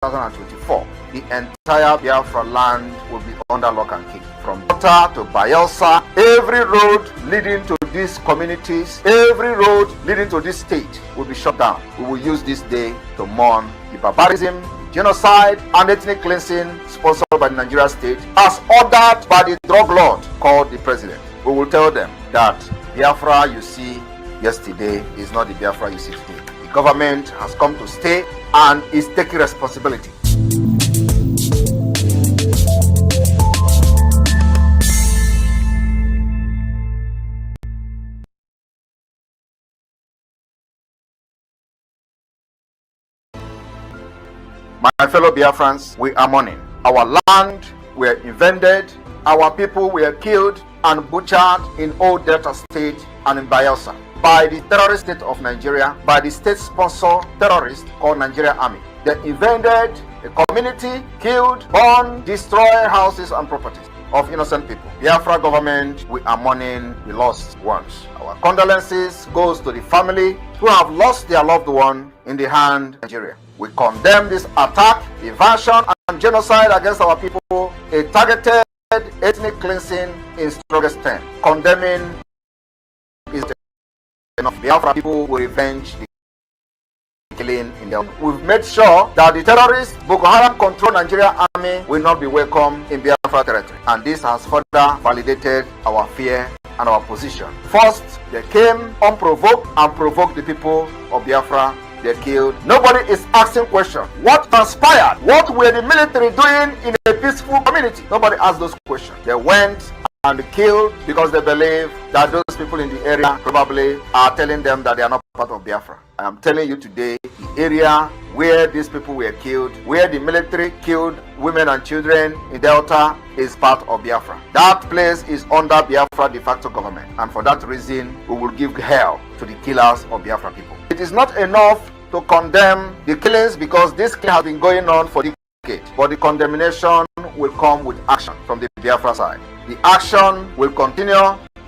2024, the entire Biafra land will be under lock and key. From Delta to Bayelsa, every road leading to these communities, every road leading to this state will be shut down. We will use this day to mourn the barbarism, genocide, and ethnic cleansing sponsored by the Nigeria state as ordered by the drug lord called the president. We will tell them that Biafra you see yesterday is not the Biafra you see today. The government has come to stay and is taking responsibility. My fellow Biafrans, we are mourning. Our land were invaded, our people were killed and butchered in Old Delta State and in Bayelsa by the terrorist state of Nigeria, by the state-sponsored terrorist called Nigeria Army. They invaded a community, killed, burned, destroyed houses and properties of innocent people. Biafra government, we are mourning the lost ones. Our condolences goes to the family who have lost their loved one in the hand of Nigeria. We condemn this attack, evasion, and genocide against our people, a targeted ethnic cleansing in strongest terms. Condemning is enough. Biafra people will revenge the killing in their. We've made sure that the terrorist Boko Haram controlled Nigeria Army will not be welcome in Biafra territory, and this has further validated our fear and our position. First, they came unprovoked and provoked the people of Biafra. They killed. Nobody is asking questions. What transpired? What were the military doing in a peaceful community? Nobody asked those questions. They went and killed because they believe that those people in the area probably are telling them that they are not part of Biafra. I am telling you today, the area where these people were killed, where the military killed women and children in Delta, is part of Biafra. That place is under Biafra de facto government, and for that reason we will give hell to the killers of Biafra people. It is not enough to condemn the killings because this killing has been going on for decades, but the condemnation will come with action from the Biafra side. The action will continue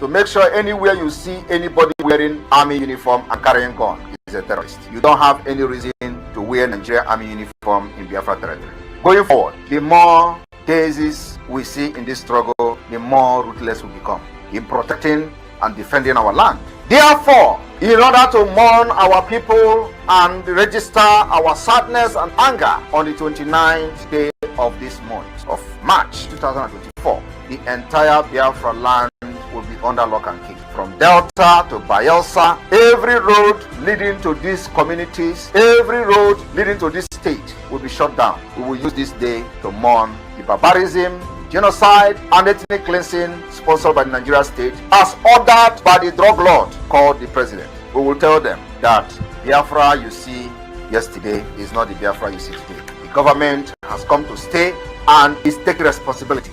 to make sure anywhere you see anybody wearing army uniform and carrying gun is a terrorist. You don't have any reason to wear Nigeria army uniform in Biafra territory. Going forward, the more days we see in this struggle, the more ruthless we become in protecting and defending our land. Therefore, in order to mourn our people and register our sadness and anger on the 29th day of this month of March 2024, the entire Biafra land will be under lock and key. From Delta to Bayelsa, every road leading to these communities, every road leading to this state will be shut down. We will use this day to mourn the barbarism, genocide, and ethnic cleansing sponsored by the Nigeria state as ordered by the drug lord called the president. We will tell them that Biafra you see yesterday is not the Biafra you see today. The government has come to stay and is taking responsibility.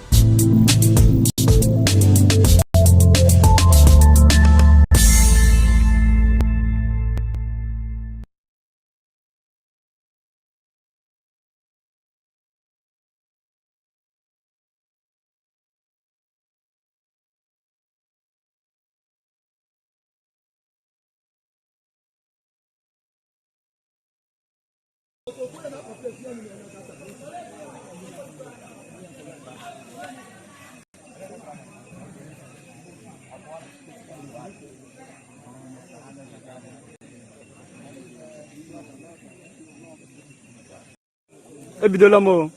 Ebidola mo.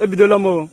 Ebidola mo.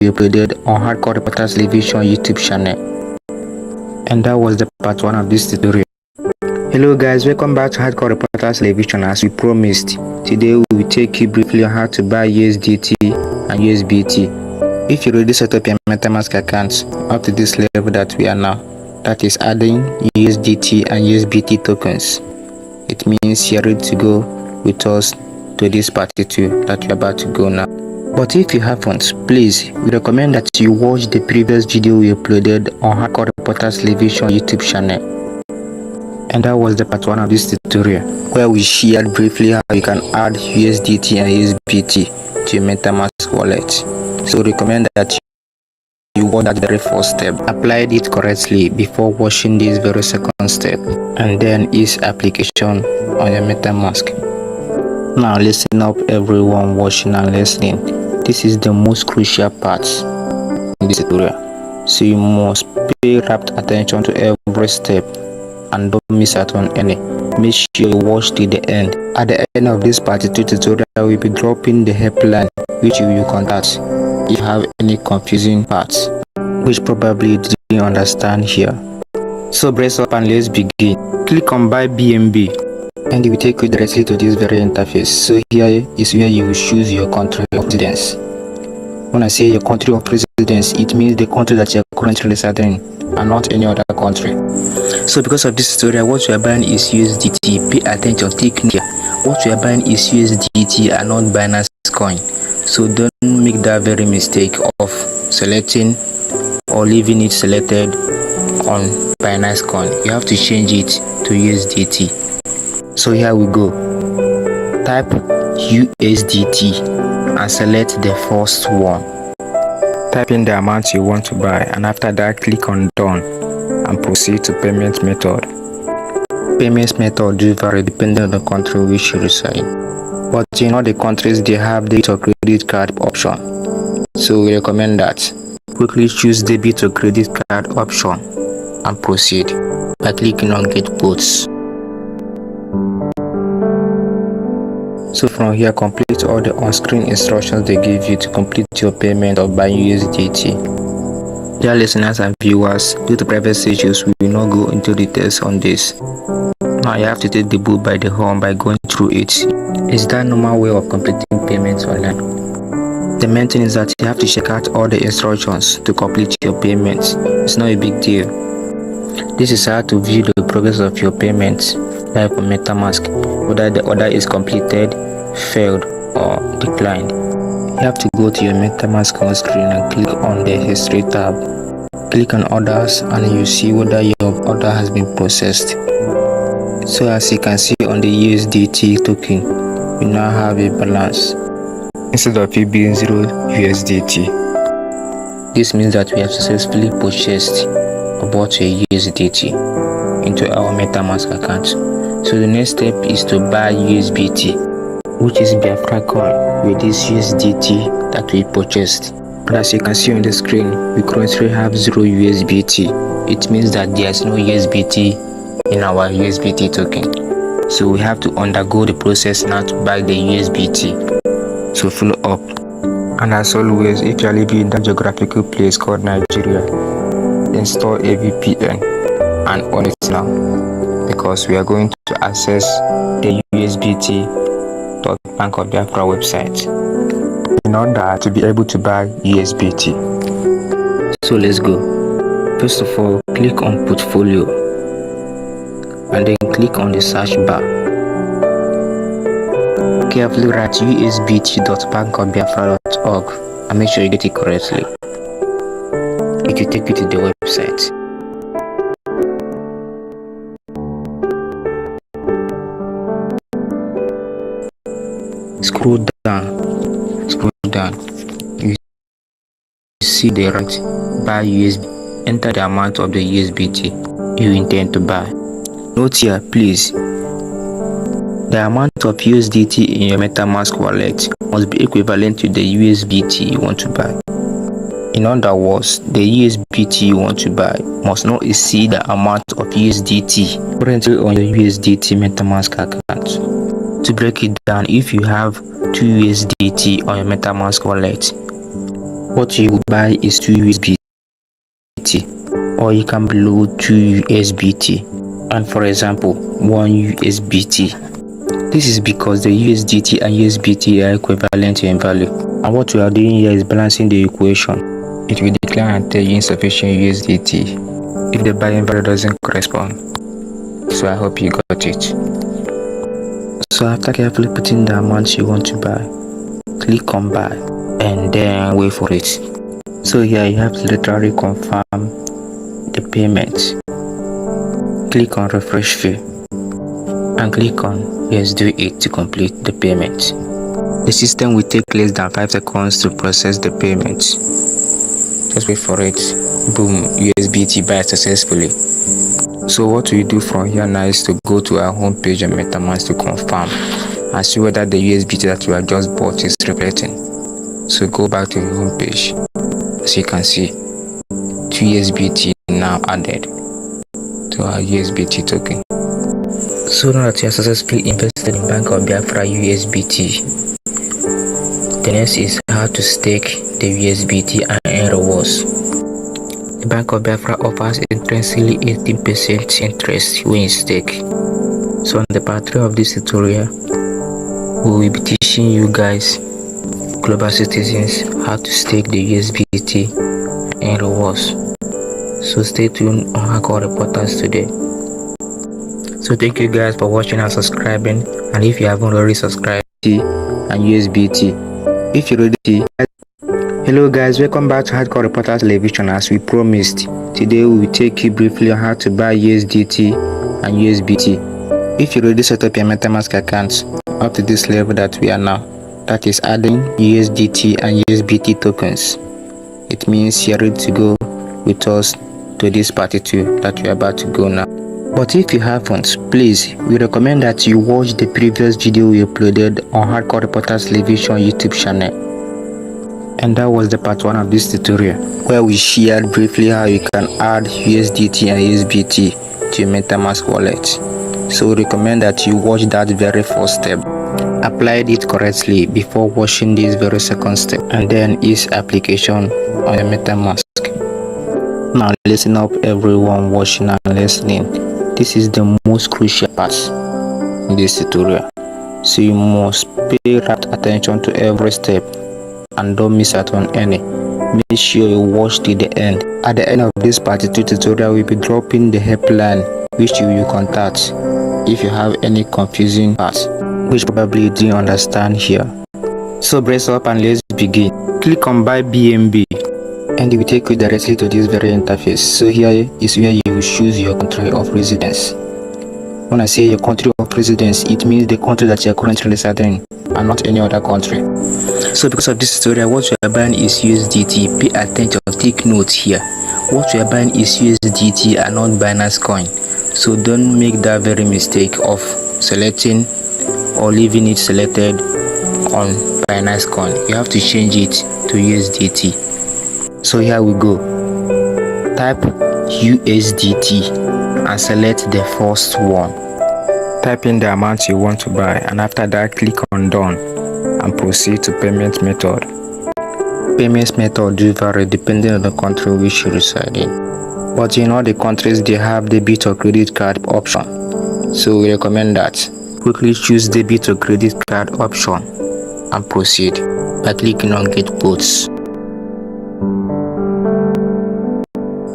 we uploaded on Hardcore Reporters Television YouTube channel. And that was the part 1 of this tutorial. Hello guys, welcome back to Hardcore Reporters Television. As we promised, today we will take you briefly on how to buy USDT and USBT. If you already set up your MetaMask account up to this level that we are now, that is adding USDT and USBT tokens, it means you're ready to go with us to this party too that you're about to go now. But if you haven't, please, we recommend that you watch the previous video we uploaded on Hardcore Reporters Television YouTube channel. And that was the part 1 of this tutorial, where we shared briefly how you can add USDT and USBT to your MetaMask wallet. So we recommend that you watch that very first step, applied it correctly before watching this very second step, and then ease application on your MetaMask. Now listen up everyone watching and listening. This is the most crucial part in this tutorial, so you must pay rapt attention to every step and don't miss out on any. Make sure you watch till the end. At the end of this part 2 tutorial, we'll be dropping the helpline which you will contact if you have any confusing parts which probably you didn't understand here. So brace up and let's begin. Click on buy BNB and it will take you directly to this very interface. So here is where you will choose your country of residence. When I say your country of residence, it means the country that you are currently residing and not any other country. So because of this tutorial, what you are buying is USDT. Pay attention, take note here. What you are buying is USDT and not Binance coin. So don't make that very mistake of selecting or leaving it selected on Binance coin. You have to change it to USDT. So here we go. Type USDT and select the first one. Type in the amount you want to buy, and after that click on done and proceed to payment method. Payment method do vary depending on the country which you reside, but in all the countries they have debit or credit card option, so we recommend that. Quickly choose debit or credit card option and proceed by clicking on get quotes. So from here, complete all the on-screen instructions they give you to complete your payment of buying USDT. Dear listeners and viewers, due to privacy issues, we will not go into details on this. Now you have to take the bull by the horn by going through it. It's that normal way of completing payments online. The main thing is that you have to check out all the instructions to complete your payments. It's not a big deal. This is how to view the progress of your payments live on MetaMask, whether the order is completed, failed or declined. You have to go to your MetaMask on screen and click on the history tab. Click on orders and you see whether your order has been processed. So as you can see on the USDT token, we now have a balance instead of it being 0 USDT. This means that we have successfully purchased or bought a USDT into our MetaMask account. So the next step is to buy USBT, which is BIAFRACOIN, with this USDT that we purchased. And as you can see on the screen, we currently have 0 USBT. It means that there is no USBT in our USBT token. So we have to undergo the process now to buy the USBT. So follow up. And as always, if you are living in that geographical place called Nigeria, install a VPN and on it now, because we are going to access the USBT.Bank of Biafra website in order to be able to buy USBT. So let's go. First of all, click on portfolio and then click on the search bar. Carefully write usbt.bankofbiafra.org and make sure you get it correctly. It will take you to the website. Scroll down, you see the right buy USB. Enter the amount of the USBT you intend to buy. Note here please, the amount of USDT in your MetaMask wallet must be equivalent to the USBT you want to buy. In other words, the USBT you want to buy must not exceed the amount of USDT currently on your USDT MetaMask account. To break it down, if you have 2 USDT on your MetaMask wallet What you will buy is 2 USBT, or you can load 2 USBT, and for example 1 USBT. This is because the USDT and USBT are equivalent in value, and what we are doing here is balancing the equation. It will declare and tell you insufficient USDT if the buying value doesn't correspond. So I hope you got it. So after carefully putting the amount you want to buy, click on buy and then wait for it. So here you have to literally confirm the payment. Click on refresh fee and click on yes, do it to complete the payment. The system will take less than 5 seconds to process the payment. Just wait for it. Boom, USBT buy successfully. So what we do from here now is to go to our home page on MetaMask to confirm and see whether the USBT that we have just bought is reflecting. So go back to the home page. As you can see, 2 USBT now added to our USBT token. So now that you are successfully invested in Bank of Biafra USBT, the next is how to stake the USBT and earn rewards. The Bank of Biafra offers intrinsically 18% interest when you stake. So on the part 3 of this tutorial, we will be teaching you guys, global citizens, how to stake the USBT and rewards. So stay tuned on Hardcore Reporters today. So thank you guys for watching and subscribing, and if you haven't already subscribed and USBT, if you already, hello guys, welcome back to Hardcore Reporters Television. As we promised, today we will take you briefly on how to buy USDT and USBT. If you already set up your MetaMask account up to this level that we are now, that is adding USDT and USBT tokens, it means you're ready to go with us to this party 2 that we are about to go now. But if you haven't, please, we recommend that you watch the previous video we uploaded on Hardcore Reporters Television YouTube channel. And that was the part 1 of this tutorial, where we shared briefly how you can add USDT and USBT to your MetaMask wallet. So we recommend that you watch that very first step, applied it correctly before watching this very second step, and then ease application on your MetaMask. Now listen up everyone watching and listening. This is the most crucial part in this tutorial, so you must pay rapt attention to every step and don't miss out on any. Make sure you watch till the end. At the end of this part 2 tutorial, we'll be dropping the helpline which you will contact if you have any confusing parts which probably you didn't understand here. So brace up and let's begin. Click on buy BNB and it will take you directly to this very interface. So here is where you will choose your country of residence. When I say your country of residence, it means the country that you are currently residing and not any other country. So because of this tutorial, what we are buying is USDT. Pay attention, take notes here. What we are buying is USDT and not Binance coin. So don't make that very mistake of selecting or leaving it selected on Binance coin. You have to change it to USDT. So here we go. Type USDT and select the first one. Type in the amount you want to buy, and after that click on done and proceed to payment method. Payment method do vary depending on the country which you reside in, but in all the countries they have debit or credit card option, so we recommend that. Quickly choose debit or credit card option and proceed by clicking on get quotes.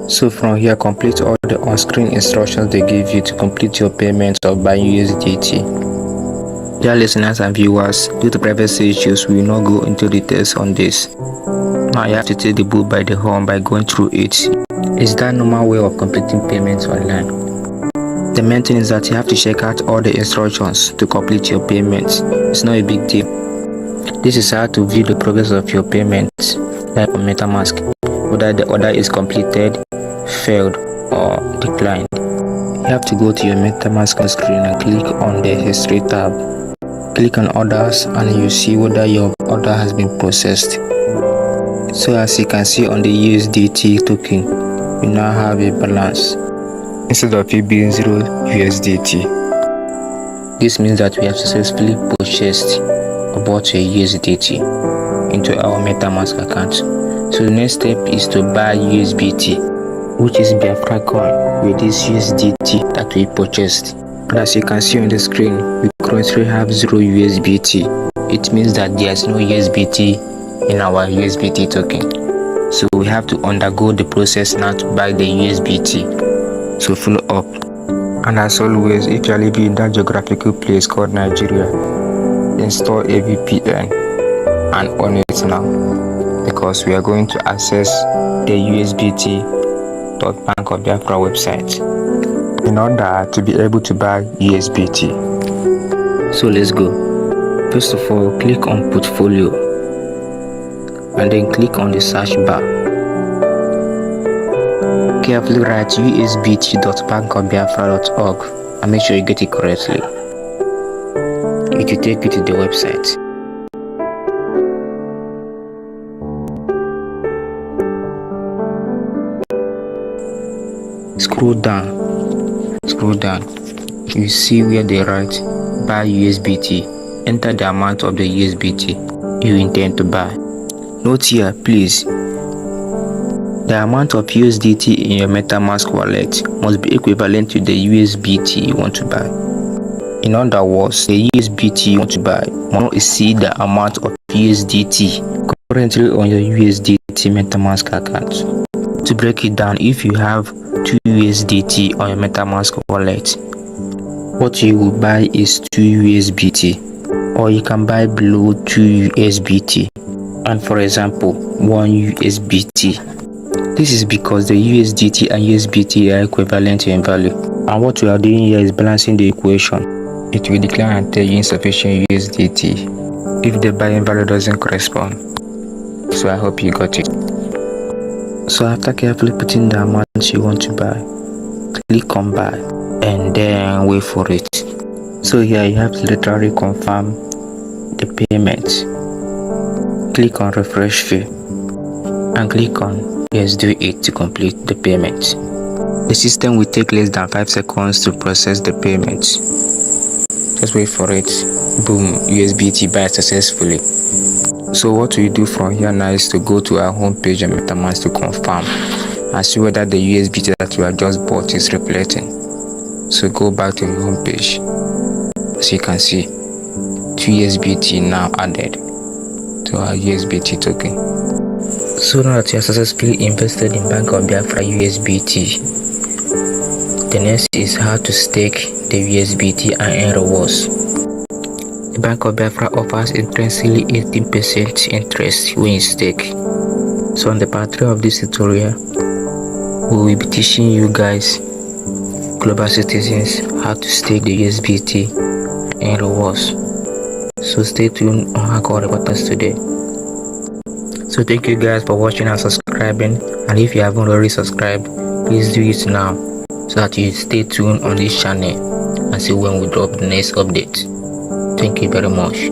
So from here, complete all the on-screen instructions they give you to complete your payment of buying USDT. Dear listeners and viewers, due to privacy issues, we will not go into details on this. Now you have to take the book by the horn by going through it. It's that normal way of completing payments online. The main thing is that you have to check out all the instructions to complete your payments. It's not a big deal. This is how to view the progress of your payments, like on MetaMask, whether the order is completed, failed or declined. You have to go to your MetaMask screen and click on the history tab. Click on orders and you see whether your order has been processed. So as you can see on the USDT token, we now have a balance instead of it being 0 USDT. This means that we have successfully purchased or bought a USDT into our MetaMask account. So the next step is to buy USBT, which is BIAFRACOIN, with this USDT that we purchased. And as you can see on the screen, we currently have 0 USBT. It means that there is no USBT in our USBT token. So we have to undergo the process now to buy the USBT. So follow up. And as always, if you are living in that geographical place called Nigeria, install a VPN and on it now, because we are going to access the USBT.Bank of Biafra website in order to be able to buy USBT. So let's go. First of all, click on portfolio and then click on the search bar. Carefully write usbt.bankofbiafra.org and make sure you get it correctly. It will take you to the website. Scroll down, you see where they write buy USBT. Enter the amount of the USBT you intend to buy. Note here, please, the amount of USDT in your MetaMask wallet must be equivalent to the USBT you want to buy. In other words, the USBT you want to buy must not exceed the amount of USDT currently on your USDT MetaMask account. To break it down, if you have 2 USDT on your MetaMask wallet, what you will buy is 2 USBT, or you can buy below 2 USBT, and for example 1 USBT. This is because the USDT and USBT are equivalent in value, and what we are doing here is balancing the equation. It will declare and tell you insufficient USDT if the buying value doesn't correspond. So I hope you got it. So after carefully putting the amount you want to buy, click on buy and then wait for it. So here you have to literally confirm the payment. Click on refresh fee and click on yes do it to complete the payment. The system will take less than 5 seconds to process the payment. Just wait for it. Boom, USBT buy successfully. So what we do from here now is to go to our home page and MetaMask to confirm and see whether the USBT that we have just bought is reflecting. So go back to the home page. As you can see, 2 USBT now added to our USBT token. So now that you have successfully invested in Bank of Biafra USBT, the next is how to stake the USBT and earn rewards. The Bank of Biafra offers intrinsically 18% interest when you stake. So on the part 3 of this tutorial, we will be teaching you guys, global citizens, how to stake the USBT and rewards. So stay tuned on Hardcore Reporters today. So thank you guys for watching and subscribing, and if you haven't already subscribed, please do it now so that you stay tuned on this channel and see when we drop the next update. Thank you very much.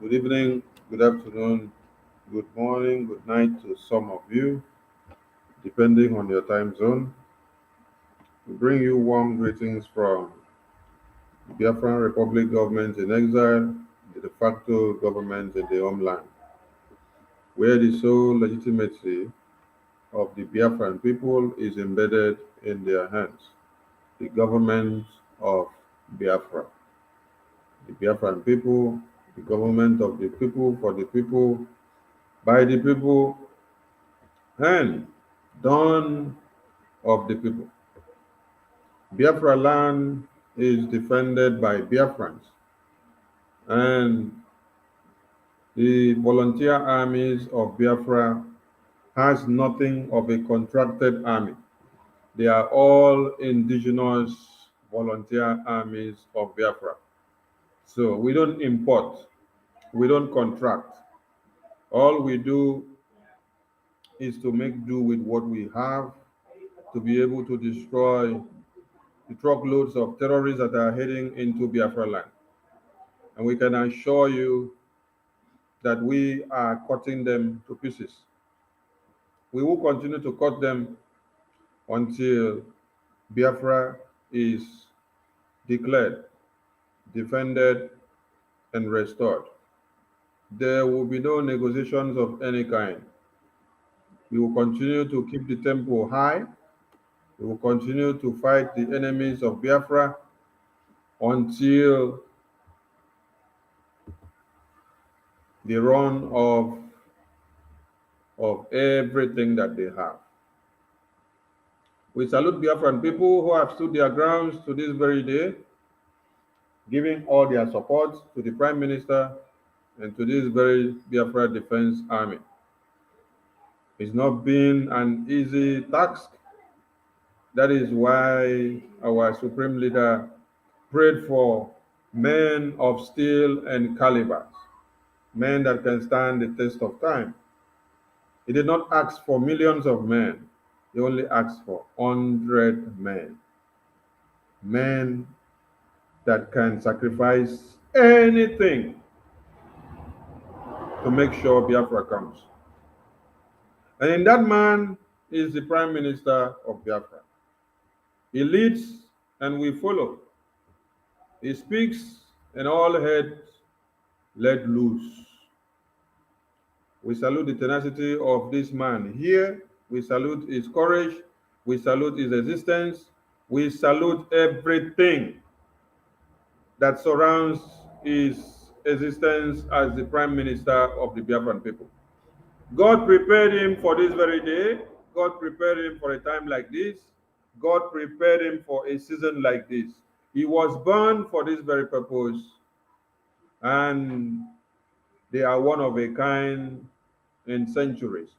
Good evening, good afternoon, good morning, good night to some of you, depending on your time zone. We bring you warm greetings from the Biafran Republic government in exile, the de facto government in the homeland, where the sole legitimacy of the Biafran people is embedded in their hands, the government of Biafra. The Biafran people, the government of the people, for the people, by the people, and done of the people. Biafra land is defended by Biafrans, and the volunteer armies of Biafra has nothing of a contracted army. They are all indigenous volunteer armies of Biafra. So we don't import, we don't contract. All we do is to make do with what we have to be able to destroy the truckloads of terrorists that are heading into Biafra land. And we can assure you that we are cutting them to pieces. We will continue to cut them until Biafra is declared, defended, and restored. There will be no negotiations of any kind. We will continue to keep the tempo high. We will continue to fight the enemies of Biafra until the run of everything that they have. We salute Biafran people who have stood their grounds to this very day, giving all their support to the Prime Minister and to this very Biafra Defense Army. It's not been an easy task. That is why our Supreme Leader prayed for men of steel and calibers, men that can stand the test of time. He did not ask for millions of men. He only asked for 100 men. Men that can sacrifice anything to make sure Biafra comes. And in that man is the Prime Minister of Biafra. He leads and we follow. He speaks and all heads let loose. We salute the tenacity of this man here. We salute his courage. We salute his existence. We salute everything that surrounds his existence as the Prime Minister of the Biafran people. God prepared him for this very day. God prepared him for a time like this. God prepared him for a season like this. He was born for this very purpose, and they are one of a kind in centuries.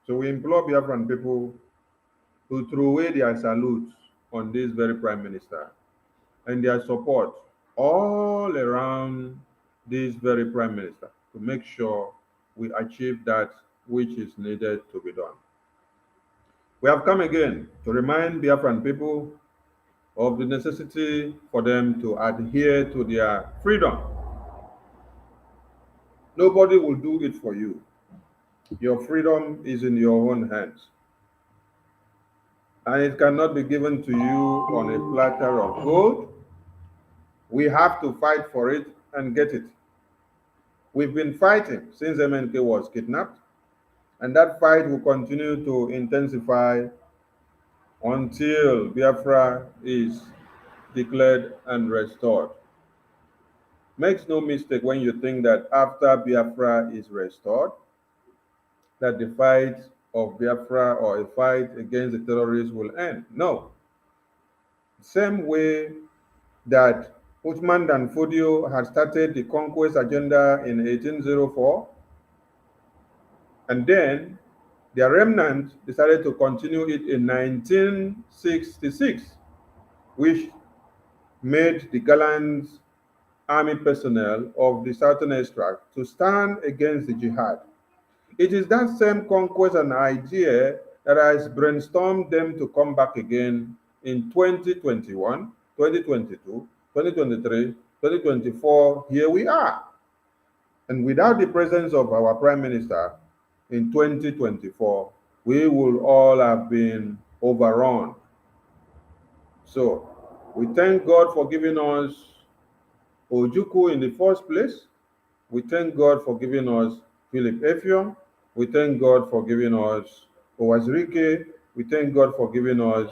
So we implore Biafran people to throw away their salutes on this very Prime Minister and their support all around this very Prime Minister to make sure we achieve that which is needed to be done. We have come again to remind Biafran people of the necessity for them to adhere to their freedom. Nobody will do it for you. Your freedom is in your own hands. And it cannot be given to you on a platter of gold. We have to fight for it and get it. We've been fighting since MNK was kidnapped, and that fight will continue to intensify until Biafra is declared and restored. Makes no mistake when you think that after Biafra is restored, that the fight of Biafra or a fight against the terrorists will end. No. Same way that Uthman Dan Fodio had started the conquest agenda in 1804, and then their remnant decided to continue it in 1966, which made the gallant army personnel of the Southern Extract to stand against the jihad. It is that same conquest and idea that has brainstormed them to come back again in 2021, 2022, 2023, 2024. Here we are. And without the presence of our Prime Minister in 2024, we will all have been overrun. So we thank God for giving us Ojukwu in the first place. We thank God for giving us Philip Effiong. We thank God for giving us Owazirike. We thank God for giving us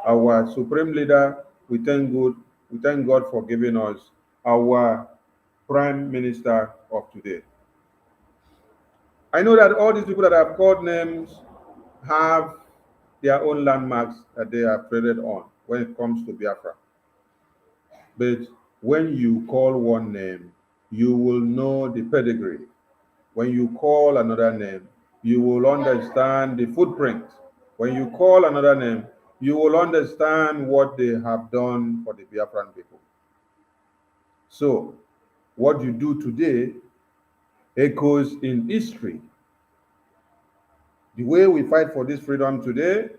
our Supreme Leader. We thank God for giving us our Prime Minister of today. I know that all these people that I've called names have their own landmarks that they are traded on when it comes to Biafra. But when you call one name, you will know the pedigree. When you call another name, you will understand the footprint. When you call another name, you will understand what they have done for the Biafran people. So, what you do today echoes in history. The way we fight for this freedom today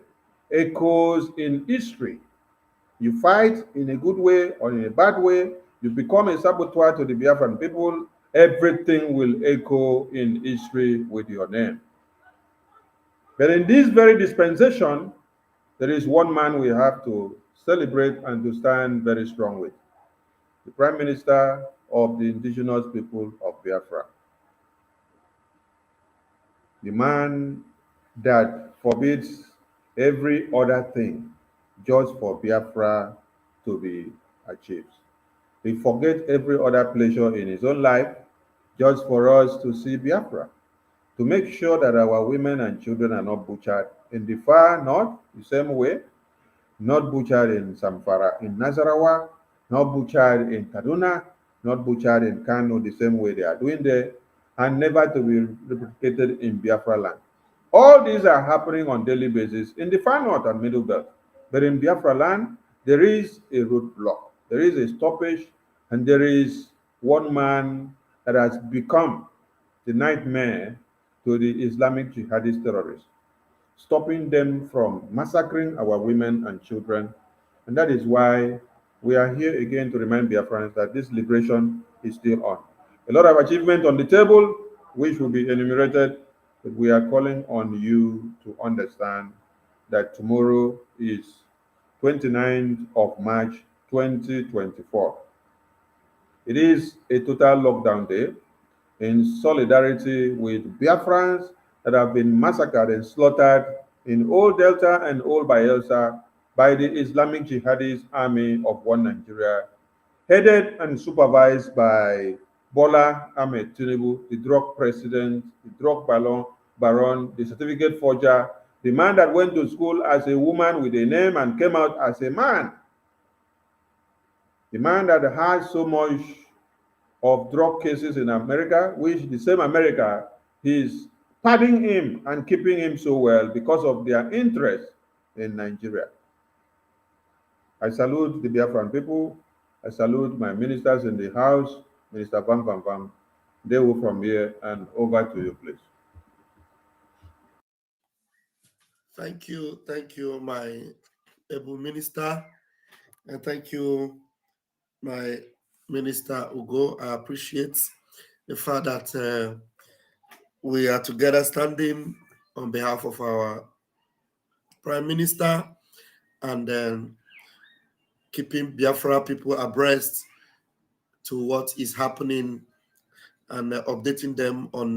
echoes in history. You fight in a good way or in a bad way, you become a saboteur to the Biafran people, everything will echo in history with your name. But in this very dispensation, there is one man we have to celebrate and to stand very strong with. The Prime Minister of the indigenous people of Biafra. The man that forbids every other thing just for Biafra to be achieved. He forgets every other pleasure in his own life just for us to see Biafra, to make sure that our women and children are not butchered in the far north, the same way, not butchered in Samfara, in Nasarawa, not butchered in Kaduna, not butchered in Kano the same way they are doing there, and never to be replicated in Biafra land. All these are happening on daily basis in the far north and middle belt. But in Biafra land, there is a roadblock, there is a stoppage, and there is one man that has become the nightmare to the Islamic jihadist terrorists, stopping them from massacring our women and children. And that is why we are here again to remind Biafrans that this liberation is still on. A lot of achievement on the table, which will be enumerated, but we are calling on you to understand that tomorrow is 29th of March 2024. It is a total lockdown day in solidarity with Biafrans that have been massacred and slaughtered in Old Delta and Old Bayelsa by the Islamic Jihadist Army of One Nigeria, headed and supervised by Bola Ahmed Tinubu, the drug president, the drug baron, the certificate forger, the man that went to school as a woman with a name and came out as a man, the man that has so much of drug cases in America, which the same America is padding him and keeping him so well because of their interest in Nigeria. I salute the Biafran people. I salute my ministers in the House, Minister Van Van Van. They will from here and over to you, please. Thank you, my able minister, and thank you, my Minister Ugo. I appreciate the fact that we are together standing on behalf of our Prime Minister and then keeping Biafra people abreast to what is happening and updating them on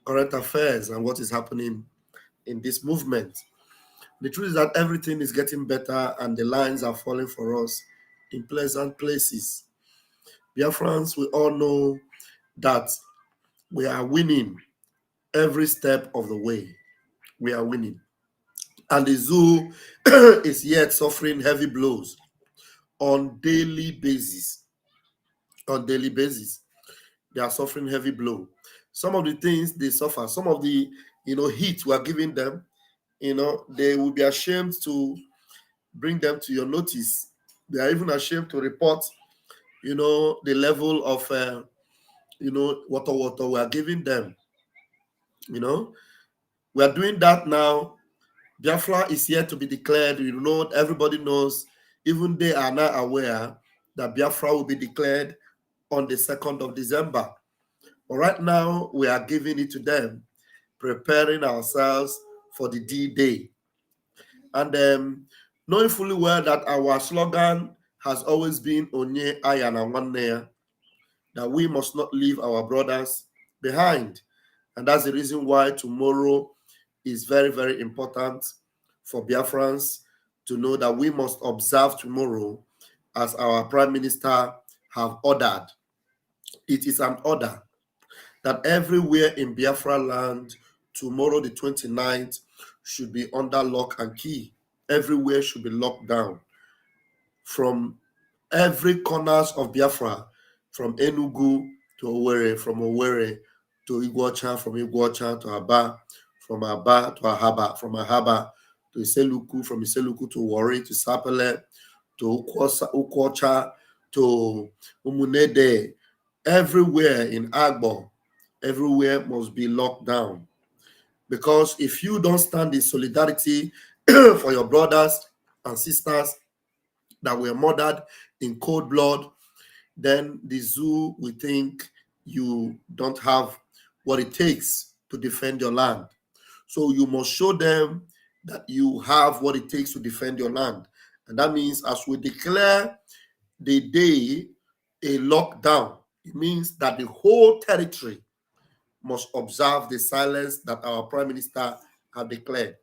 current affairs and what is happening in this movement. The truth is that everything is getting better and the lines are falling for us in pleasant places. Biafrans, we all know that we are winning every step of the way. We are winning. And the zoo is yet suffering heavy blows on daily basis. On daily basis, they are suffering heavy blow. Some of the things they suffer, some of the heat we are giving them, they will be ashamed to bring them to your notice. They are even ashamed to report, the level of, water we are giving them. We are doing that now. Biafra is yet to be declared. Everybody knows, even they are now aware that Biafra will be declared on the 2nd of December. But right now, we are giving it to them, preparing ourselves for the D-Day. And knowing fully well that our slogan has always been Onye Ayana Wanea, that we must not leave our brothers behind. And that's the reason why tomorrow is very, very important for Biafrans to know that we must observe tomorrow as our Prime Minister have ordered. It is an order that everywhere in Biafra land, tomorrow the 29th, should be under lock and key. Everywhere should be locked down. From every corners of Biafra, from Enugu to Owerri, from Owerri to Iguacha, from Iguacha to Aba, from Aba to Ahaba, from Ahaba to Iseluku, from Iseluku to Warri, to Sapele, to Ukwocha, to Umunede, everywhere in Agbo, everywhere must be locked down. Because if you don't stand in solidarity for your brothers and sisters that were murdered in cold blood, then the zoo will think you don't have what it takes to defend your land. So you must show them that you have what it takes to defend your land. And that means as we declare the day a lockdown, it means that the whole territory must observe the silence that our Prime Minister have declared.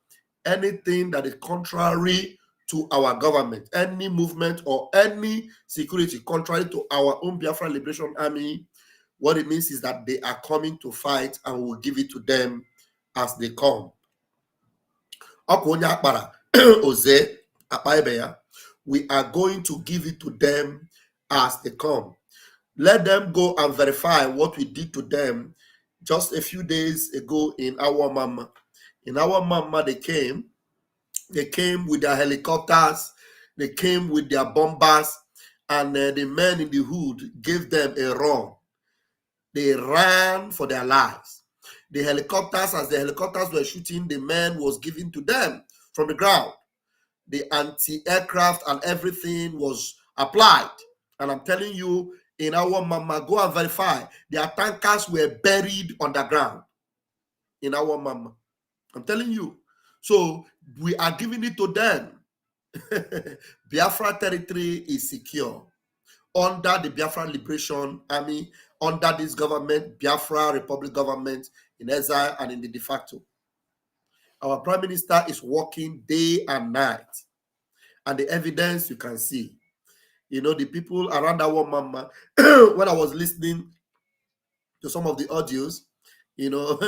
Anything that is contrary to our government, any movement or any security contrary to our own Biafra Liberation Army, what it means is that they are coming to fight and we'll give it to them as they come. We are going to give it to them as they come. Let them go and verify what we did to them just a few days ago in our mama. In our mama, they came with their helicopters, they came with their bombers, and the men in the hood gave them a run. They ran for their lives. The helicopters, as the helicopters were shooting, the men was given to them from the ground. The anti-aircraft and everything was applied. And I'm telling you, in our mama, go and verify, their tankers were buried underground. In our mama. I'm telling you. So we are giving it to them. Biafra territory is secure. Under the Biafra Liberation Army, under this government, Biafra Republic government, in exile and in the de facto. Our Prime Minister is working day and night. And the evidence you can see. You know, the people around our mama, when I was listening to some of the audios, you know,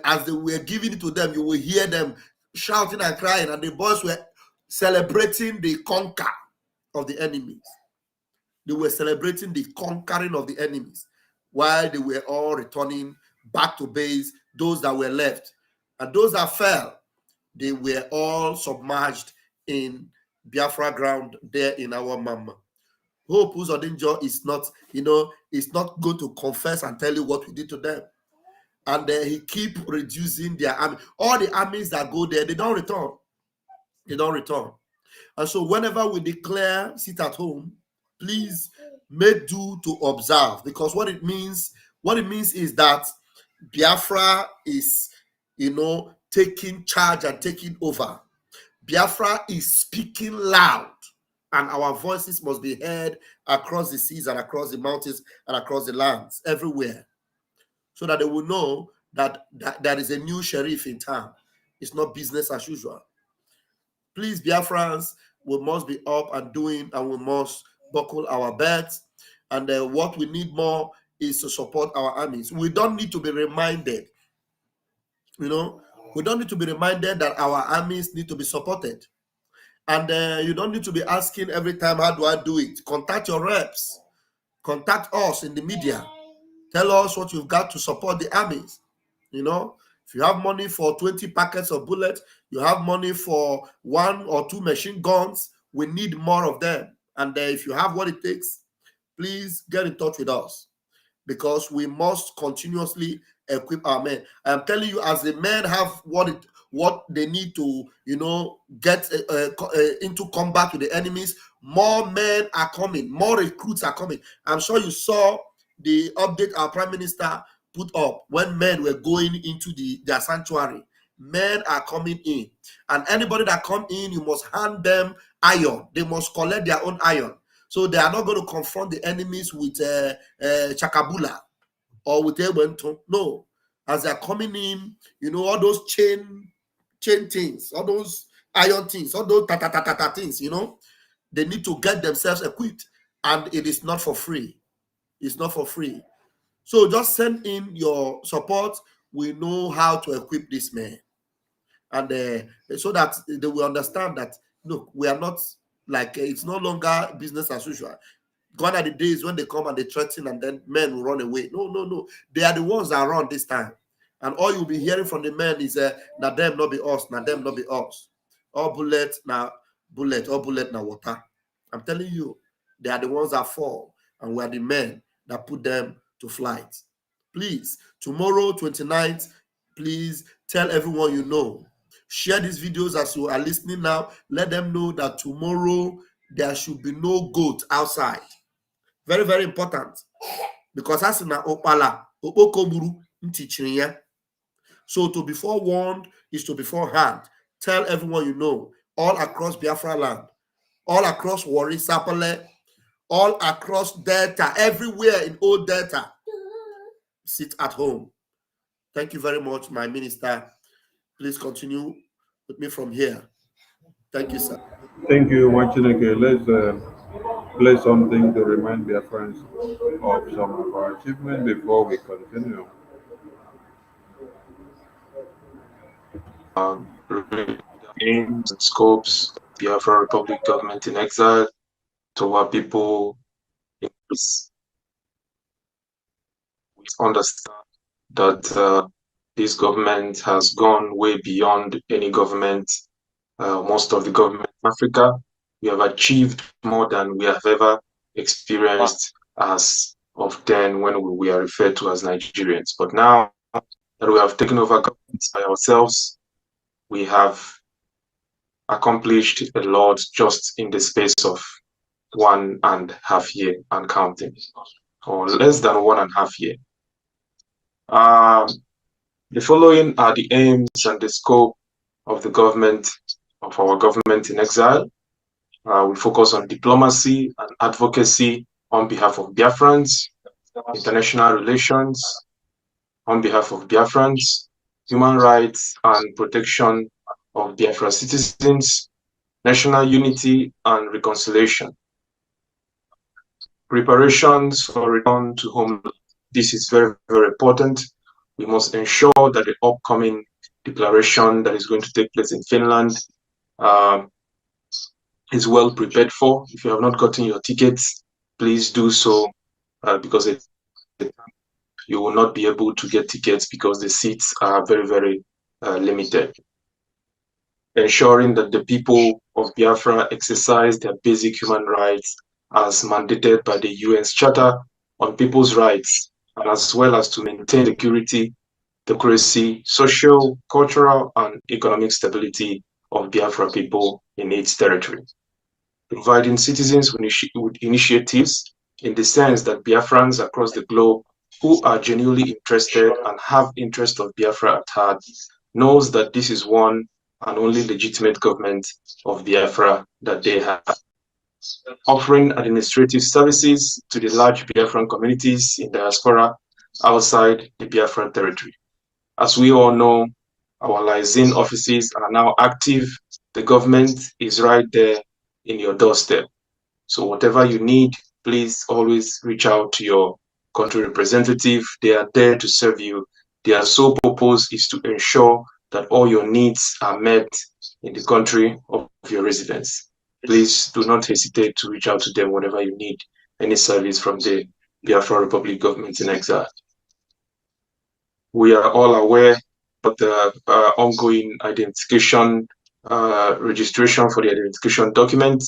as they were giving it to them, you will hear them shouting and crying, and the boys were celebrating the conquer of the enemies. They were celebrating the conquering of the enemies while they were all returning back to base, those that were left. And those that fell, they were all submerged in Biafra ground there in our mama. Hope Uzodinjo is not, is not going to confess and tell you what we did to them. And he keep reducing their army. All the armies that go there, they don't return. They don't return. And so whenever we declare sit at home, please make do to observe, because what it means is that Biafra is, taking charge and taking over. Biafra is speaking loud, and our voices must be heard across the seas and across the mountains and across the lands, everywhere, so that they will know that there is a new sheriff in town. It's not business as usual. Please, Biafrans, we must be up and doing, and we must buckle our belts. And what we need more is to support our armies. We don't need to be reminded, we don't need to be reminded that our armies need to be supported. And you don't need to be asking every time, how do I do it? Contact your reps. Contact us in the media. Tell us what you've got to support the armies. If you have money for 20 packets of bullets, you have money for 1 or 2 machine guns, we need more of them. And if you have what it takes, please get in touch with us, because we must continuously equip our men. I'm telling you, as the men have what they need to, get into combat with the enemies, more men are coming, more recruits are coming. I'm sure you saw the update our Prime Minister put up when men were going into their sanctuary. Men are coming in, and anybody that come in, you must hand them iron. They must collect their own iron, so they are not going to confront the enemies with chakabula or with Ebento. No, as they are coming in, you know, all those chain things, all those iron things, all those ta things, you know, they need to get themselves equipped, and it is not for free. It's not for free. So just send in your support. We know how to equip this man, and so that they will understand that, look, we are not like, it's no longer business as usual. Gone are the days when they come and they threaten and then men will run away. No. They are the ones that run this time. And all you'll be hearing from the men is, na them not be us, na them not be us. All bullet, na bullet, all bullet, na water. I'm telling you, they are the ones that fall, and we are the men that put them to flight. Please, tomorrow, 29th, please tell everyone you know. Share these videos as you are listening now. Let them know that tomorrow there should be no goat outside. Very, very important. Because as na opala, opokomuru ntichiriya. So to be forewarned is to be forehand. Tell everyone you know, all across Biafra land, all across Warri, Sapele, all across Delta, everywhere in Old Delta. Sit at home. Thank you very much, my minister. Please continue with me from here. Thank you, sir. Thank you, Wachineke. Let's play something to remind their friends of some of our achievements before we continue. Aims and scopes, Biafra Republic government in exile, to our people in peace. We understand that this government has gone way beyond any government, most of the government in Africa. We have achieved more than we have ever experienced as of then when we are referred to as Nigerians. But now that we have taken over government by ourselves, we have accomplished a lot just in the space of 1.5 years and counting, or less than 1.5 years. The following are the aims and the scope of the government, of our government in exile. We focus on diplomacy and advocacy on behalf of Biafrans, international relations on behalf of Biafrans, human rights and protection of Biafra citizens, national unity and reconciliation. Preparations for return to homeland. This is very, very important. We must ensure that the upcoming declaration that is going to take place in Finland is well prepared for. If you have not gotten your tickets, please do so, because you will not be able to get tickets because the seats are very, very limited. Ensuring that the people of Biafra exercise their basic human rights as mandated by the UN's Charter on People's Rights, and as well as to maintain security, democracy, social, cultural, and economic stability of Biafra people in its territory. Providing citizens with initiatives in the sense that Biafrans across the globe who are genuinely interested and have interest of Biafra at heart knows that this is one and only legitimate government of Biafra that they have. Offering administrative services to the large Biafran communities in diaspora outside the Biafran territory. As we all know, our liaison offices are now active. The government is right there in your doorstep. So whatever you need, please always reach out to your country representative. They are there to serve you. Their sole purpose is to ensure that all your needs are met in the country of your residence. Please do not hesitate to reach out to them whenever you need any service from the Biafra Republic government in exile. We are all aware of the ongoing identification registration for the identification document.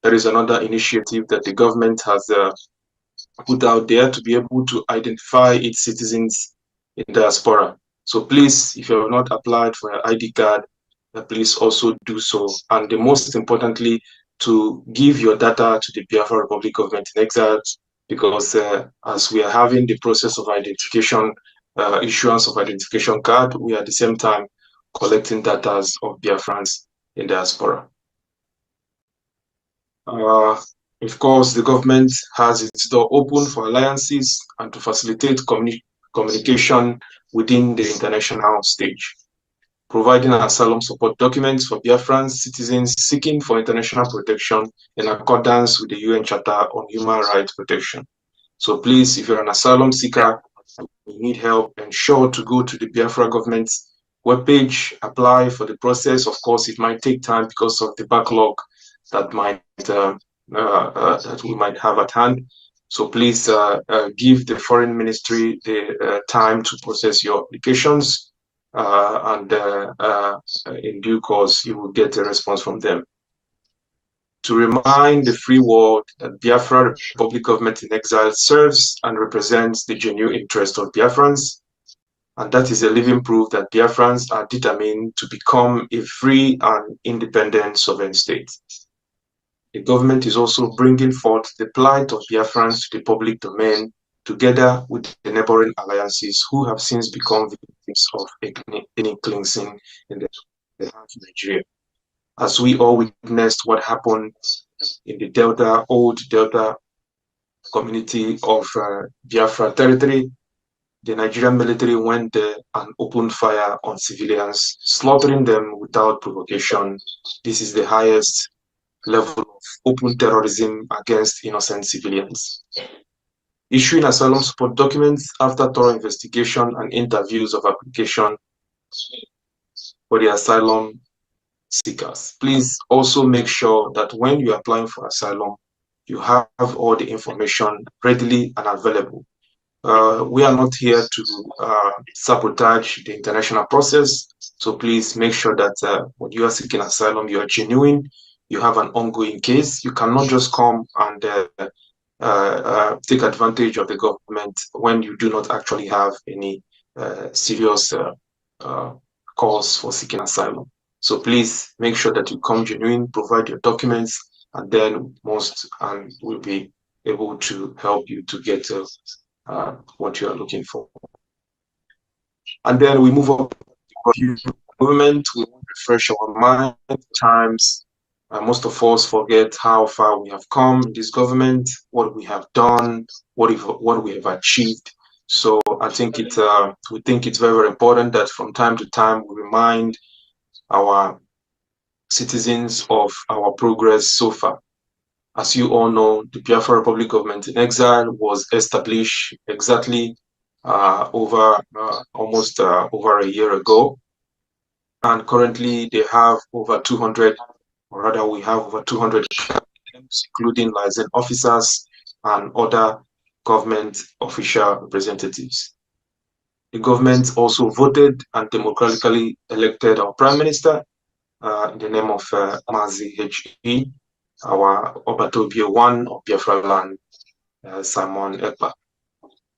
There is another initiative that the government has put out there to be able to identify its citizens in diaspora. So please, if you have not applied for an ID card, please also do so. And the most importantly, to give your data to the Biafra Republic government in exile, because as we are having the process of identification issuance of identification card, we are at the same time collecting data of BIAFRANS in diaspora. Of course, the government has its door open for alliances and to facilitate communication within the international stage, providing asylum support documents for Biafran citizens seeking for international protection in accordance with the UN Charter on Human Rights Protection. So please, if you're an asylum seeker, you need help, ensure to go to the Biafra government's webpage, apply for the process. Of course, it might take time because of the backlog that that we might have at hand. So please give the foreign ministry the time to process your applications, and in due course you will get a response from them. To remind the free world that Biafra Republic Government in Exile serves and represents the genuine interest of Biafrans, and that is a living proof that Biafrans are determined to become a free and independent sovereign state. The government is also bringing forth the plight of Biafrans to the public domain, together with the neighboring alliances who have since become victims of ethnic cleansing in the heart of Nigeria. As we all witnessed what happened in the old Delta community of Biafra territory, the Nigerian military went there and opened fire on civilians, slaughtering them without provocation. This is the highest level of open terrorism against innocent civilians. Issuing asylum support documents after thorough investigation and interviews of application for the asylum seekers. Please also make sure that when you're applying for asylum, you have all the information readily and available. We are not here to sabotage the international process, so please make sure that when you are seeking asylum, you are genuine, you have an ongoing case. You cannot just come and take advantage of the government when you do not actually have any serious cause for seeking asylum. So please make sure that you come genuine, provide your documents, and then we'll be able to help you to get what you are looking for. And then we move up to government. We want to refresh our mind. Times most of us forget how far we have come in this government, what we have done, what we have achieved. So I think we think it's very, very important that from time to time we remind our citizens of our progress so far. As you all know, the Biafra Republic Government in Exile was established exactly almost over a year ago, and currently they have over 200, or rather we have over 200, including licensed officers and other government official representatives. The government also voted and democratically elected our Prime Minister in the name of Mazi H.E., our Obatobie one of BIAFRALANDS, Simon Ekpa.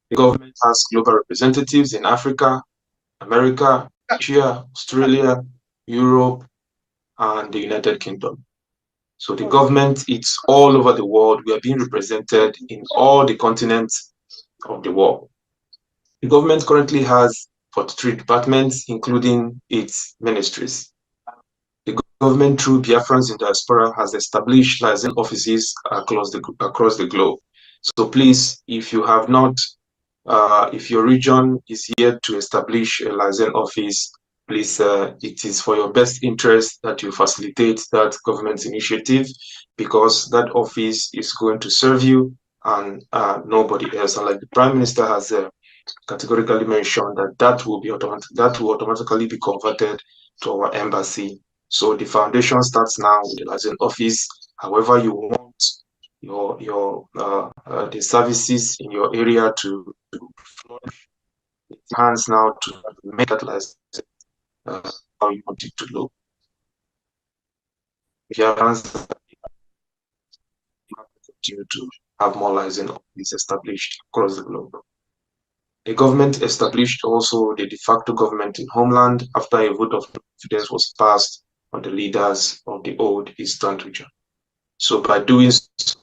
The government has global representatives in Africa, America, Asia, Australia, Europe, and the United Kingdom. So the government, it's all over the world. We are being represented in all the continents of the world. The government currently has 43 departments, including its ministries. The government, through Biafrans in diaspora, has established licensed offices across the globe. So please, if you have not, if your region is yet to establish a licensed office, please, it is for your best interest that you facilitate that government initiative, because that office is going to serve you and nobody else. And like the Prime Minister has categorically mentioned, that will automatically be converted to our embassy. So the foundation starts now with the licensed office. However you want the services in your area to flourish, it hands now to make that license how you want it to look. If you have continue to have more licensed offices established across the globe. The government established also the de facto government in homeland after a vote of confidence was passed on the leaders of the old Eastern region. So by doing so,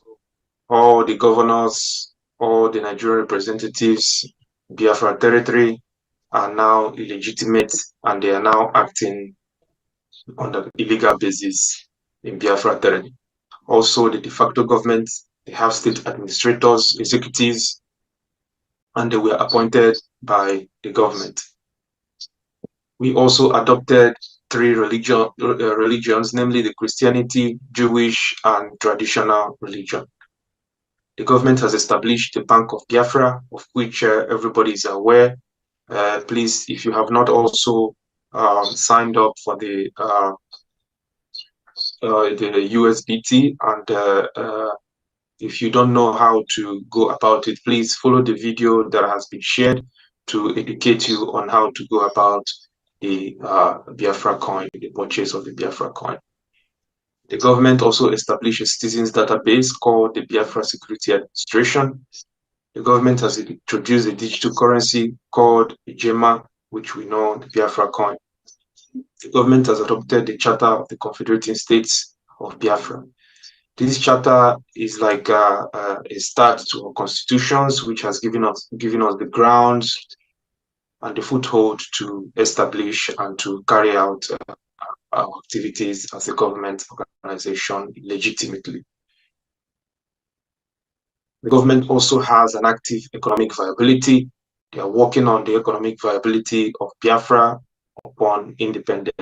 all the governors, all the Nigerian representatives, Biafra territory, are now illegitimate and they are now acting on an illegal basis in Biafra territory. Also, the de facto government, they have state administrators, executives, and they were appointed by the government. We also adopted three religions, namely the Christianity, Jewish, and traditional religion. The government has established the Bank of Biafra, of which everybody is aware. Please, if you have not also signed up for the USBT, and if you don't know how to go about it, please follow the video that has been shared to educate you on how to go about the Biafra coin, the purchase of the Biafra coin. The government also established a citizens database called the Biafra Security Administration. The government has introduced a digital currency called Ijema, which we know the Biafra coin. The government has adopted the Charter of the Confederating States of Biafra. This charter is like a start to our constitutions, which has given us the grounds and the foothold to establish and to carry out our activities as a government organization legitimately. The government also has an active economic viability. They are working on the economic viability of Biafra upon independence.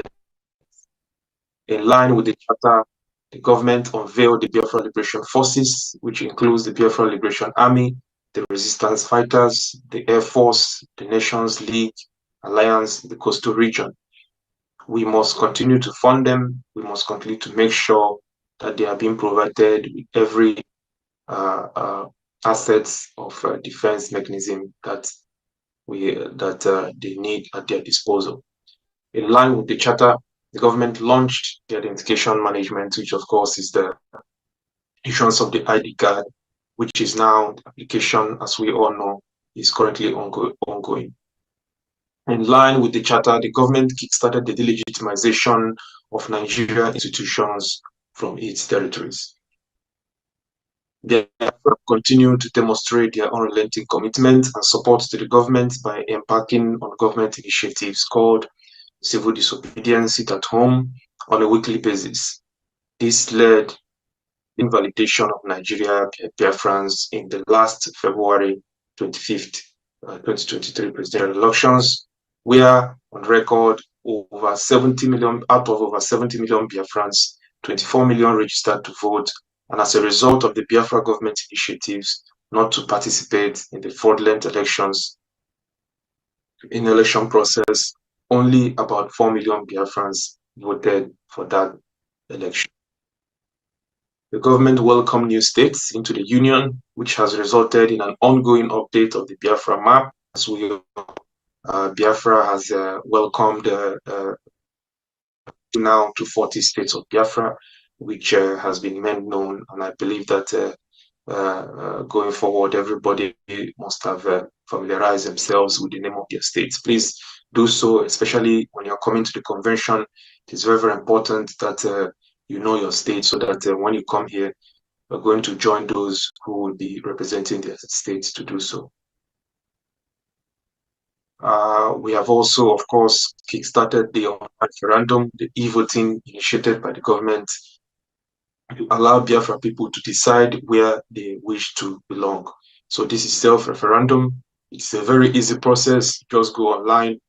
In line with the charter, the government unveiled the Biafra Liberation Forces, which includes the Biafra Liberation Army, the Resistance Fighters, the Air Force, the Nations League Alliance, the Coastal Region. We must continue to fund them. We must continue to make sure that they are being provided with every assets of defense mechanism that they need at their disposal. In line with the charter, the government launched the identification management, which of course is the issuance of the ID card, which is now the application, as we all know, is currently ongoing. In line with the charter, the government kickstarted the delegitimization of Nigerian institutions from its territories. They continue to demonstrate their unrelenting commitment and support to the government by embarking on government initiatives called civil disobedience, sit at home on a weekly basis. This led to invalidation of Nigeria BIAFRANS in the last February 25th, 2023 presidential elections, where on record over 70 million, out of over 70 million Biafrans, 24 million registered to vote, and as a result of the Biafra government initiatives not to participate in the fraudulent elections, in the election process, only about 4 million Biafrans voted for that election. The government welcomed new states into the union, which has resulted in an ongoing update of the Biafra map. As we Biafra has welcomed now to 40 states of Biafra, which has been made known, and I believe that going forward, everybody must have familiarized themselves with the name of their states. Please do so, especially when you're coming to the convention. It is very, very important that you know your state, so that when you come here, you're going to join those who will be representing their states to do so. We have also, of course, kickstarted the online referendum, the e-voting initiated by the government, to allow Biafra people to decide where they wish to belong. So this is self-referendum. It's a very easy process. Just go online,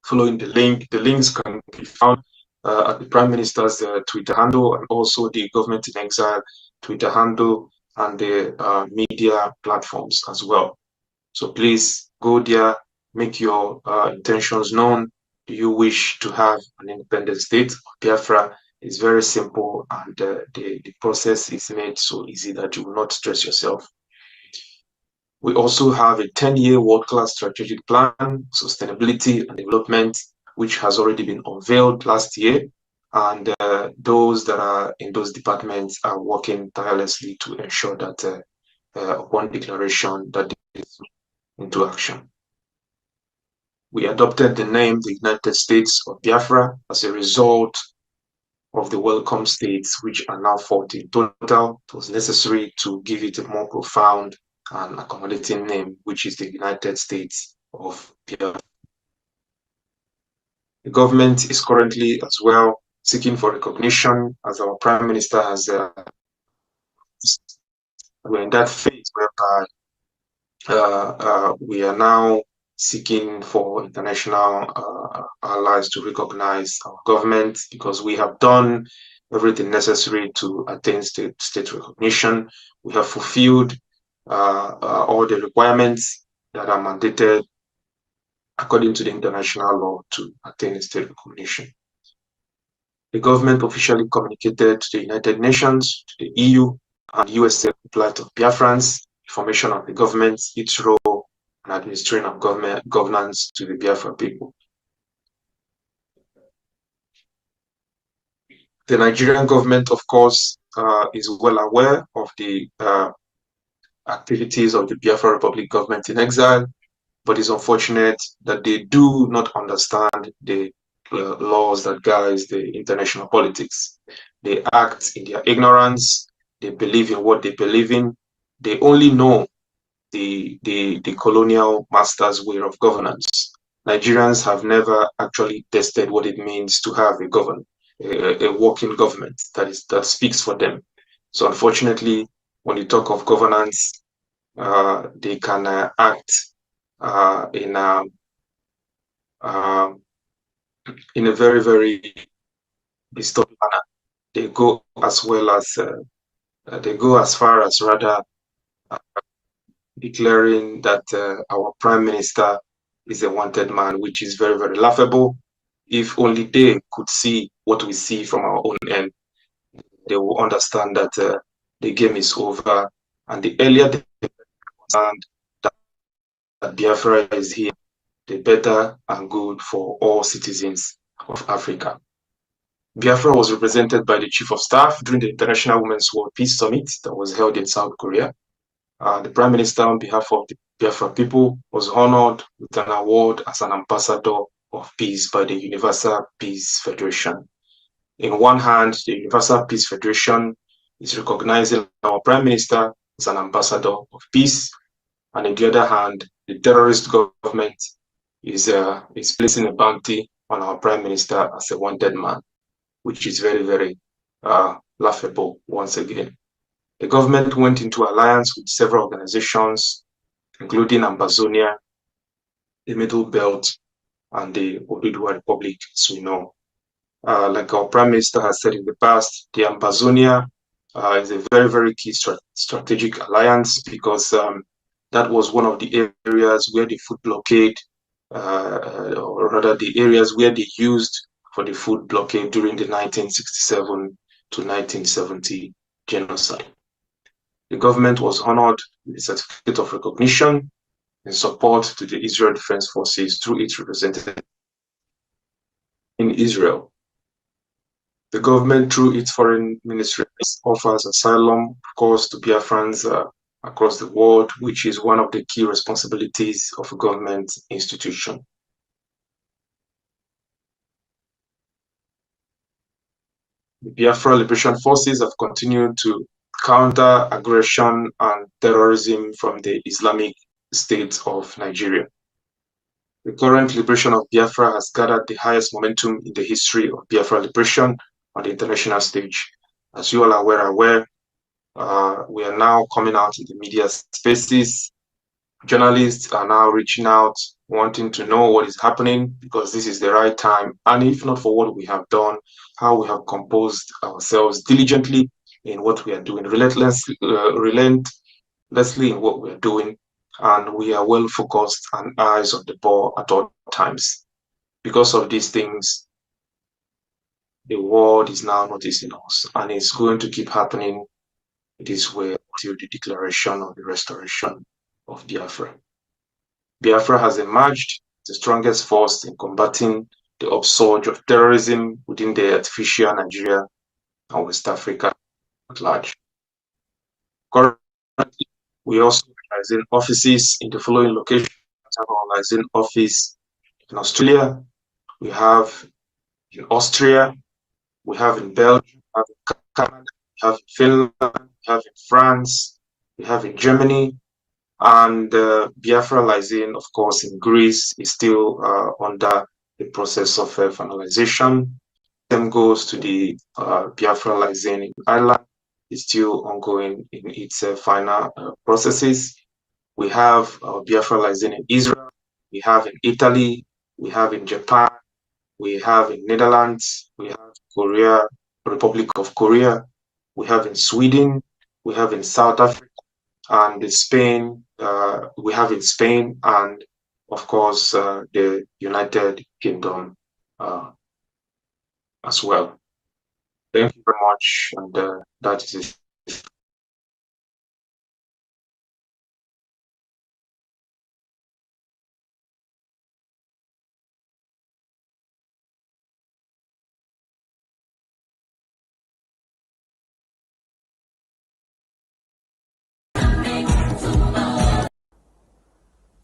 following the link. The links can be found at the Prime Minister's Twitter handle, and also the Government in Exile Twitter handle, and the media platforms as well. So please go there, make your intentions known. Do you wish to have an independent state? Biafra is very simple, and the process is made so easy that you will not stress yourself. We also have a 10-year world-class strategic plan, sustainability and development, which has already been unveiled last year. And those that are in those departments are working tirelessly to ensure that upon declaration that is into action. We adopted the name the United States of Biafra as a result of the welcome states, which are now 40 in total. It was necessary to give it a more profound and accommodating name, which is the United States of Biafra. The government is currently as well seeking for recognition, as our Prime Minister has. We're in that phase whereby we are now seeking for international allies to recognize our government, because we have done everything necessary to attain state recognition. We have fulfilled all the requirements that are mandated according to the international law to attain state recognition. The government officially communicated to the United Nations, to the EU, and USA the plight of Biafrans, formation of the government, its role, and administering of governance to the Biafra people. The Nigerian government, of course, is well aware of the activities of the Biafra Republic government in exile, but it's unfortunate that they do not understand the laws that guide the international politics. They act in their ignorance. They believe in what they believe in. They only know the colonial master's way of governance. Nigerians have never actually tested what it means to have a working government that speaks for them. So unfortunately, when you talk of governance, they can act in a very, very distorted manner. They go as well as they go as far as rather declaring that our Prime Minister is a wanted man, which is very, very laughable. If only they could see what we see from our own end, they will understand that the game is over. And the earlier they understand that Biafra is here, the better and good for all citizens of Africa. Biafra was represented by the Chief of Staff during the International Women's World Peace Summit that was held in South Korea. The Prime Minister, on behalf of the Biafra people, was honored with an award as an ambassador of peace by the Universal Peace Federation. In one hand, the Universal Peace Federation is recognizing our Prime Minister as an ambassador of peace, and on the other hand, the terrorist government is placing a bounty on our Prime Minister as a wanted man, which is very, very laughable once again. The government went into alliance with several organizations, including Ambazonia, the Middle Belt, and the Oduduwa Republic, as we know. Like our Prime Minister has said in the past, the Ambazonia is a very, very key strategic alliance, because that was one of the areas where the food blockade, or rather the areas where they used for the food blockade during the 1967 to 1970 genocide. The government was honored with a certificate of recognition in support to the Israel Defense Forces through its representative in Israel. The government, through its foreign ministry, offers asylum, of course, to Biafrans across the world, which is one of the key responsibilities of a government institution. The Biafra Liberation Forces have continued to counter aggression and terrorism from the Islamic State of Nigeria. The current liberation of Biafra has gathered the highest momentum in the history of Biafra liberation on the international stage. As you all are aware, we are now coming out in the media spaces. Journalists are now reaching out, wanting to know what is happening, because this is the right time. And if not for what we have done, how we have composed ourselves diligently in what we are doing, relentlessly in what we are doing, and we are well focused and eyes on the ball at all times. Because of these things, the world is now noticing us, and it's going to keep happening this way until the declaration of the restoration of Biafra. Biafra has emerged the strongest force in combating the upsurge of terrorism within the artificial Nigeria and West Africa at large. Currently, we also organizing offices in the following locations. We have an organizing office in Australia, we have in Austria, we have in Belgium, we have in Canada, we have in Finland, we have in France, we have in Germany, and Biafra Lysin, of course, in Greece is still under the process of finalization. Same goes to the Biafra Lyzane in Ireland. It's still ongoing in its final processes. We have Biafra Lyzane in Israel. We have in Italy. We have in Japan. We have in Netherlands. We have Korea, Republic of Korea. We have in Sweden. We have in South Africa and in Spain. We have in Spain and of course the United Kingdom as well. Thank you very much, and that is it.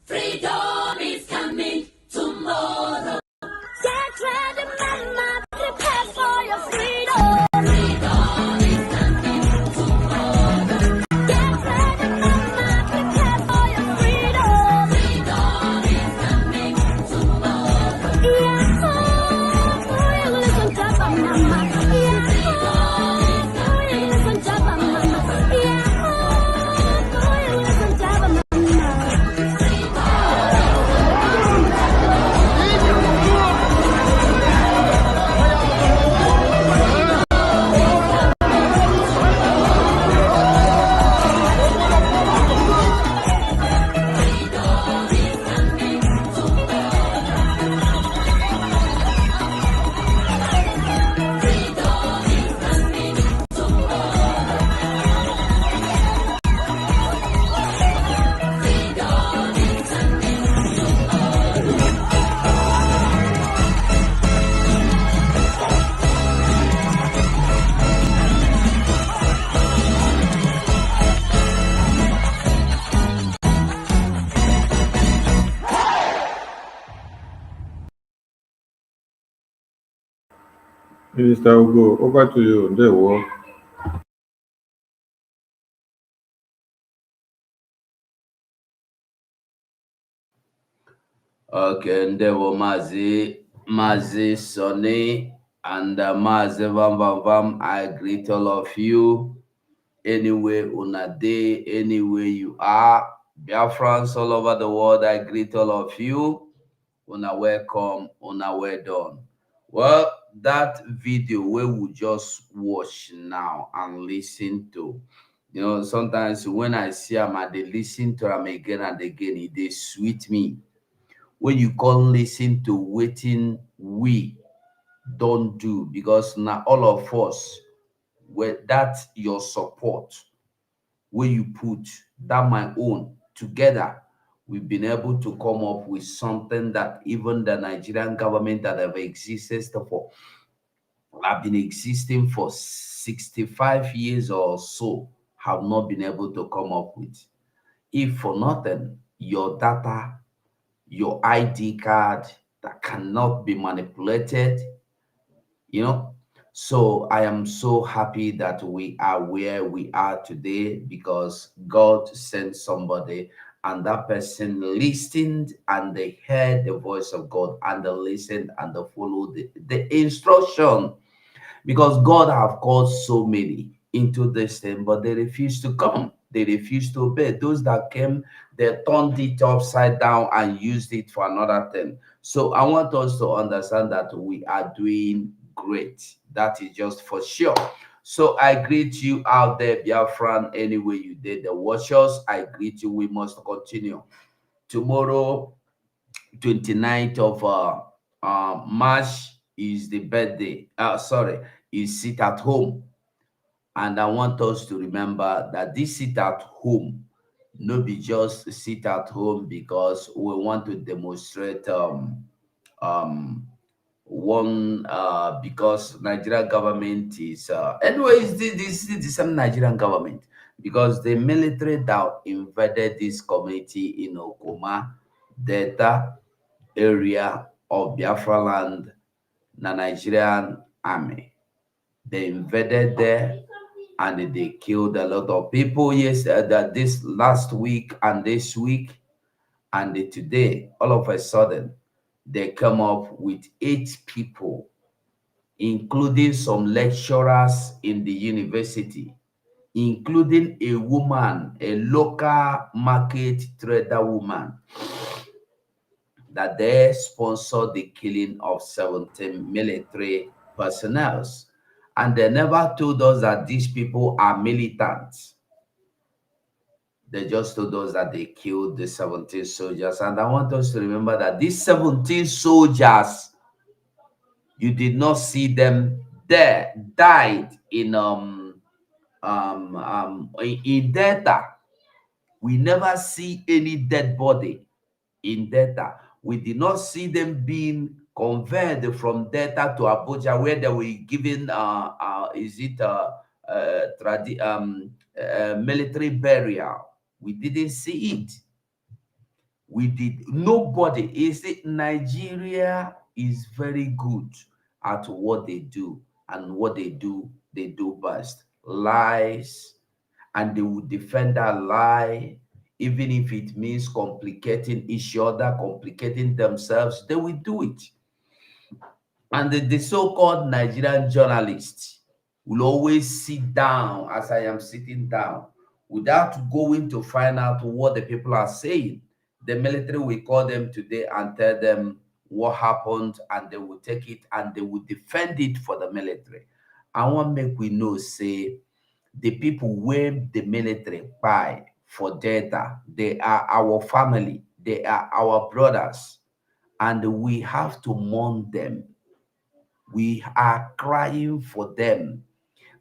Freedom is coming tomorrow. Get ready, mama, prepare for your freedom. Freedom is coming tomorrow. Get ready, mama, prepare for your freedom. Freedom is coming tomorrow. Yeah, oh, listen to mama. Yeah, oh, listen to mama. Yeah, oh, listen to mama. Minister Ugo, over to you. There we Okay, ndewo Mazi Sonny and Mazi Vam. I greet all of you. Anywhere una day, anywhere you are, Biafrans all over the world, I greet all of you. Una welcome, una well done. Well, that video where we just watch now and listen to, you know, sometimes when I see them, I dey listen to them again and again, they sweet me. When you come listen to wetin we don't do, because now all of us, with that your support, where you put that my own together, we've been able to come up with something that even the Nigerian government that have existed for have been existing for 65 years or so have not been able to come up with. If for nothing, your data, your ID card that cannot be manipulated, you know. So I am so happy that we are where we are today because God sent somebody and that person listened and they heard the voice of God and they listened and they followed the instruction, because God have called so many into this thing, but they refuse to come. They refuse to obey. Those that came, they turned it upside down and used it for another thing. So I want us to understand that we are doing great. That is just for sure. So I greet you out there, Biafran, anyway you did the watchers. I greet you. We must continue. Tomorrow, 29th of March is the birthday. Is sit at home. And I want us to remember that this sit at home, no be just sit at home because we want to demonstrate one because Nigerian government is anyways this is the same Nigerian government, because the military that invaded this community in Okoma Delta area of Biafra land, the Nigerian army. They invaded there and they killed a lot of people. Yes, that this last week and this week and today, all of a sudden, they come up with 8 people, including some lecturers in the university, including a woman, a local market trader woman, that they sponsored the killing of 17 military personnel. And they never told us that these people are militants. They just told us that they killed the 17 soldiers. And I want us to remember that these 17 soldiers, you did not see them there, died in Delta. We never see any dead body in Delta. We did not see them being conveyed from Delta to Abuja, where they were given military burial. We didn't see it. We did. Nobody. Is it Nigeria is very good at what they do, and what they do best. Lies, and they will defend that lie, even if it means complicating each other, complicating themselves. They will do it. And the so-called Nigerian journalists will always sit down as I am sitting down without going to find out what the people are saying. The military will call them today and tell them what happened, and they will take it and they will defend it for the military. I want to make we know, say, the people where the military buy for data, they are our family, they are our brothers, and we have to mourn them. We are crying for them.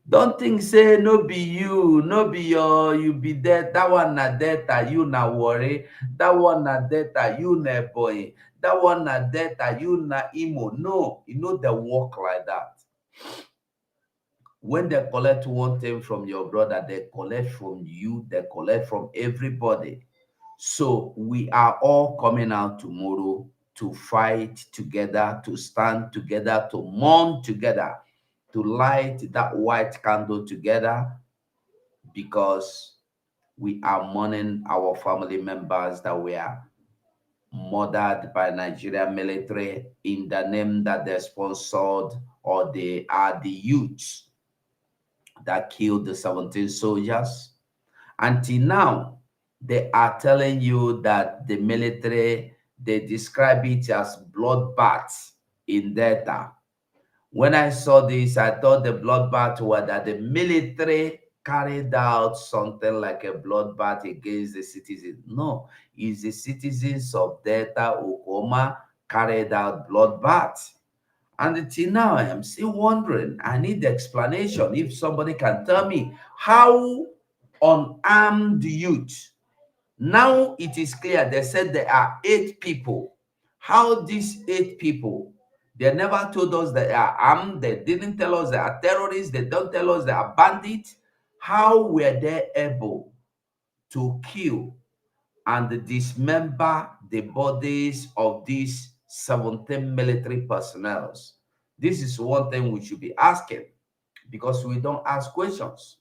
Don't think say no be you, no be your, you be dead. That one na data, you na worry. That one na data, you na boy. That one na data, you na emo. No, you know they work like that. When they collect one thing from your brother, they collect from you, they collect from everybody. So we are all coming out tomorrow to fight together, to stand together, to mourn together, to light that white candle together, because we are mourning our family members that were murdered by Nigerian military in the name that they sponsored, or they are the youths that killed the 17 soldiers. Until now, they are telling you that the military, they describe it as bloodbaths in data. When I saw this, I thought the bloodbath was that the military carried out something like a bloodbath against the citizens. No, it's the citizens of Delta, Oklahoma, carried out bloodbaths. And until now, I am still wondering. I need the explanation. If somebody can tell me how unarmed youth. Now it is clear. They said there are 8 people. How these 8 people? They never told us they are armed. They didn't tell us they are terrorists. They don't tell us they are bandits. How were they able to kill and dismember the bodies of these 17 military personnel? This is one thing we should be asking, because we don't ask questions.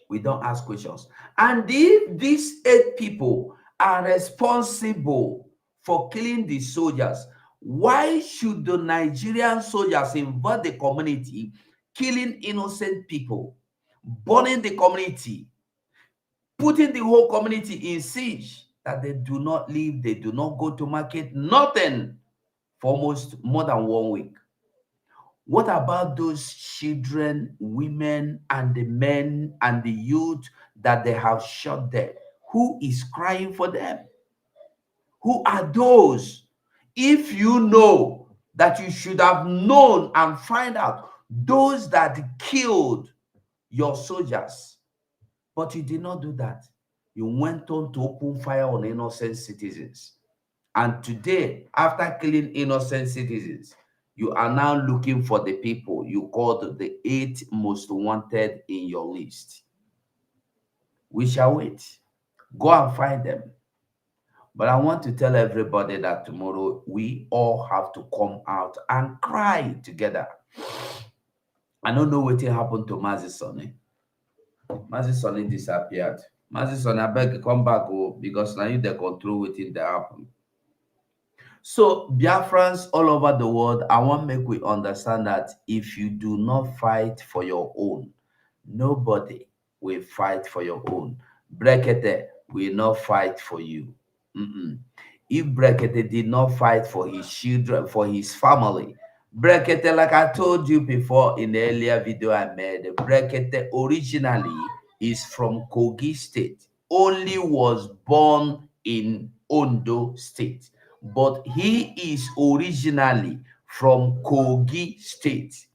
We don't ask questions. And if these 8 people are responsible for killing the soldiers, why should the Nigerian soldiers invade the community, killing innocent people, burning the community, putting the whole community in siege, that they do not leave, they do not go to market, nothing, for almost more than 1 week? What about those children, women, and the men and the youth that they have shot dead? Who is crying for them? Who are those? If you know that you should have known and find out those that killed your soldiers, but you did not do that. You went on to open fire on innocent citizens. And today, after killing innocent citizens, you are now looking for the people you called the 8 most wanted in your list. We shall wait. Go and find them. But I want to tell everybody that tomorrow we all have to come out and cry together. I don't know what happened to Mazi Sonny. Mazi Sonny disappeared. Mazi Sonny, I beg you come back, because now you they control within the happen. So Biafrans all over the world, I want make we understand that if you do not fight for your own, nobody will fight for your own. Brekete will not fight for you. If Brekete did not fight for his children, for his family, Brekete, like I told you before in the earlier video I made, Brekete originally is from Kogi State, only was born in Ondo State, but he is originally from Kogi State.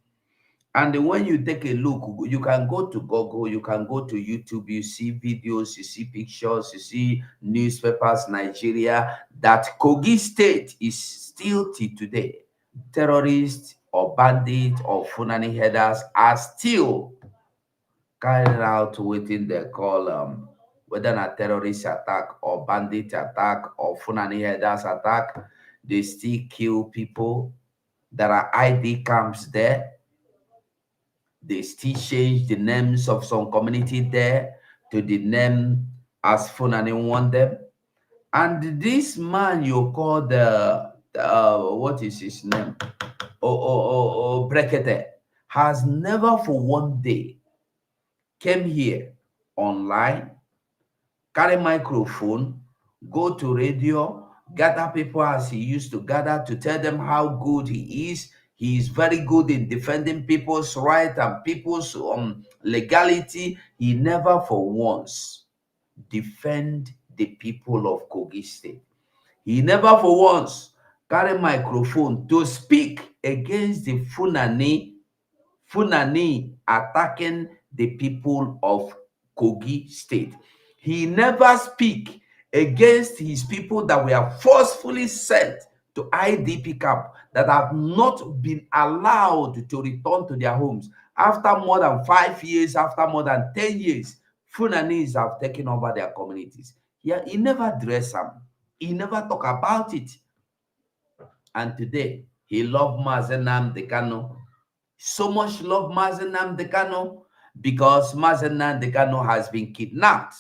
And when you take a look, you can go to Google, you can go to YouTube, you see videos, you see pictures, you see newspapers, Nigeria, that Kogi State is still till today. Terrorists or bandits or Funani headers are still carrying out what they call whether a terrorist attack or bandit attack or Funani headers attack. They still kill people. There are ID camps there. They still change the names of some community there to the name as Funani want them. And this man you call the what is his name? Brekete has never for one day came here online, carry microphone, go to radio, gather people as he used to gather to tell them how good he is. He is very good in defending people's right and people's legality. He never for once defend the people of Kogi State. He never for once carry microphone to speak against the Funani attacking the people of Kogi State. He never speak against his people that were forcefully sent to IDP camp that have not been allowed to return to their homes. After more than 5 years, after more than 10 years, Funanis have taken over their communities. Yeah, he never dress them. He never talk about it. And today, he loved Mazen Nnamdi Kanu. So much love Mazen Nnamdi Kanu because Mazen Nnamdi Kanu has been kidnapped.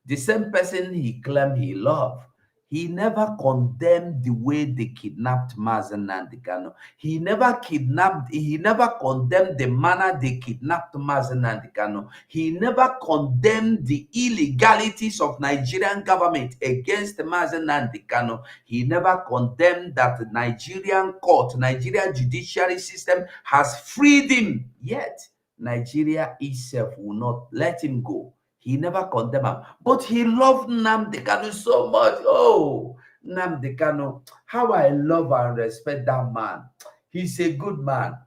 The same person he claimed he loved. He never condemned the way they kidnapped Mazen Nnamdi Kanu. He never condemned the manner they kidnapped Mazen Nnamdi Kanu. He never condemned the illegalities of Nigerian government against Mazen Nnamdi Kanu. He never condemned that the Nigerian court, Nigerian judiciary system has freed him. Yet, Nigeria itself will not let him go. He never condemned him, but he loved Nnamdi Kanu so much. Oh, Nnamdi Kanu, how I love and respect that man. He's a good man,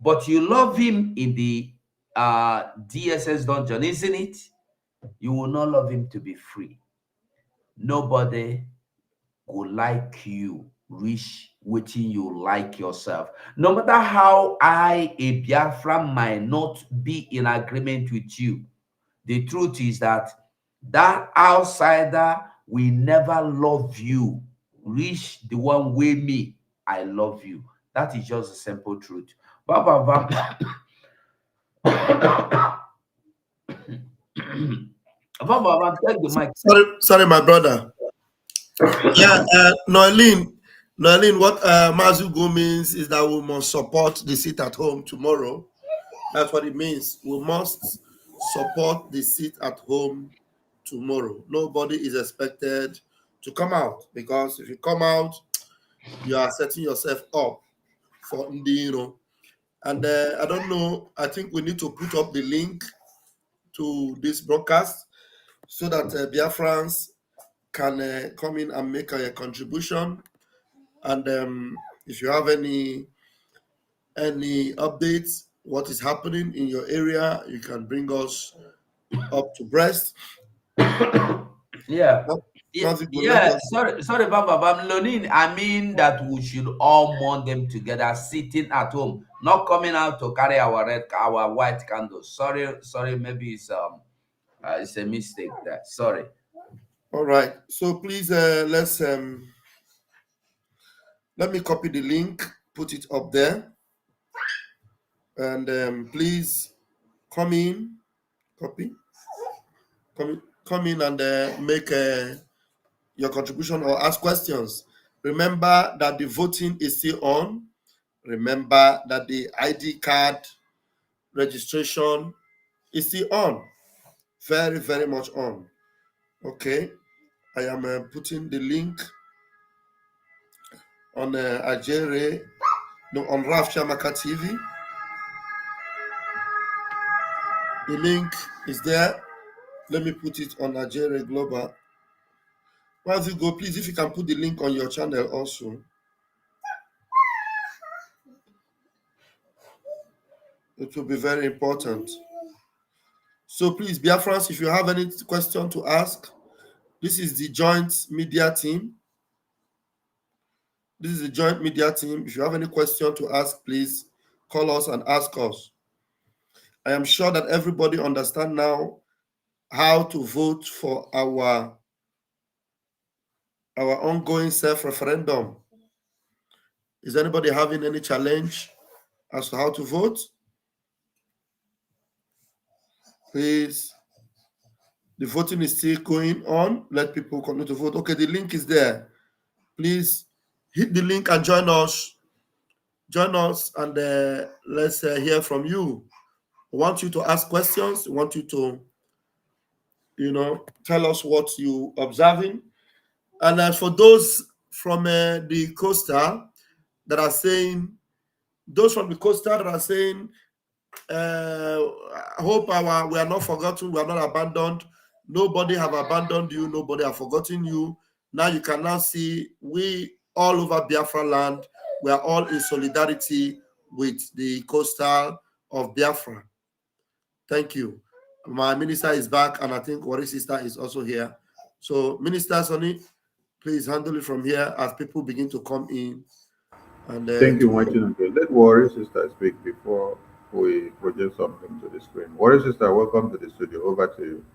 but you love him in the DSS dungeon, isn't it? You will not love him to be free. Nobody will like you reach waiting you like yourself. No matter how I, a Biafran, might not be in agreement with you, the truth is that outsider will never love you. Reach the one way me, I love you. That is just a simple truth. Baba, take the mic. Sorry, my brother. Yeah, Noelin, what Mazugo means is that we must support the sit at home tomorrow. That's what it means. We must support the sit at home tomorrow. Nobody is expected to come out, because if you come out, you are setting yourself up for Ndino. And I don't know, I think we need to put up the link to this broadcast so that Biafrans can come in and make a contribution. And if you have any updates, what is happening in your area, you can bring us up to breast. Yeah. Sorry, Baba. Lonin, I mean that we should all mourn them together, sitting at home, not coming out to carry our white candles. Sorry, maybe it's a mistake there. Sorry. All right. So please let me copy the link, put it up there, and please come in and make your contribution or ask questions. Remember that the voting is still on. Remember that the ID card registration is still on. Very, very much on. Okay. I am putting the link on Ajere, no, on Raf Shamaka TV. The link is there. Let me put it on Ajere Global. Once you go, please, if you can put the link on your channel also. It will be very important. So please, Biafrans, if you have any question to ask, this is the joint media team. This is the joint media team. If you have any question to ask, please call us and ask us. I am sure that everybody understands now how to vote for our ongoing self-referendum. Is anybody having any challenge as to how to vote? Please, the voting is still going on. Let people continue to vote. Okay, the link is there. Please hit the link and join us. Join us and let's hear from you. We want you to ask questions. We want you to, tell us what you observing. And for those from the coastal that are saying, I hope we are not forgotten, we are not abandoned. Nobody have abandoned you, nobody have forgotten you. Now you can now see we all over Biafra land, we are all in solidarity with the coastal of Biafra. Thank you. My minister is back, and I think Wari sister is also here. So, Minister Sonny, please handle it from here as people begin to come in. And Thank you, Martin. Let Warrior Sister speak before we project something to the screen. Warrior Sister, welcome to the studio. Over to you.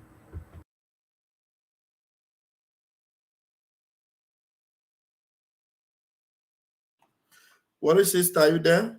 Wari sister, are you there?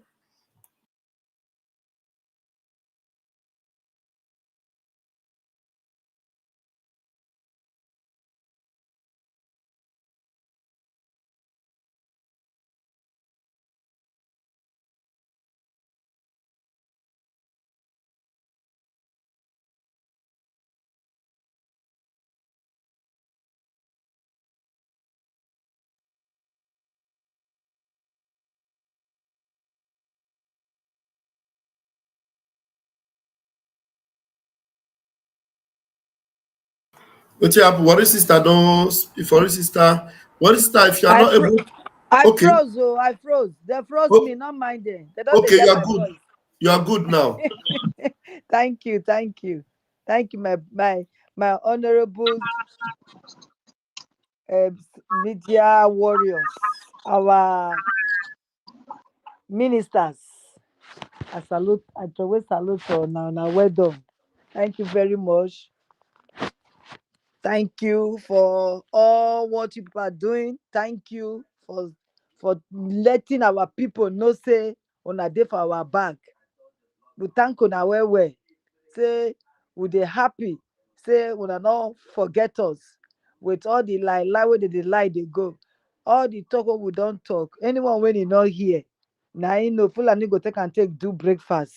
What's up? Wari sister, don't. If Wari sister, if you are not able. I Okay. froze, I froze. They froze me, not mind them. They don't Okay, hear you are my good. voice. You are good now. Thank you, my honorable media warriors, our ministers. I always salute for now. Well done. Thank you very much. Thank you for all what you people are doing. Thank you for letting our people know say on a day for our back. We thank una well. Say we dey happy. Say una not forget us. With all the lie where the lie they go. All the talk what we don't talk. Anyone when you not here, now you know Fulani go take do breakfast.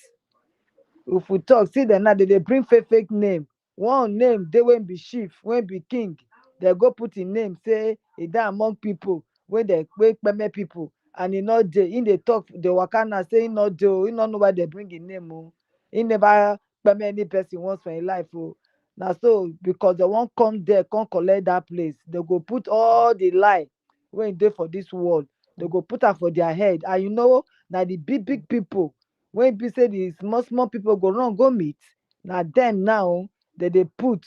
If we talk, see them now they bring fake name. One name they won't be chief, won't be king. They go put in name, say he die among people when they wake people. And he not there. In the talk, the wakana say he not there. He not know why they bring in name. Oh. He never any person once for his life. Oh. Now so because they won't come there, can't collect that place. They go put all the lie when they for this world. They go put her for their head. And you know, now the big people when be say the small people go run go meet, na them now they put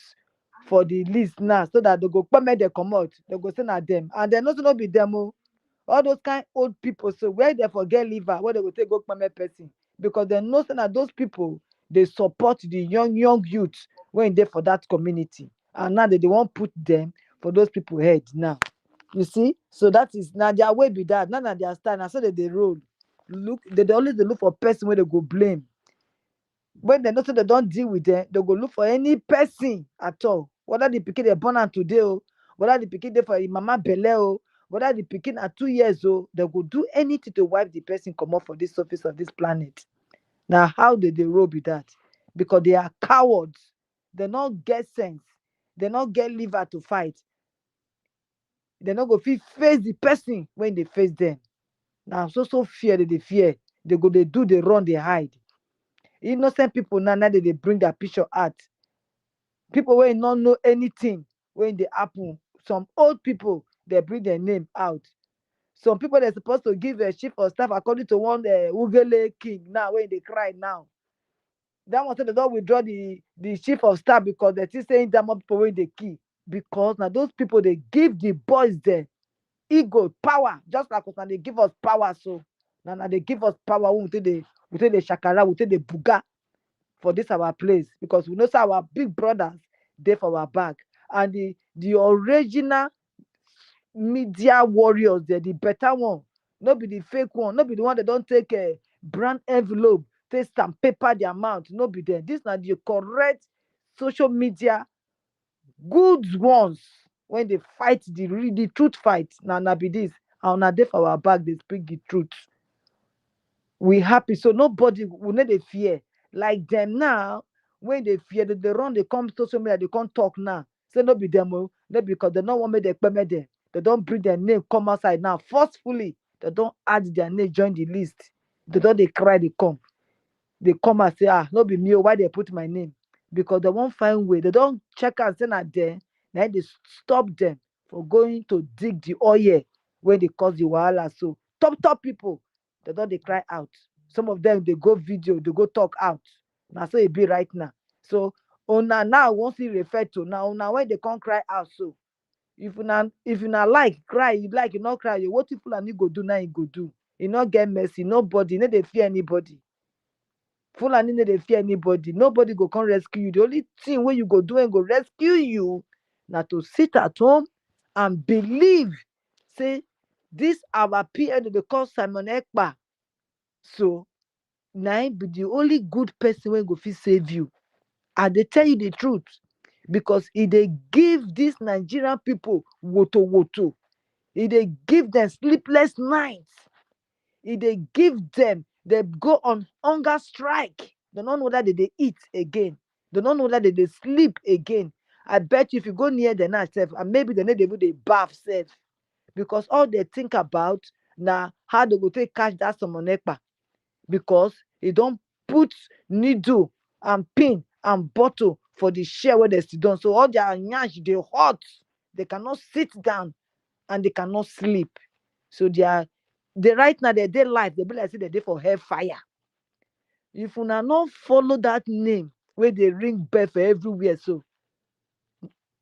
for the list now so that they go permit they come out. They go say na them, and they not be them. All those kind old people, so where they forget liver, where they go take go permit person because they know say that those people they support the young youth when they for that community, and now they won't put them for those people head now. You see, so that is now their way be that. Now their stand, and so they roll. Look, they always look for person where they go blame. When they know so they don't deal with them, they go look for any person at all. Whether the pikin they born am today, whether the pikin they for mama belle, whether the pikin are 2 years old, they go do anything to wipe the person come off for this surface of this planet. Now, how did they roll with that? Because they are cowards. They not get sense. They not get liver to fight. They not go fit face the person when they face them. Now, so fear that they fear. They go, they do, they run, they hide. Innocent people now they bring their picture out. People wey not know anything when they happen. Some old people, they bring their name out. Some people they're supposed to give a chief of staff according to one Ugele king now when they cry now. That one said they don't withdraw the chief of staff because they're still saying that more people when they key. Because now those people they give the boys their ego, power, just like when they give us power. So now they give us power we take the shakara, we take the buga for this our place. Because we know say our big brothers they for our back. And the original media warriors, they're the better one. Not be the fake one, not be the one that don't take a brand envelope, take some paper their mouth, not be there. This not the correct social media good ones when they fight the truth fight. Now be this. And now they for our back, they speak the truth. We happy. So nobody will not they fear. Like them now, when they fear that they run, they come to social media, they can't talk now. Say no be them, not because they don't want me they permit them. They don't bring their name come outside now. Forcefully, they don't add their name, join the list. They don't they cry, they come. They come and say, no be me, why they put my name? Because they won't find way. They don't check and say not there. Now they stop them for going to dig the oil when they cause the wahala. So top people, they don't they cry out. Some of them they go video, they go talk out. Now so it be right now. So now once he refer to now when they can't cry out. So if you not like cry, you like you not cry. What people and you go do now? You go do. You not get messy. Nobody, no they fear anybody. Fulani no dey fear anybody. Nobody go come rescue you. The only thing wey you go do and go rescue you na to sit at home and believe say this our PM dey call Simon Ekpa. So na him be the only good person wey go fit save you. I dey tell you the truth because e dey give these Nigerian people woto. E dey give them sleepless nights. E dey give them. They go on hunger strike. They don't know that they eat again. They don't know that they sleep again. I bet you if you go near the night self, and maybe they need to they bath self. Because all they think about now how they go take catch that Simon Ekpa. Because they don't put needle and pin and bottle for the share where they sit down. So all their nyash they hot. They cannot sit down and they cannot sleep. So they right now they life, they be like say they dey for hellfire. If una not follow that name where they ring bell for everywhere, so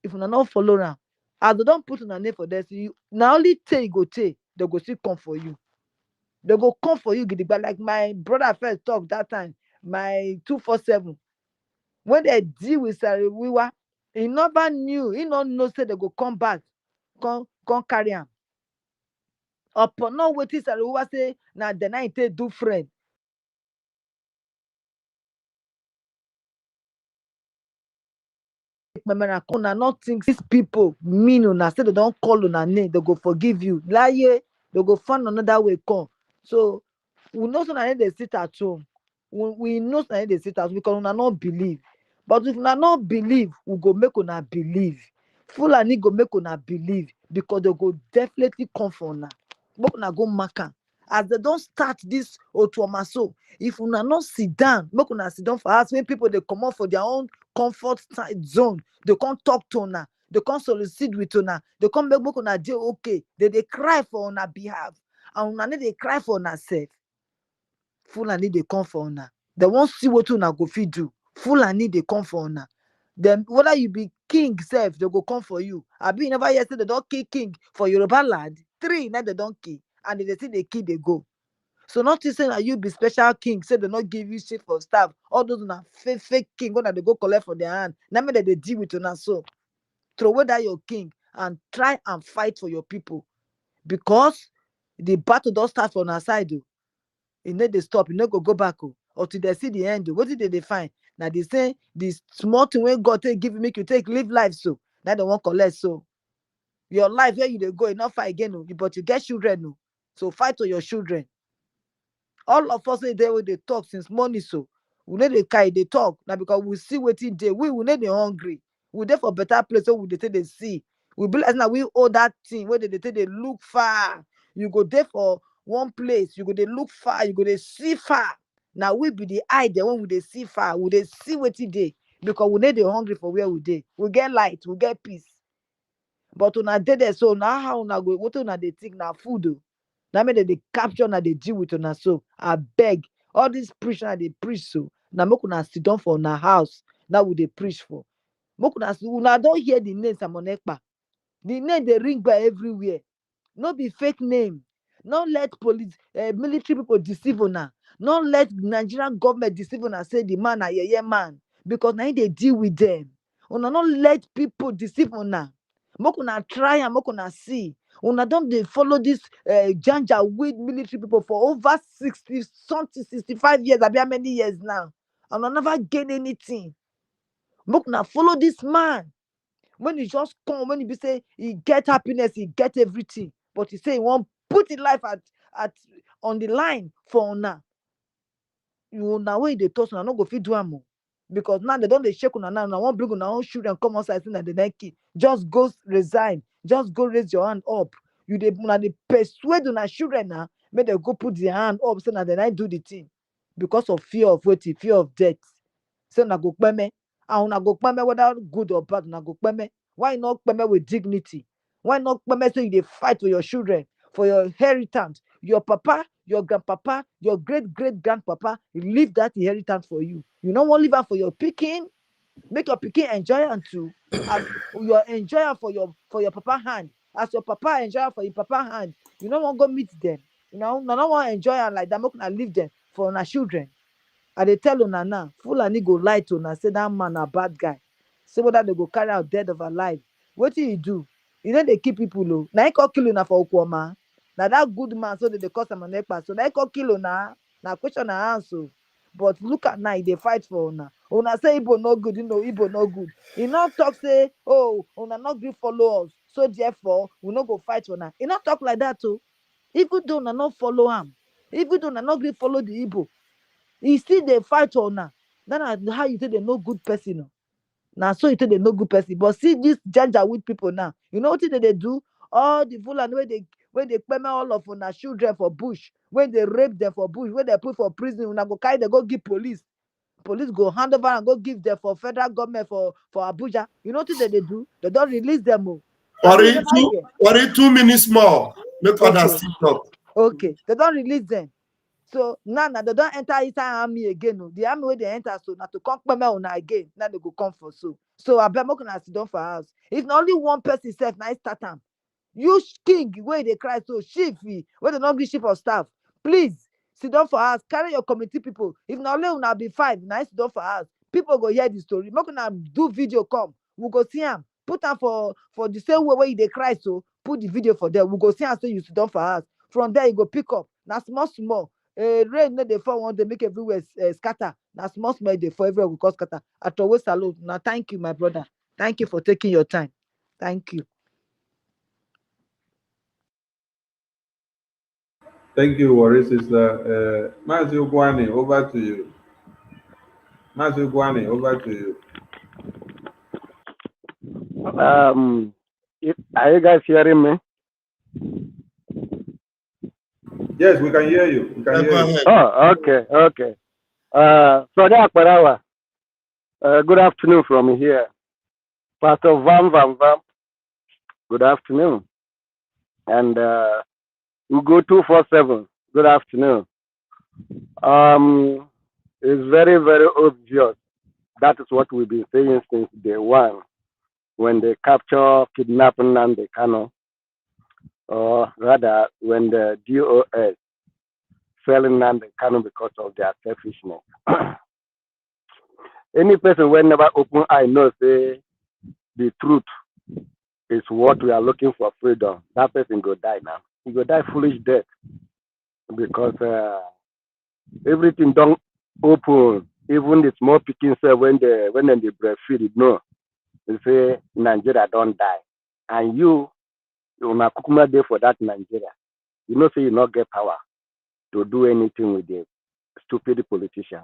if una not follow them, as they don't put una name for this, you now only take go take, they go still come for you. They go come for you, gidigba. Like my brother first talk that time, my 247. When they deal with Sariwiwa, he never knew, he not know say they go come back, come carry him. Upon not waiting, Sariwiwa say, now the night they do friend. Una not think these people mean una say they don't call una name, they go forgive you. Lie, they go find another way come. So we know so they sit at home. We know so they sit at home because una not believe. But if una not believe, we go make una believe. Fulani go make una believe because they go definitely come for una. But una go mark. As they don't start this otuomaso, if una not sit down, make una sit down for us when people they come out for their own comfort zone, they can't talk to una, they can't solicit with una, they can't make una deal okay, they cry for una behalf, and una they cry for una self. Fulani they come for una. They won't see what una go fit do. Fulani they come for una. Then whether you be king self, they go come for you. I be never yet say they don't kill king for Yoruba land. 3 now they don't kill, and they see they kill they go. So not to say that you be special king, say they not give you shit for staff. All those na fake king when they go collect for their hand. Now me that they deal with una so. Throw away that your king and try and fight for your people. Because the battle don't start from our side. It need to stop, it need to go back. Or till they see the end. What did they find? Now they say this small thing when God take give you, make you take live life so. Now they won't collect so. Your life where you dey go, you not fight again, but you get children, no. So fight for your children. All of us dey where they talk since morning, so we know they carry they talk now because we see waiting day. We know they hungry. We there for better place, so we dey take they see. We be like now we owe that thing where they take they look far. You go there for one place, you go they look far, you go they see far. Now we be the eye there when we they see far, we they see waiting day because we know they hungry for where we dey. We get light, we get peace. But una dey there, so now how una go? What una dey think na food? Oh? Now make they capture na they deal with una so. I beg all these preachers they preach so. Now make una sit down for una house. Now we they preach for. Make una don't hear the name Samonekpa. The name they ring by everywhere. No be fake name. Not let police, military people deceive una. Not let Nigerian government deceive una. Say the man a yeah man because now they deal with them. Una not let people deceive una. Make una try and make una see. Una don't they follow this janja with military people for over 60 something 65 years. I be how many years now? And I never gain anything. Make una follow this man. When he just come, when he be say he get happiness, he get everything. But he say he won't put his life at on the line for una. You now when they toss una no go fit do am. Because now they don't they shake una now. Now won't bring una own children come outside saying that the next kid. Just go resign. Just go raise your hand up. You they persuade una children now. Make they go put their hand up so that they not do the thing. Because of fear of waiting, fear of death. So na go peme. And una go peme whether good or bad, na go peme. Why not peme with dignity? Why not peme so you dey fight for your children, for your inheritance? Your papa, your grandpapa, your great-great-grandpapa leave that inheritance for you. You don't want to leave it for your picking. Make your picking enjoy it too. As you enjoy it for your papa hand. As your papa enjoy it for your papa hand, you don't want to go meet them. You know, no one want to enjoy it like that. Make una leave them for our children. I dey tell una now, Fulani go lie to una, say that man a bad guy. Say whether they go carry out dead or alive. What do you do? You know they keep people low. Now he can kill una for Ukwama. Now that good man, so they cause him an ekpa. So now he can kill una. Now question and answer. But look at now, they fight for una. Una say Igbo no good, you know Igbo no good. He not talk say, oh, una not be follow us. So therefore, we not go fight for una. He not talk like that too. Even though una not follow him, even though una not be follow the Igbo. He still they fight on now. That's how you say they no good person. No? Now so you say they no good person. But see this janja with people now. You know what they do? All the Fulani when they pay all of una children for bush, when they rape them for bush, when they put for prison, when they go carry they go give police. Police go hand over and go give them for federal government for Abuja. You know what they do? They don't release them. Oh. Worry 2 minutes more. Make others still talk. Okay. They don't release them. So now they don't enter inside army again. No. The army where they enter, so now to come on again. Now they go come for so. So I bet more can sit down for house. If not only one person self, now start them. You king where they cry so chief, where they not give chief of staff. Please sit down for us. Carry your committee people. If not only will be 5, nice sit down for us. People go hear the story. More can do video come. We go see them. Put them for the same way where they cry so. Put the video for them. We go see and say you sit down for us. From there you go pick up. Now small. Rain no dey fall one day make everywhere scatter. Na small dey fall everywhere go cause scatter. At always salute. Now thank you, my brother. Thank you for taking your time. Thank you. Thank you, Warri sister. Matthew Guani, over to you. Matthew Guani, over to you. Are you guys hearing me? Yes, we can hear you. We can hear you. Oh, okay. Sorry, Akbarawa. Good afternoon from here. Pastor Vam. Good afternoon. And Ugo 247. Good afternoon. It's very, very obvious. That is what we've been saying since day one. When they capture, kidnapping Nnamdi Kanu, or rather, when the DOS fell in Nnamdi Kanu because of their selfishness. Any person when never open eye knows the truth is what we are looking for, freedom. That person go die now. He go die foolish death because everything don't open. Even the small picking cell when they breastfeed it, no. They say Nigeria don't die. And you Una kukuma there for that Nigeria. You know, say you not get power to do anything with the stupid politician.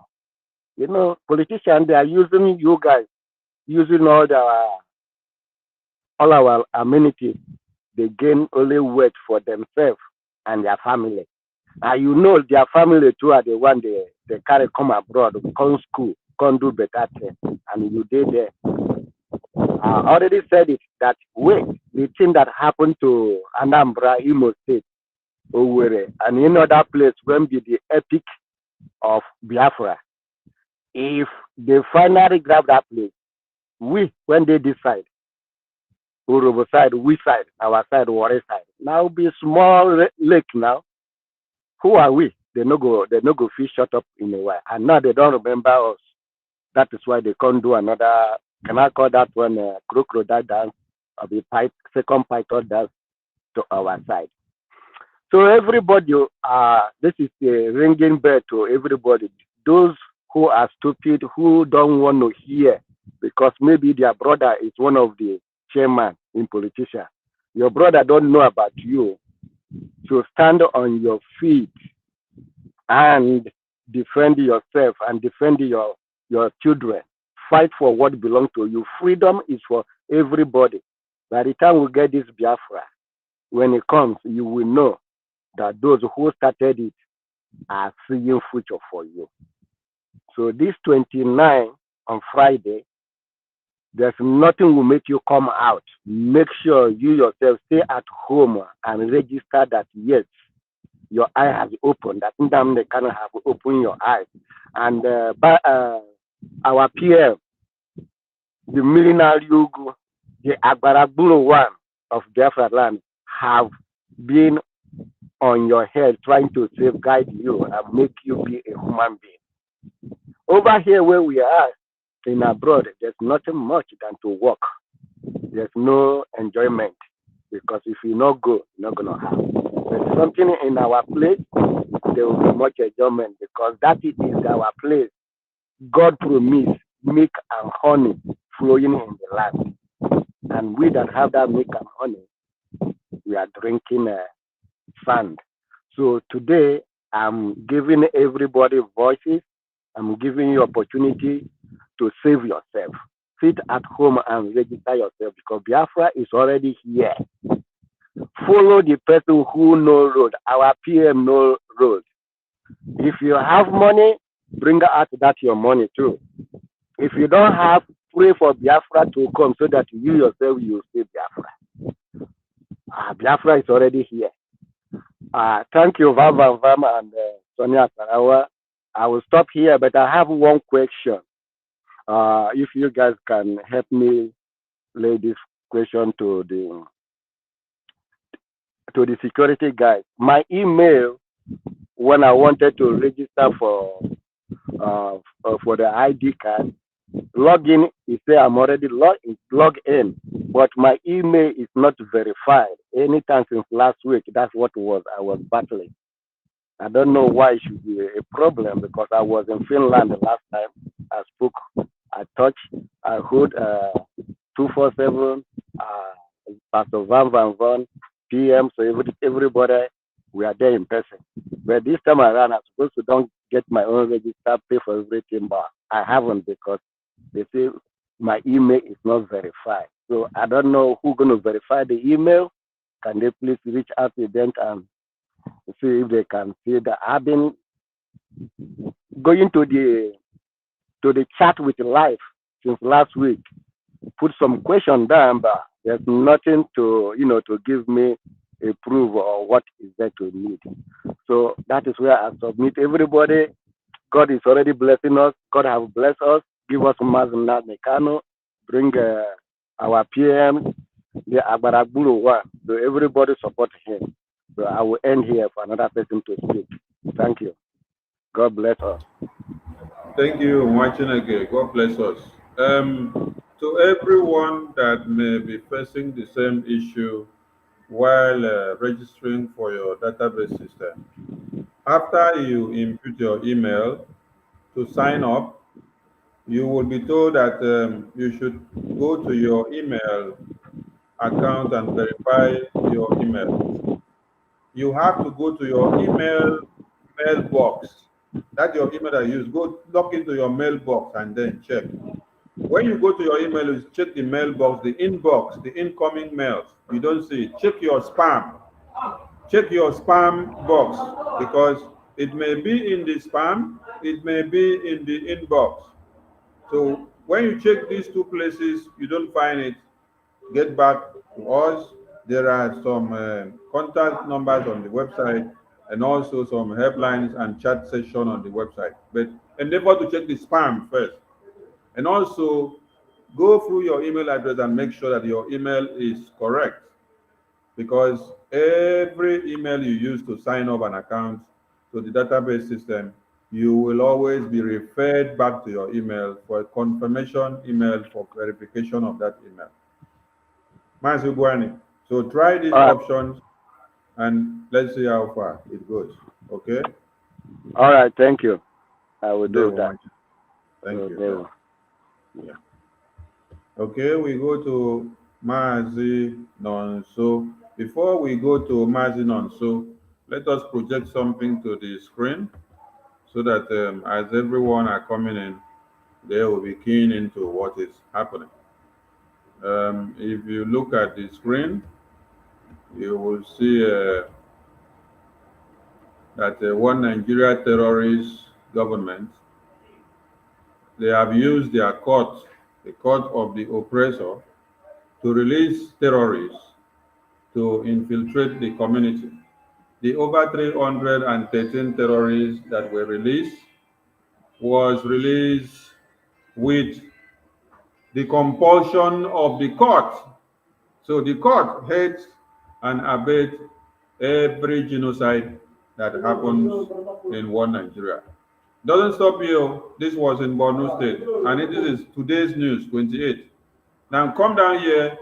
You know, politicians, they are using you guys, using all our amenities. They gain only wealth for themselves and their family. And you know their family too are the one they carry come abroad, come school, come do better thing, and you did there. I already said it that wait, the thing that happened to Anambra, Imo State, Owerri, and in other place when be the epic of Biafra. If they finally grab that place, we when they decide, Urobo side, we side, our side, Warri side, now be small lake now. Who are we? They no go fish shut up in a while. And now they don't remember us. That is why they can't do another, can I call that one crocodile dance or the second python dance to our side. So everybody, this is a ringing bell to everybody. Those who are stupid, who don't want to hear, because maybe their brother is one of the chairman in politician. Your brother don't know about you. So stand on your feet and defend yourself and defend your children. Fight for what belongs to you. Freedom is for everybody. By the time we get this Biafra, when it comes, you will know that those who started it are seeing future for you. So this 29 on Friday, there's nothing will make you come out. Make sure you yourself stay at home and register that yes, your eye has opened. That time they can have opened your eyes. And our PM, the Millennial Yugu, the Agbaragburu one of BIAFRALANDS have been on your head trying to safeguard you and make you be a human being. Over here where we are in abroad, there's nothing much than to work. There's no enjoyment because if you not go, you're not gonna have. There's something in our place, there will be much enjoyment because that is our place. God promised milk and honey flowing in the land. And we that have that milk and honey, we are drinking sand. So today, I'm giving everybody voices. I'm giving you opportunity to save yourself. Sit at home and register yourself because Biafra is already here. Follow the person who knows road. Our PM knows road. If you have money, bring out that your money too. If you don't have, pray for Biafra to come so that you yourself will see Biafra. Biafra is already here. Thank you, Vam and Sonia Sarawa. I will stop here, but I have one question. If you guys can help me lay this question to the security guys. My email when I wanted to register for the ID card, login, it say I'm already logged in, but my email is not verified. Anytime since last week, that's what I was battling. I don't know why it should be a problem because I was in Finland the last time. I spoke, I touched, I heard 247, Pastor Van, PM, so everybody, we are there in person. But this time around, I'm supposed to don't get my own register, pay for everything, but I haven't because they say my email is not verified. So I don't know who's going to verify the email. Can they please reach out to them and see if they can see that I've been going to the chat with life since last week. Put some question down, but there's nothing to give me a proof or what is there to need. So that is where I submit everybody. God is already blessing us. God has blessed us. Give us Mazna Mekano. Bring our PM, the Agbaragburu one. So everybody support him. So I will end here for another person to speak. Thank you. God bless us. Thank you, Mwachineke. God bless us. To everyone that may be facing the same issue while registering for your database system, after you input your email to sign up, you will be told that you should go to your email account and verify your email, you have to go to your mailbox. That's your email that you use. Go log into your mailbox and then check. When you go to your email, you check the mailbox, the inbox, the incoming mails. You don't see it. Check your spam. Check your spam box because it may be in the spam, it may be in the inbox. So when you check these two places, you don't find it, get back to us. There are some contact numbers on the website and also some helplines and chat session on the website. But endeavor to check the spam first. And also go through your email address and make sure that your email is correct. Because every email you use to sign up an account to the database system, you will always be referred back to your email for a confirmation email for verification of that email. So try these options and let's see how far it goes. Okay? All right, thank you. I will do that. Thank you. Yeah. Okay, we go to Mazi Nonso. Before we go to Mazi Nonso, let us project something to the screen so that as everyone are coming in, they will be keen into what is happening. If you look at the screen, you will see that one Nigeria terrorist government, they have used their court, the court of the oppressor, to release terrorists to infiltrate the community. The over 313 terrorists that were released was released with the compulsion of the court. So the court hates and abates every genocide that happens in one Nigeria. Doesn't stop here. This was in Borno State, and it is today's news, 28. Now come down here,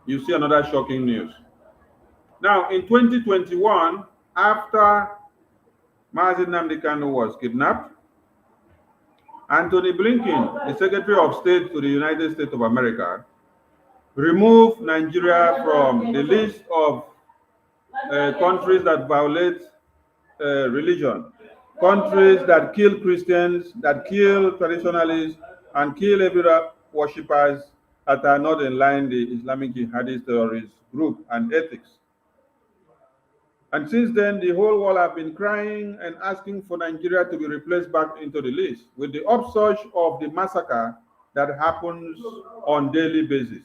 you see another shocking news. Now in 2021, after Mazi Nnamdi Kanu was kidnapped, Anthony Blinken, the Secretary of State to the United States of America, removed Nigeria from the list of countries that violate religion, countries that kill Christians, that kill traditionalists, and kill every worshippers that are not in line the Islamic jihadist terrorist group and ethics. And since then, the whole world have been crying and asking for Nigeria to be replaced back into the list with the upsurge of the massacre that happens on daily basis.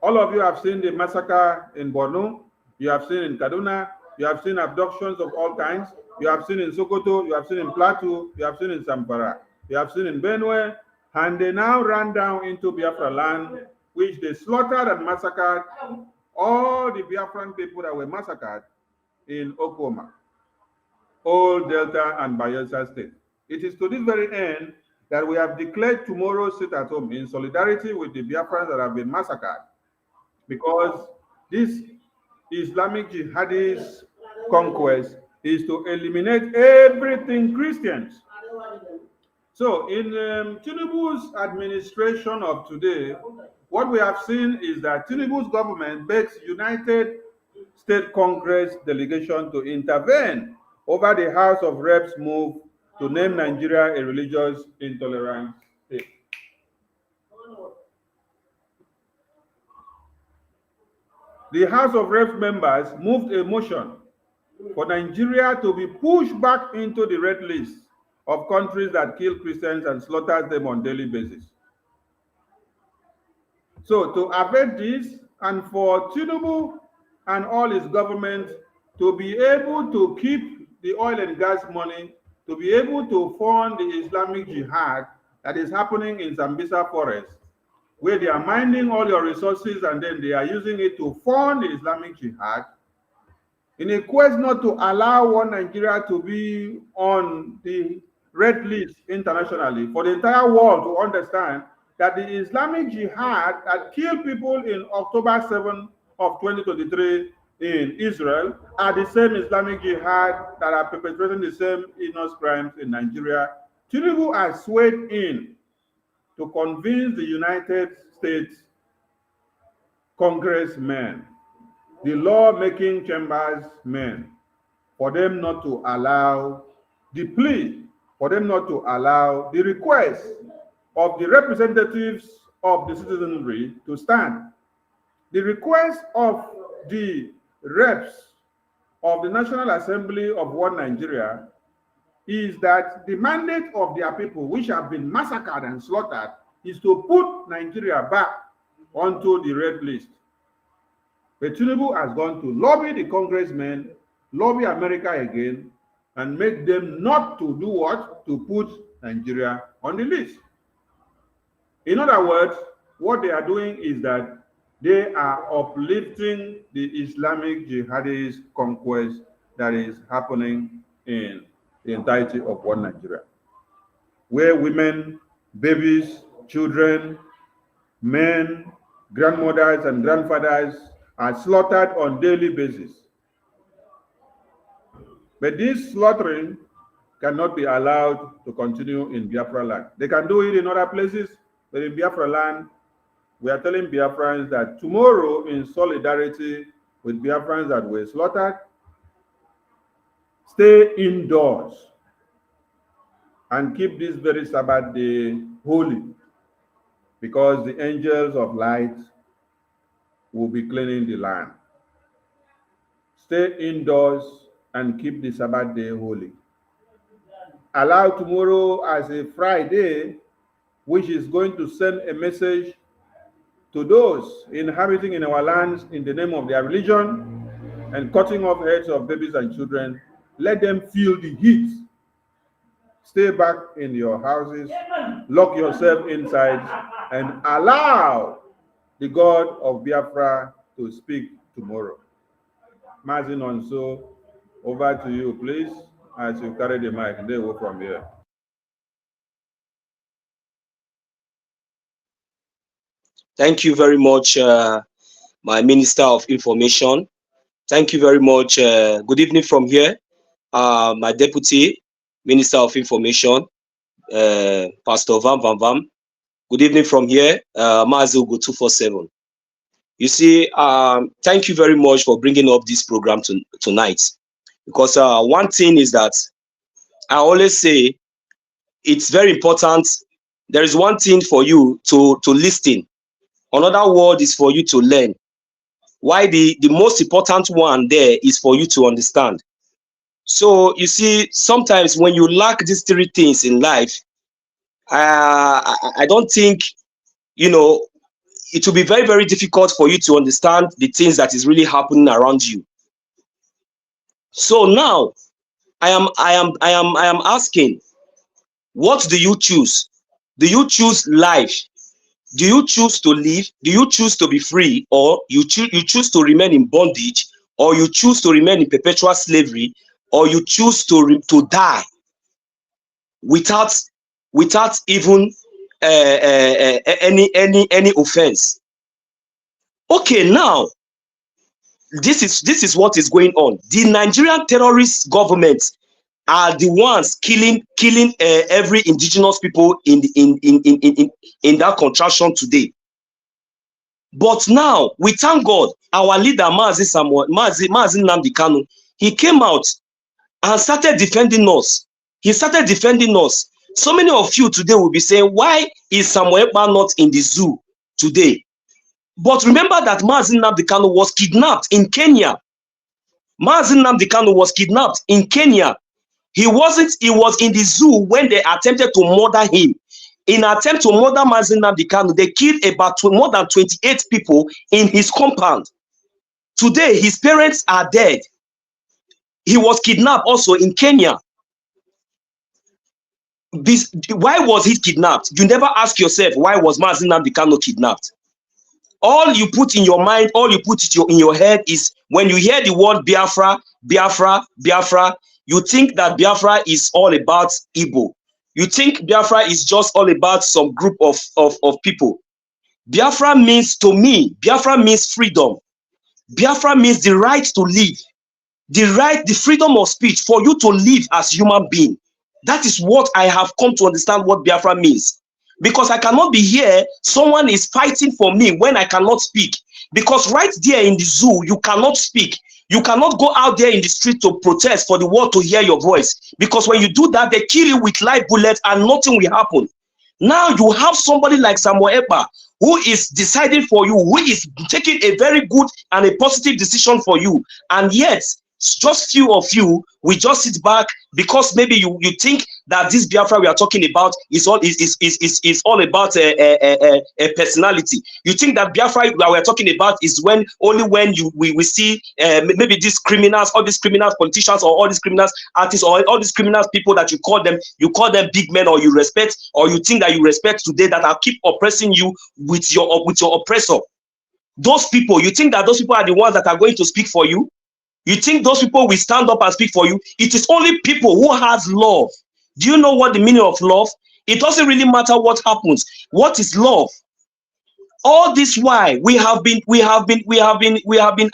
All of you have seen the massacre in Borno, you have seen in Kaduna, you have seen abductions of all kinds, you have seen in Sokoto, you have seen in Plateau, you have seen in Zamfara, you have seen in Benue, and they now ran down into Biafra land, which they slaughtered and massacred all the Biafran people that were massacred in Okoma, Old Delta and Bayelsa State. It is to this very end that we have declared tomorrow sit at home in solidarity with the Biafrans that have been massacred, because this Islamic jihadist conquest is to eliminate everything Christians. So in Tinubu's administration of today, what we have seen is that Tinubu's government begs United State Congress delegation to intervene over the House of Reps move to name Nigeria a religious intolerant state. The House of Reps members moved a motion for Nigeria to be pushed back into the red list of countries that kill Christians and slaughter them on a daily basis. So to avert this, and for Tinubu and all his government to be able to keep the oil and gas money, to be able to fund the Islamic jihad that is happening in Sambisa forest, where they are mining all your resources and then they are using it to fund the Islamic jihad, in a quest not to allow one Nigeria to be on the red list internationally, for the entire world to understand that the Islamic jihad that killed people in October 7 of 2023 in Israel are the same Islamic jihad that are perpetrating the same heinous crimes in Nigeria. Tinubu has swayed in to convince the United States congressmen, the law-making chambers men, for them not to allow the plea, for them not to allow the request of the representatives of the citizenry to stand. The request of the reps of the National Assembly of One Nigeria is that the mandate of their people, which have been massacred and slaughtered, is to put Nigeria back onto the red list. But Tinubu has gone to lobby the congressmen, lobby America again, and make them not to do what? To put Nigeria on the list. In other words, what they are doing is that they are uplifting the Islamic jihadist conquest that is happening in the entirety of one Nigeria, where women, babies, children, men, grandmothers, and grandfathers are slaughtered on daily basis. But this slaughtering cannot be allowed to continue in Biafra land. They can do it in other places, but in Biafra land, we are telling Biafrans that tomorrow, in solidarity with Biafrans that were slaughtered, stay indoors and keep this very Sabbath day holy, because the angels of light will be cleaning the land. Stay indoors and keep the Sabbath day holy. Allow tomorrow as a Friday, which is going to send a message to those inhabiting in our lands in the name of their religion and cutting off heads of babies and children. Let them feel the heat. Stay back in your houses, lock yourself inside, and allow the God of Biafra to speak tomorrow. Mazin Onso, over to you, please, as you carry the mic. They go from here. Thank you very much, my Minister of Information. Thank you very much. Good evening from here, my Deputy Minister of Information, Pastor Vam Vam Vam. Good evening from here, Mazi Ugo 247. You see, thank you very much for bringing up this program tonight. Because one thing is that I always say it's very important. There is one thing for you to listen. Another word is for you to learn. Why the most important one there is for you to understand. So you see, sometimes when you lack these three things in life, I don't think, you know, it will be very, very difficult for you to understand the things that is really happening around you. So now I am asking, what do you choose? Do you choose life? Do you choose to live? Do you choose to be free? Or you choose to remain in bondage? Or you choose to remain in perpetual slavery? Or you choose to die without even any offense? Okay, now this is what is going on. The Nigerian terrorist government are the ones killing every indigenous people in that contraction today. But now we thank God, our leader Mazi Nnamdi Kanu, he came out and started defending us. He started defending us. So many of you today will be saying, why is Samuel Ekpa not in the zoo today? But remember that Mazi Nnamdi Kanu was kidnapped in Kenya. Mazi Nnamdi Kanu was kidnapped in Kenya. He was in the zoo when they attempted to murder him. In an attempt to murder Mazi Nnamdi Kanu, they killed about more than 28 people in his compound. Today, his parents are dead. He was kidnapped also in Kenya. Why was he kidnapped? You never ask yourself, why was Mazi Nnamdi Kanu kidnapped? All you put in your mind, all you put in your head is when you hear the word Biafra, Biafra, Biafra, you think that Biafra is all about Igbo. You think Biafra is just all about some group of people. Biafra means, to me, Biafra means freedom. Biafra means the right to live. The freedom of speech for you to live as human being. That is what I have come to understand what Biafra means. because I cannot be here. Someone is fighting for me when I cannot speak. Because right there in the zoo, you cannot speak. You cannot go out there in the street to protest for the world to hear your voice. Because when you do that, they kill you with live bullets and nothing will happen. Now you have somebody like Samuel Ekpa who is deciding for you, who is taking a very good and a positive decision for you. And yet, just few of you, we just sit back because maybe you think that this Biafra we are talking about is all about a personality. You think that Biafra that we are talking about is only when we see maybe these criminals, all these criminals politicians, or all these criminals artists, or all these criminals people that you call them big men, or you respect, or you think that you respect today, that are keep oppressing you with your oppressor. Those people, you think that those people are the ones that are going to speak for you? You think those people will stand up and speak for you? It is only people who has love. Do you know what the meaning of love? It doesn't really matter what happens. What is love? All this why we have been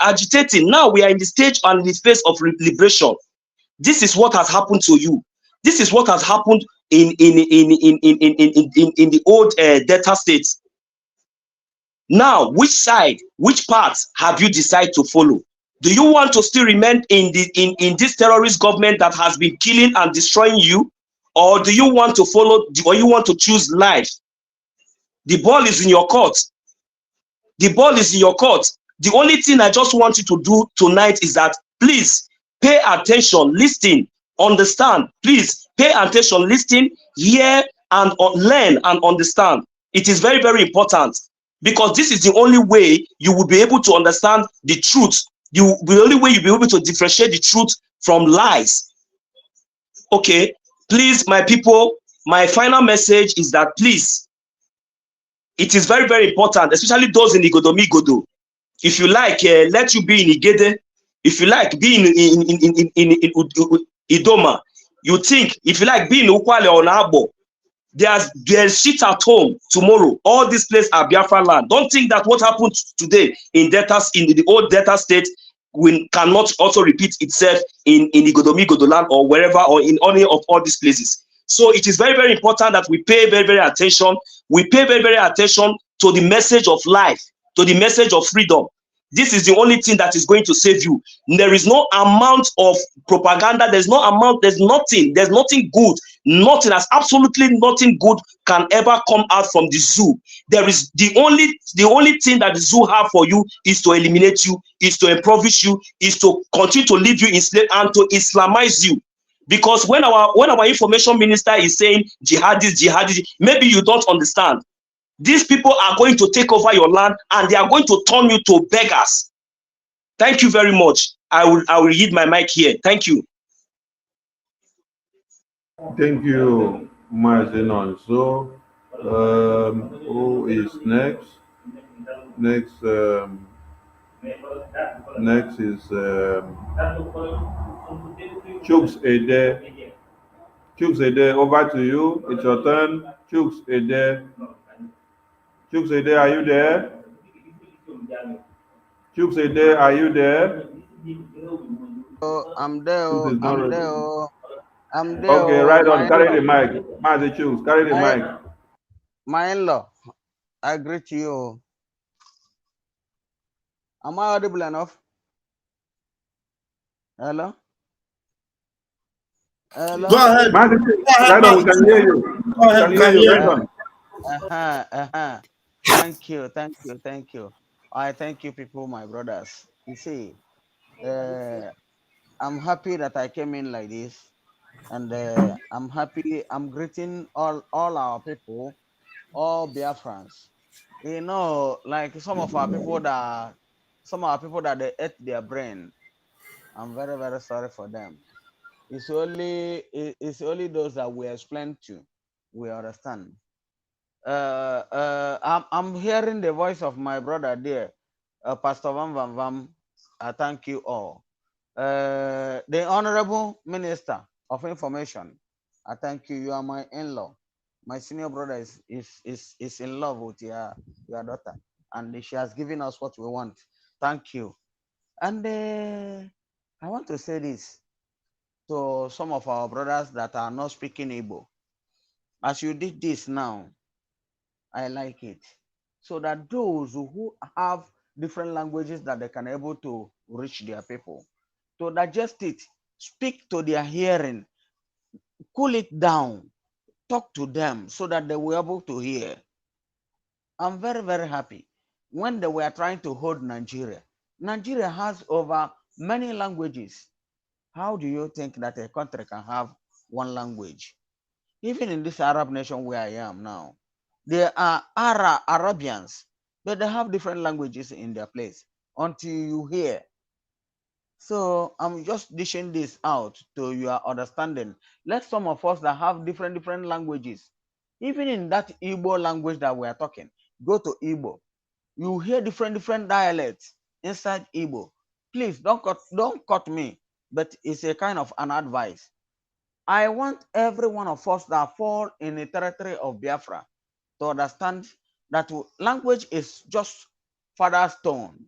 agitating. Now we are in the stage and in the phase of liberation. This is what has happened to you. This is what has happened in the old Delta states. Now, which side, which path have you decided to follow? Do you want to still remain in this terrorist government that has been killing and destroying you, or do you want to follow, or you want to choose life? The ball is in your court. The ball is in your court. The only thing I just want you to do tonight is that please pay attention, listen, understand. Please pay attention, listen, hear, and learn and understand. It is very, very important, because this is the only way you will be able to understand the truth. The only way you'll be able to differentiate the truth from lies. Okay, please, my people, my final message is that please, it is very, very important, especially those in Igodo. If you like, let you be in Igede. If you like, be in Idoma. You think, if you like, be in Ukwale or Nabo. There's shit at home tomorrow. All these places are Biafra land. Don't think that what happened today in the old Delta state cannot also repeat itself in Igodo land or wherever, or in any of all these places. So it is very, very important that we pay very, very attention. We pay very, very attention to the message of life, to the message of freedom. This is the only thing that is going to save you. There is no amount of propaganda. There's nothing good. Nothing, as absolutely nothing good can ever come out from the zoo. There is the only thing that the zoo have for you is to eliminate you, is to impoverish you, is to continue to leave you enslaved and to Islamize you. Because when our information minister is saying jihadis, maybe you don't understand. These people are going to take over your land and they are going to turn you to beggars. Thank you very much. I will yield my mic here. Thank you. Thank you, Mazenon. So, who is next? Next is Chooks Ede. Chooks Ede, over to you. It's your turn. Chooks Ede. Chooks Ede, are you there? Chooks Ede, are you there? Oh, I'm there. Chooks is not I'm ready. there. I'm there. Okay, right on. Carry the mic. Mazi Chooks, carry the mic. My in-law, I greet you. Am I audible enough? Hello? Hello? Go ahead. Mazi Chooks, right on. We can hear you. Go ahead. We can hear you. Right on. Thank you. I thank you, people, my brothers. You see, I'm happy that I came in like this, and I'm happy. I'm greeting all our people, all Biafrans. You know, like some of our people that they ate their brain. I'm very, very sorry for them. It's only those that we explain to, we understand. I'm hearing the voice of my brother there, Pastor Vam Vam Vam. I thank you all. The Honorable Minister of Information, I thank you. You are my in-law. My senior brother is in love with your daughter, and she has given us what we want. Thank you. And I want to say this to some of our brothers that are not speaking Igbo. As you did this now, I like it. So that those who have different languages that they can able to reach their people, to digest it, speak to their hearing, cool it down, talk to them so that they were able to hear. I'm very, very happy. When they were trying to hold Nigeria, Nigeria has over many languages. How do you think that a country can have one language? Even in this Arab nation where I am now, there are Arabians, but they have different languages in their place until you hear. So I'm just dishing this out to your understanding. Let some of us that have different languages, even in that Igbo language that we are talking, go to Igbo. You hear different dialects inside Igbo. Please don't cut me, but it's a kind of an advice. I want every one of us that fall in the territory of Biafra to understand that language is just father stone.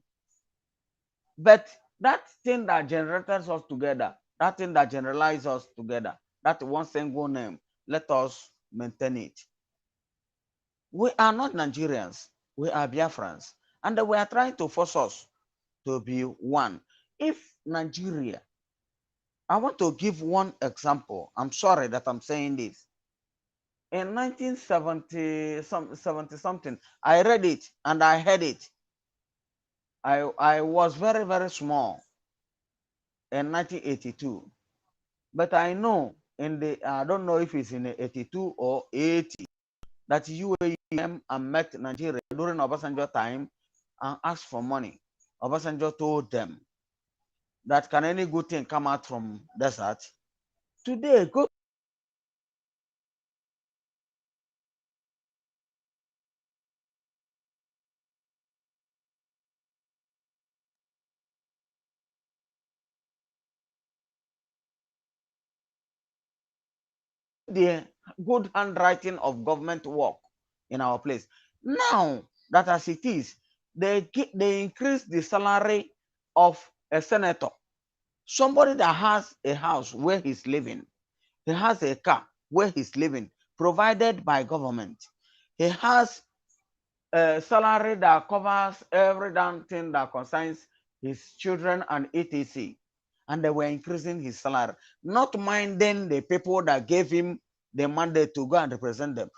But that thing that generates us together, that thing that generalizes us together, that one single name, let us maintain it. We are not Nigerians, we are Biafrans. And we are trying to force us to be one. If Nigeria, I want to give one example. I'm sorry that I'm saying this. In 1970 something, I read it and I heard it. I was very small in 1982, but I know in the I don't know if it's in 82 or 80 that UAE came and met Nigeria during Obasanjo time and asked for money. Obasanjo told them that can any good thing come out from desert? Today, go the good handwriting of government work in our place. Now that as it is, they increase the salary of a senator. Somebody that has a house where he's living, he has a car where he's living, provided by government. He has a salary that covers every damn thing that concerns his children and etc. And they were increasing his salary, not minding the people that gave him the mandate to go and represent them.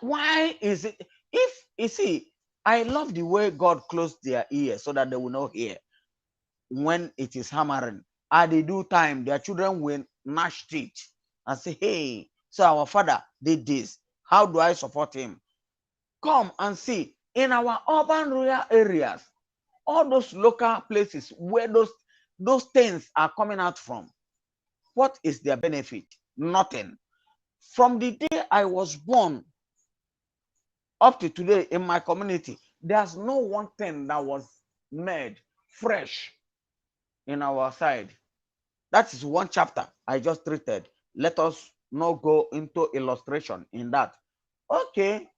Why is it? If you see, I love the way God closed their ears so that they will not hear when it is hammering. At the due time, their children will gnash teeth and say, hey, so our father did this. How do I support him? Come and see in our urban rural areas, all those local places where those things are coming out from. What is their benefit? Nothing. From the day I was born up to today in my community, there's no one thing that was made fresh in our side. That is one chapter I just treated. Let us not go into illustration in that. Okay,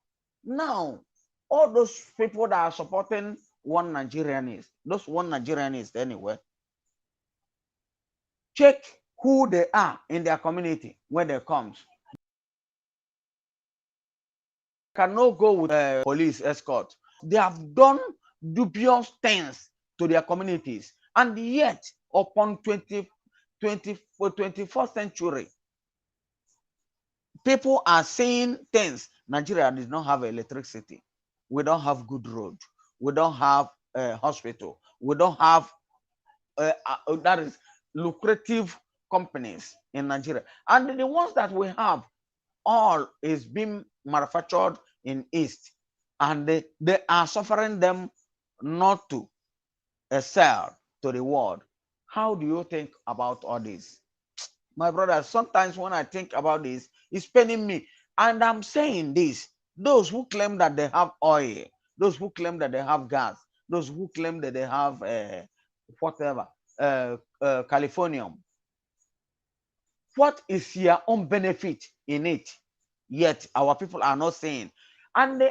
now all those people that are supporting one Nigerianist, those one Nigerianist anyway, check who they are in their community when they comes. Cannot go with a police escort. They have done dubious things to their communities, and yet upon 21st century, people are saying things. Nigeria does not have electricity. We don't have good road. We don't have a hospital. We don't have that is lucrative companies in Nigeria. And the ones that we have, all is being manufactured in East. And they are suffering them not to sell to the world. How do you think about all this? My brother, sometimes when I think about this, it's paining me. And I'm saying this, those who claim that they have oil, those who claim that they have gas, those who claim that they have whatever, Californium, what is your own benefit in it? Yet our people are not saying. And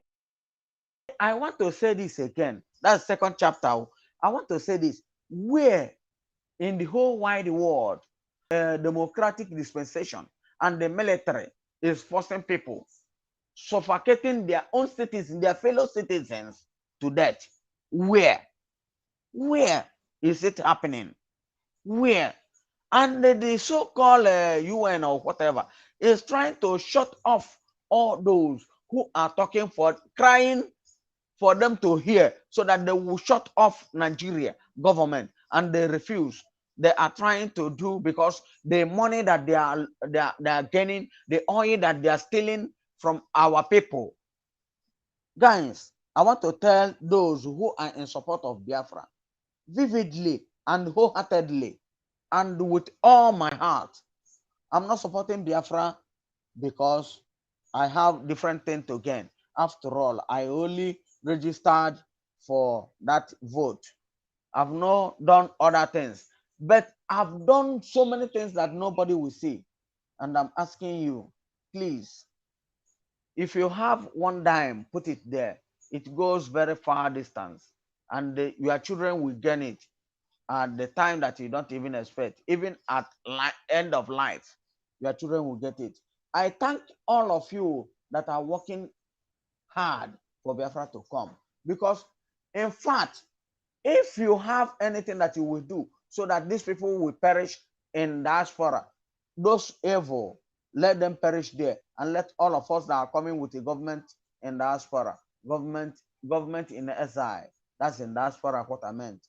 I want to say this again. That's second chapter. I want to say this. Where in the whole wide world, democratic dispensation and the military is forcing people suffocating their own citizens, their fellow citizens to death. Where? Where is it happening? Where? And the so-called UN or whatever is trying to shut off all those who are talking for, crying for them to hear, so that they will shut off Nigeria government, and they refuse. They are trying to do, because the money that they are gaining, the oil that they are stealing from our people. Guys, I want to tell those who are in support of Biafra vividly and wholeheartedly and with all my heart, I'm not supporting Biafra because I have different things to gain. After all, I only registered for that vote. I've not done other things, but I've done so many things that nobody will see. And I'm asking you, please, if you have one dime, put it there. It goes very far distance, and your children will gain it at the time that you don't even expect. Even at end of life, your children will get it. I thank all of you that are working hard for Biafra to come, because in fact, if you have anything that you will do so that these people will perish in diaspora, those evil, let them perish there, and let all of us that are coming with the government in diaspora, government in exile, that's in diaspora what I meant,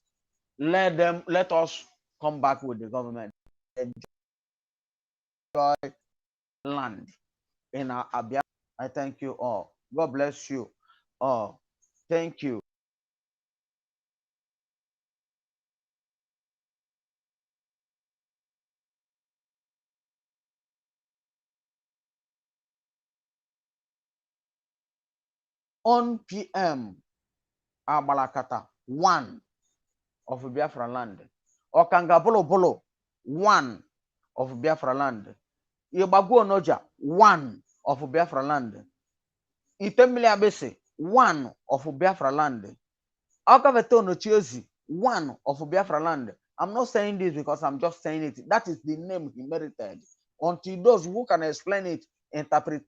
let us come back with the government, enjoy land in our Abia. I thank you all. God bless you all. Thank you. On PM Abalakata 1 of Biafra land. Okanga Bolo Bolo 1 of Biafra land. Ibagu Onoja 1 of Biafra land. Itemili Abese 1 of Biafra land. Okaveto Nochiozi 1 of Biafra land. I'm not saying this because I'm just saying it. That is the name he merited. Until those who can explain it, interpret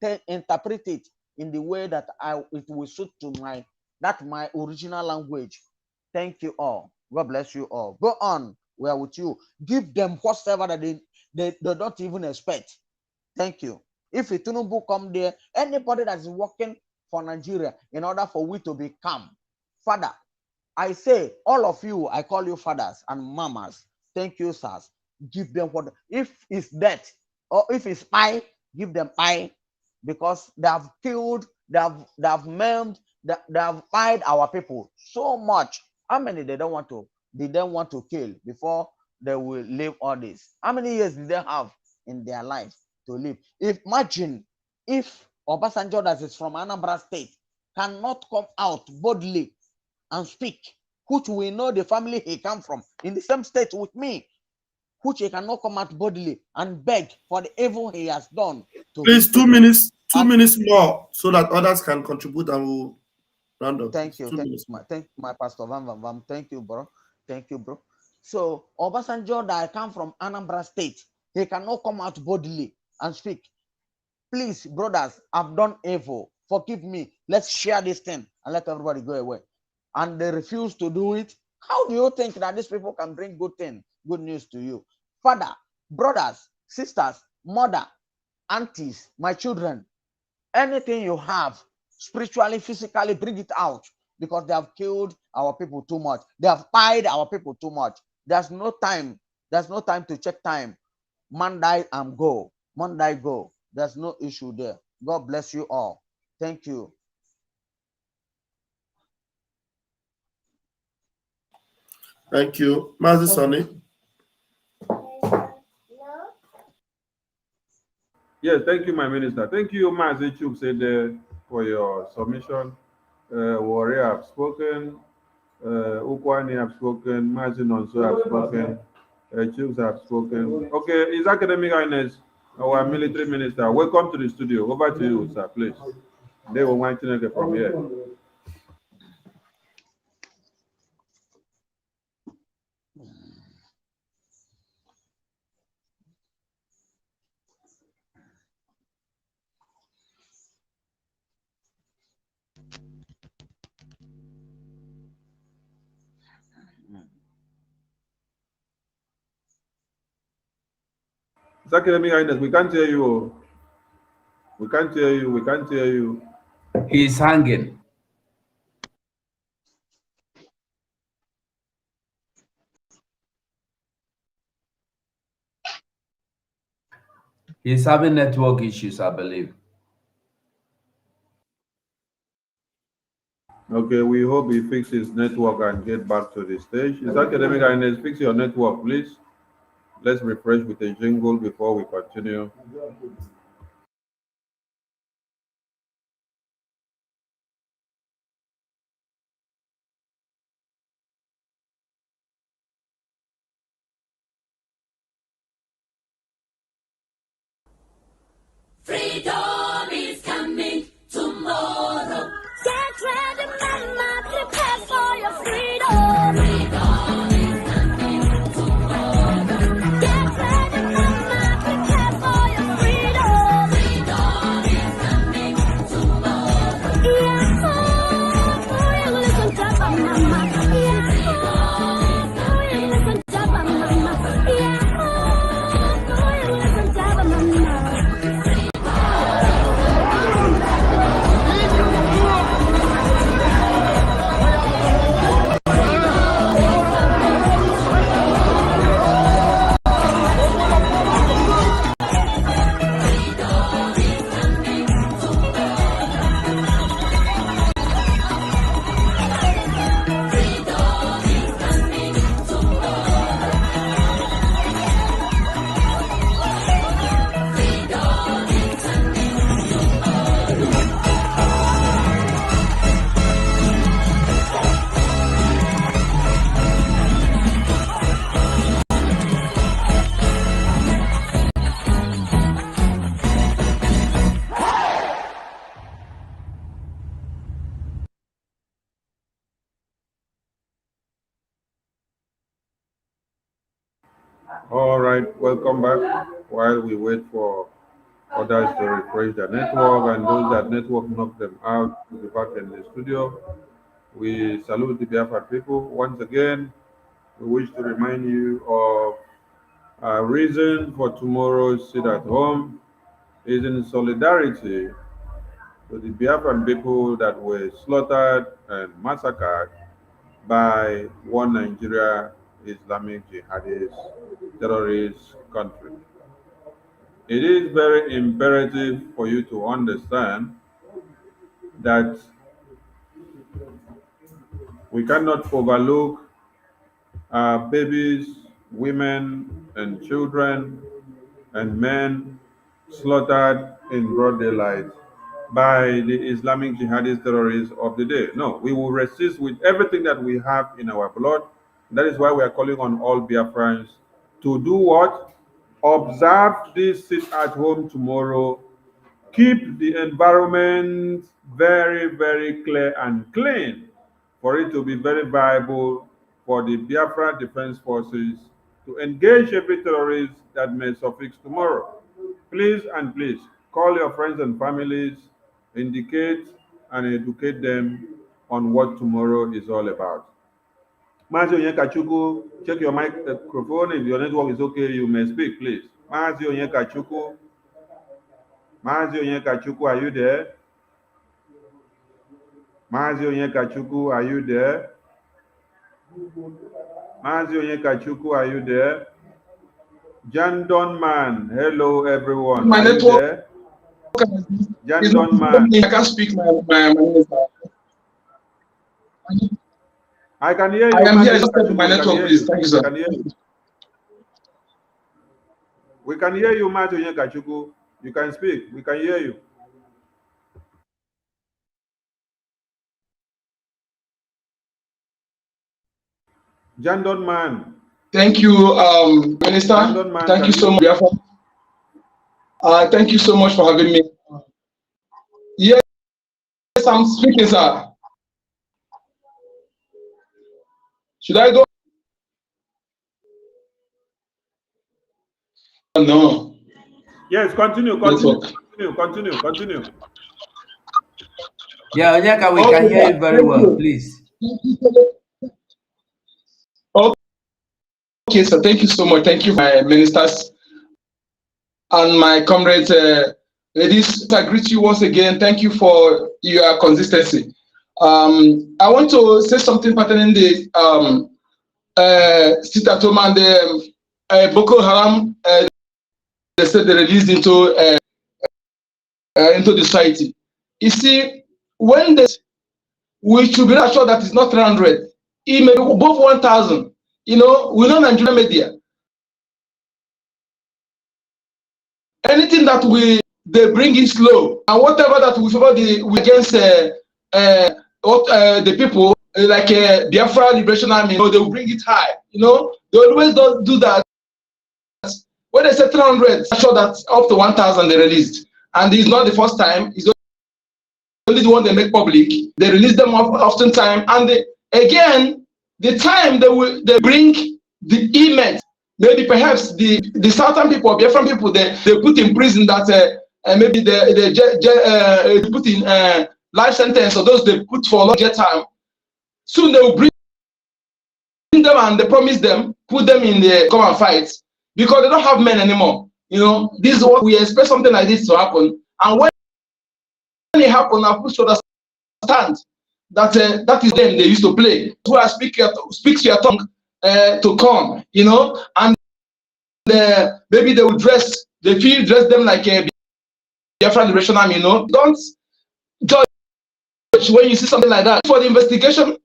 it in the way that it will suit to my original language. Thank you all. God bless you all. Go on. We are with you. Give them whatever that they don't even expect. Thank you. If Tinubu come there, anybody that is working for Nigeria in order for we to be calm, Father, I say, all of you, I call you fathers and mamas. Thank you, sirs. Give them what, if it's death or if it's pie, give them pie, because they have killed, they have maimed, they have pied our people so much. How many they don't want to kill before they will live all this? How many years did they have in their life to live? Imagine if Obasanjo, that is from Anambra State, cannot come out boldly and speak, which we know the family he come from, in the same state with me, which he cannot come out boldly and beg for the evil he has done to Please, his 2 people. minutes, 2 minutes more so that others can contribute and we'll round up. Thank you. 2 minutes more. Thank you, my pastor Van Van Van. Thank you, bro. Thank you, bro. So Obasanjo, that I come from Anambra State, he cannot come out boldly and speak. Please, brothers, I've done evil. Forgive me. Let's share this thing and let everybody go away. And they refuse to do it. How do you think that these people can bring good news to you? Father, brothers, sisters, mother, aunties, my children, anything you have, spiritually, physically, bring it out, because they have killed our people too much. They have pied our people too much. There's no time. There's no time to check time. Man die and go. Man die, go. There's no issue there. God bless you all. Thank you. Thank you. Mazi Sonny. Yes, thank you, my minister. Thank you, Mazi Chuk said, for your submission. Warrior have spoken. Ukwani have spoken. Mazi Nonso have spoken. Chuks have spoken. Okay, His Academic Highness, our military minister, welcome to the studio. Over to you, sir, please. They will want to get from here. His Academic Highness, we can't hear you. We can't hear you. We can't hear you. He's hanging. He's having network issues, I believe. Okay, we hope he fixes network and get back to the stage. His Academic Highness, fix your network, please. Let's refresh with a jingle before we continue. Freedom is coming tomorrow. Get ready, mama, prepare for your freedom. Freedom is coming tomorrow. Get ready, mama, prepare for your freedom. Freedom is coming tomorrow. Yeah, oh, listen to mama. Yeah, oh, listen to mama. Yeah, oh, listen to mama. All right, welcome back. While we wait for others to refresh their network and those that network knock them out to be back in the studio, we salute the Biafra people. Once again, we wish to remind you of our reason for tomorrow's sit at home is in solidarity to the Biafran people that were slaughtered and massacred by one Nigeria Islamic jihadist terrorist country. It is very imperative for you to understand that we cannot overlook babies, women, and children and men slaughtered in broad daylight by the Islamic jihadist terrorists of the day. No, we will resist with everything that we have in our blood. That is why we are calling on all Biafrans to do what? Observe this sit at home tomorrow. Keep the environment very, very clear and clean for it to be very viable for the Biafra Defense Forces to engage every terrorist that may suffix tomorrow. Please and please call your friends and families, indicate and educate them on what tomorrow is all about. Mazi Onyekachuku, check your microphone. If your network is okay, you may speak, please. Mazi Onyekachuku. Mazi Onyekachuku, are you there? Mazi Onyekachuku, are you there? Mazi Onyekachuku, are you there? Jandon Man, hello everyone. My are network you there? Jandon Man. I can't speak my I can hear you. I am here. We My can network, hear please. you. Thank you, We sir. can hear you. We can hear you, Mazi Onyekachuku. You can speak. We can hear you. Jandon Man. Thank you, Minister. Jandon Man, Thank you so much. Thank you so much for having me. Yes, I'm speaking, sir. Should I go? No. Yes, continue. Continue. Yeah, Onyeka, we can hear you very well, please. Okay, sir. Thank you so much. Thank you, my ministers. and my comrades, ladies, I greet you once again. Thank you for your consistency. I want to say something pertaining the sit at home and the Boko Haram. They said they released into the society. You see, when we should be assured that it's not 300. It may be above 1,000. You know, we know Nigerian media. Anything that they bring in slow, and whatever that we favor against the people like Biafra Liberation Army, you know, they will bring it high. You know, they always don't do that. When they say 300, I'm sure that up to 1,000 they released, and it's not the first time. It's only the one they make public. They release them often time, and again, the time they bring the email, maybe perhaps the southern people, Biafran people, they put in prison that maybe they put in life sentence, or those they put for longer time. Soon they will bring them and they promise them, put them in the come and fight, because they don't have men anymore. You know, this is what we expect, something like this to happen. And when it happens, I put to understand that that is them they used to play. Who are speaks your tongue to come, you know, and maybe they will dress them like a Biafra Liberation Army, you know. Don't judge when you see something like that. For the investigation,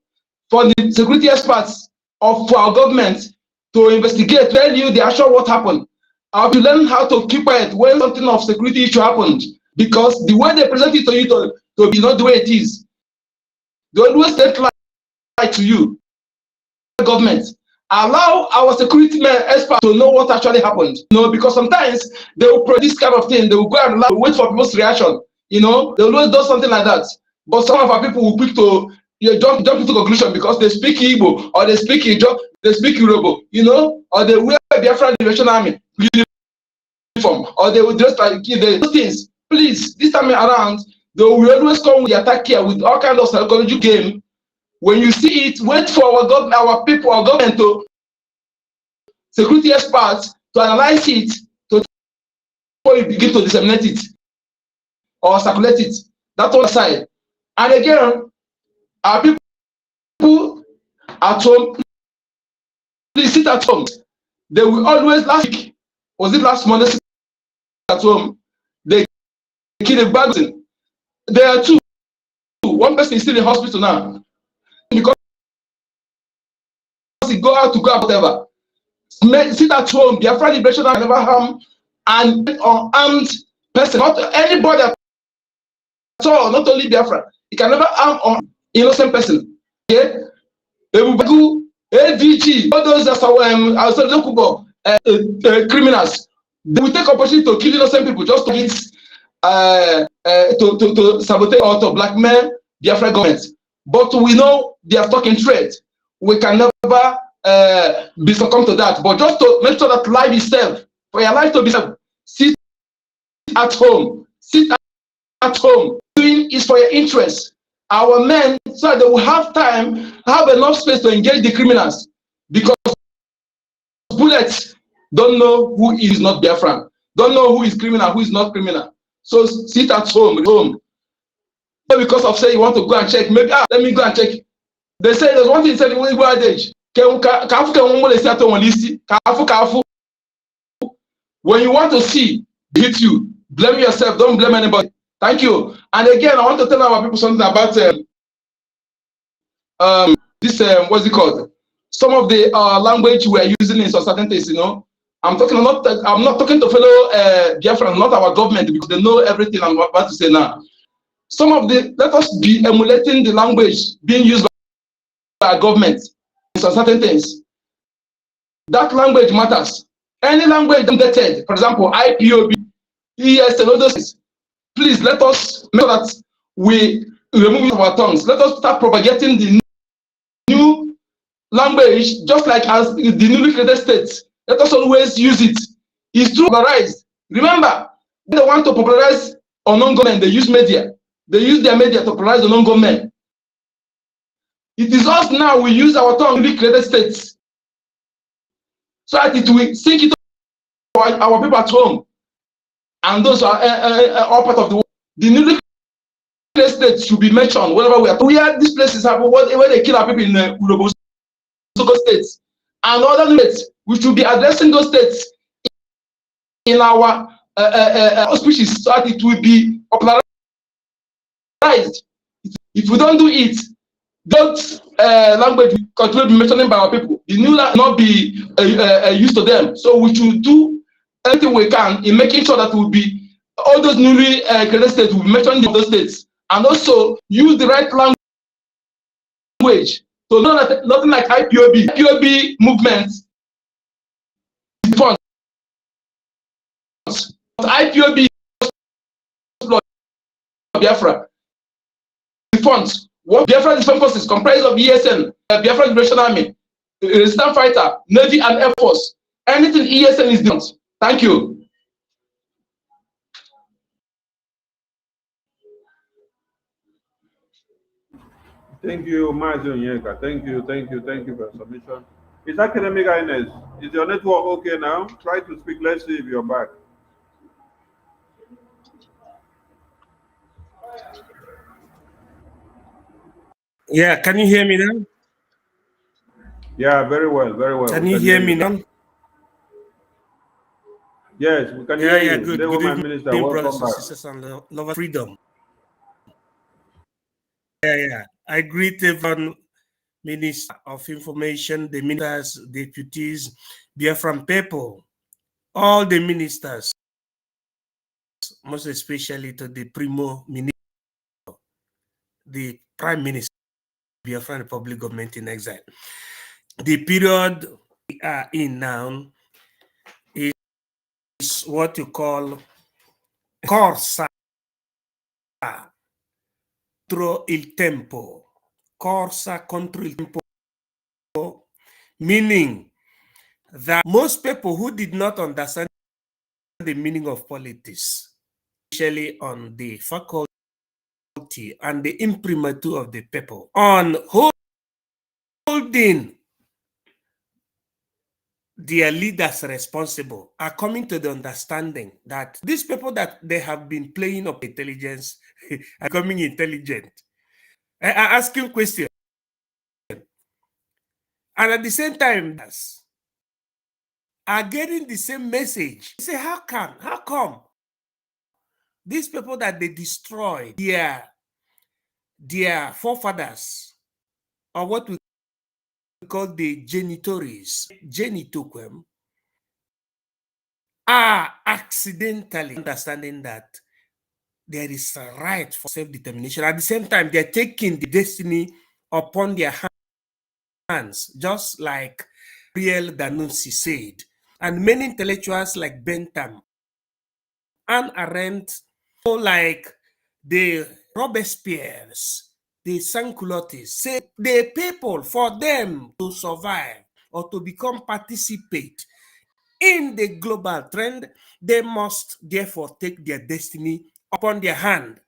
for the security experts of our government to investigate, tell you the actual what happened. I have to learn how to keep quiet when something of security issue happened, because the way they present it to you to be not the way it is. They always take lie to you. Government allow our security experts to know what actually happened. You know, because sometimes they will produce this kind of thing. They will go and wait for people's reaction. You know, they always do something like that. But some of our people will quick to jump into conclusion because they speak Igbo, or they speak Ijo, they speak Yoruba, you know, or they wear Biafra Liberation Army uniform, or they will just like those things. Please, this time around, they will always come with the attack here with all kinds of psychology game. When you see it, wait for our people, our government, to security experts to analyze it before you begin to disseminate it or circulate it. That's one side. And again, our people at home, please sit at home. They will always, last week, was it last Monday, sit at home, they killed a person. There are two. One person is still in hospital now. Because he go out to go whatever. Sit at home. Biafra Liberation can never harm an unarmed person, not anybody at all, not only Biafra. It can never harm an innocent person. Okay? AVG, all those criminals, they will take opportunity to kill innocent people just to get to sabotage or to blackmail Biafra government. But we know they are talking trade. We can never be succumb to that. But just to make sure that life is safe, for your life to be safe, sit at home. Sit at home. Doing is for your interest. Our men, so they will have time, have enough space to engage the criminals, because bullets don't know who is not Biafran, don't know who is criminal, who is not criminal. So sit at home. Because of say you want to go and check, maybe let me go and check. They say there's one thing said in Igbo adage. When you want to see hit you, blame yourself, don't blame anybody. Thank you. And again, I want to tell our people something about this what's it called? Some of the language we are using in some certain things, you know. I'm not talking to fellow Biafrans, not our government, because they know everything I'm about to say now. Some of the, let us be emulating the language being used by our government in some certain things. That language matters. Any language dated, for example, IPOB, ES, and all those things. Please let us make sure that we remove it from our tongues. Let us start propagating the new language, just like as the newly created states. Let us always use it. It's true, popularized. Remember, they want to popularize unknown government, they use media. They use their media to popularize unknown government. It is us now, we use our tongue, newly created states, so that it will sink into our people at home. and those are all part of the world. The newly created states should be mentioned whenever we are. Where these places happen, where they kill our people in Urobo states and other states, we should be addressing those states in our species so that it will be popularized. If we don't do it, that language will continue to be mentioned by our people. The new language will not be used to them. So we should do everything we can in making sure that will be all those newly created states will be mentioned in those states, and also use the right language. So nothing like IPOB. IPOB movement funds. IPOB Biafra funds. What Biafra Defense Forces comprised of ESN, Biafra Liberation Army, Resistance Fighter, Navy, and Air Force. Anything ESN is done. Thank you. Thank you, Mazi Onyeka. Thank you for your submission. Is Academic Ines, is your network okay now? Try to speak. Let's see if you're back. Yeah, can you hear me now? Yeah, very well, very well. Can you hear me now? Yes, we can hear you. Good. Good evening, Minister. Brothers and sisters and love of freedom. Yeah. I greet everyone, Minister of Information, the ministers, deputies, Biafran people, all the ministers, most especially to the Primo Minister, the Prime Minister, Biafran Republic Government in Exile. The period we are in now is what you call corsa contro il tempo. Corsa contro il tempo, meaning that most people who did not understand the meaning of politics, especially on the faculty and the imprimatur of the people, on holding their leaders responsible, are coming to the understanding that these people that they have been playing up intelligence are becoming intelligent. I asking questions. And at the same time, are getting the same message. You say, how come these people that they destroyed their forefathers, or what we call the genitories, genitoquem, are accidentally understanding that there is a right for self-determination. At the same time, they're taking the destiny upon their hands, just like Riel Danunsi said. And many intellectuals like Bentham, Anne Arendt, like the Robespierres, the Sansculottis, say the people, for them to survive or to participate in the global trend, they must therefore take their destiny upon their hand.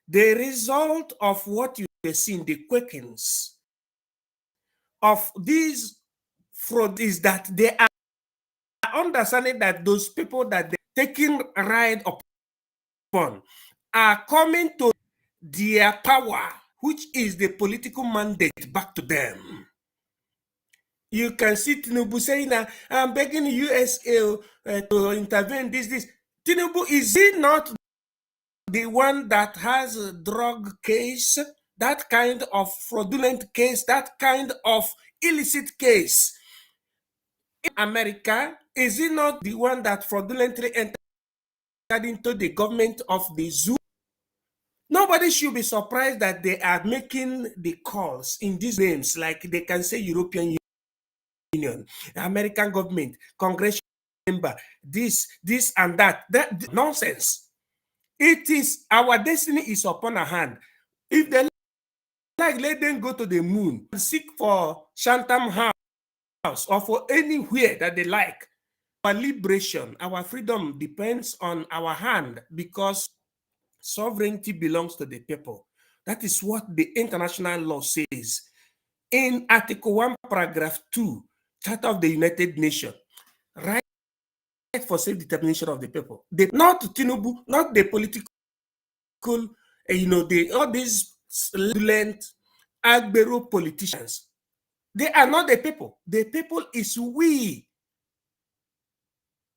The result of what you are seeing, the quakings of these fraud, is that they are understanding that those people that they're taking a ride upon are coming to their power, which is the political mandate, back to them. You can see Tinubu saying that I'm begging the USA to intervene. This. Tinubu, is he not the one that has a drug case, that kind of fraudulent case, that kind of illicit case in America? Is he not the one that fraudulently entered into the government of the zoo? Nobody should be surprised that they are making the calls in these names, like they can say European Union, American government, congressional member, this and that. That nonsense. It is our destiny is upon our hand. If they like, let them go to the moon and seek for Shantam House or for anywhere that they like. Our liberation, our freedom depends on our hand, because sovereignty belongs to the people. That is what the international law says. In Article 1, Paragraph 2, Charter of the United Nations, right for self-determination of the people. Not Tinubu, not the political, all these silent Agbero politicians. They are not the people. The people is we.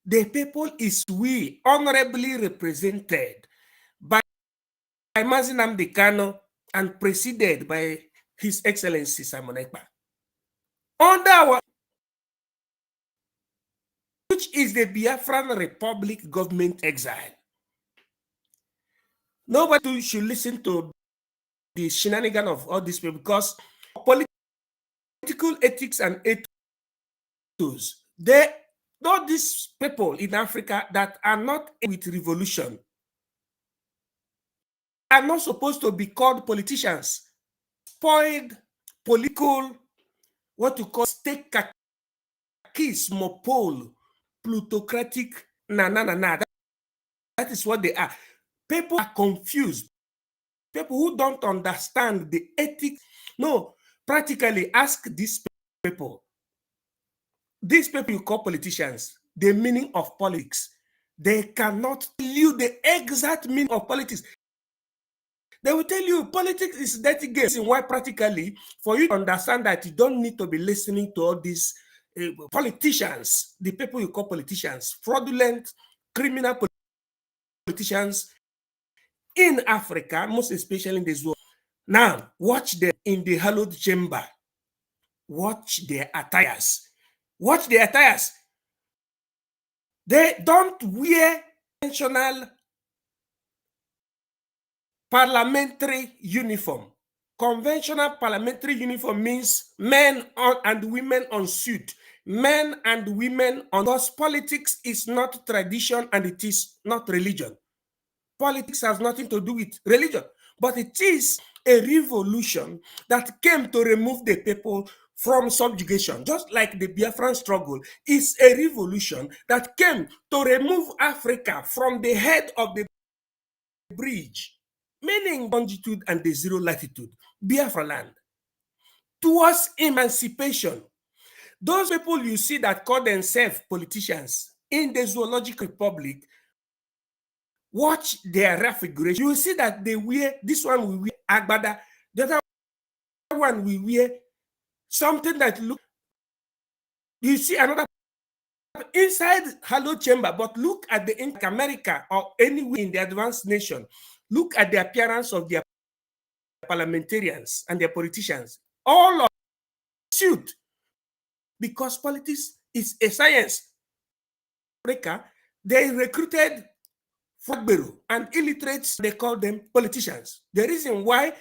The people is we, honorably represented by Mazi Nnamdi Kanu and preceded by His Excellency Simon Ekpa. Under our, which is the Biafran Republic government exile. Nobody should listen to the shenanigans of all these people because political ethics and ethos, all these people in Africa that are not with revolution are not supposed to be called politicians. Spoiled political, what you call state mopole, plutocratic, That is what they are. People are confused. People who don't understand the ethics. No, practically ask these people you call politicians, the meaning of politics. They cannot tell you the exact meaning of politics. They will tell you politics is dirty game. Why practically, for you to understand that you don't need to be listening to all these politicians, the people you call politicians, fraudulent, criminal politicians in Africa, most especially in this world. Now, watch them in the hallowed chamber. Watch their attires. Watch their attires. They don't wear conventional parliamentary uniform. Conventional parliamentary uniform means men and women on suit. Men and women on, because politics is not tradition and it is not religion. Politics has nothing to do with religion, but it is a revolution that came to remove the people from subjugation, just like the Biafran struggle is a revolution that came to remove Africa from the head of the bridge, meaning longitude and the zero latitude, Biafra land, towards emancipation. Those people you see that call themselves politicians in the Zoological Republic, watch their refiguration. You will see that they wear, this one we wear agbada, the other one we wear something that look, you see another inside Hello Chamber, but look at the in America or anywhere in the advanced nation, look at the appearance of their parliamentarians and their politicians, all of suit, because politics is a science. Africa, they recruited Fagberu and illiterates, they call them politicians. The reason why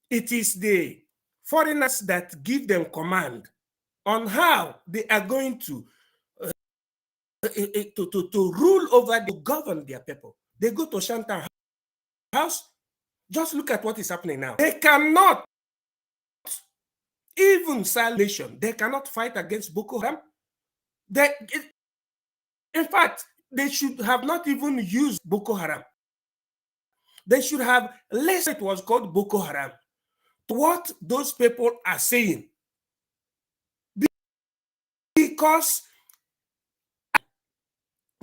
it is the foreigners that give them command on how they are going to rule over, to govern their people. They go to Shantan House. Just look at what is happening now. They cannot even salvation. They cannot fight against Boko Haram. In fact, they should have not even used Boko Haram. They should have less. It was called Boko Haram. What those people are saying, because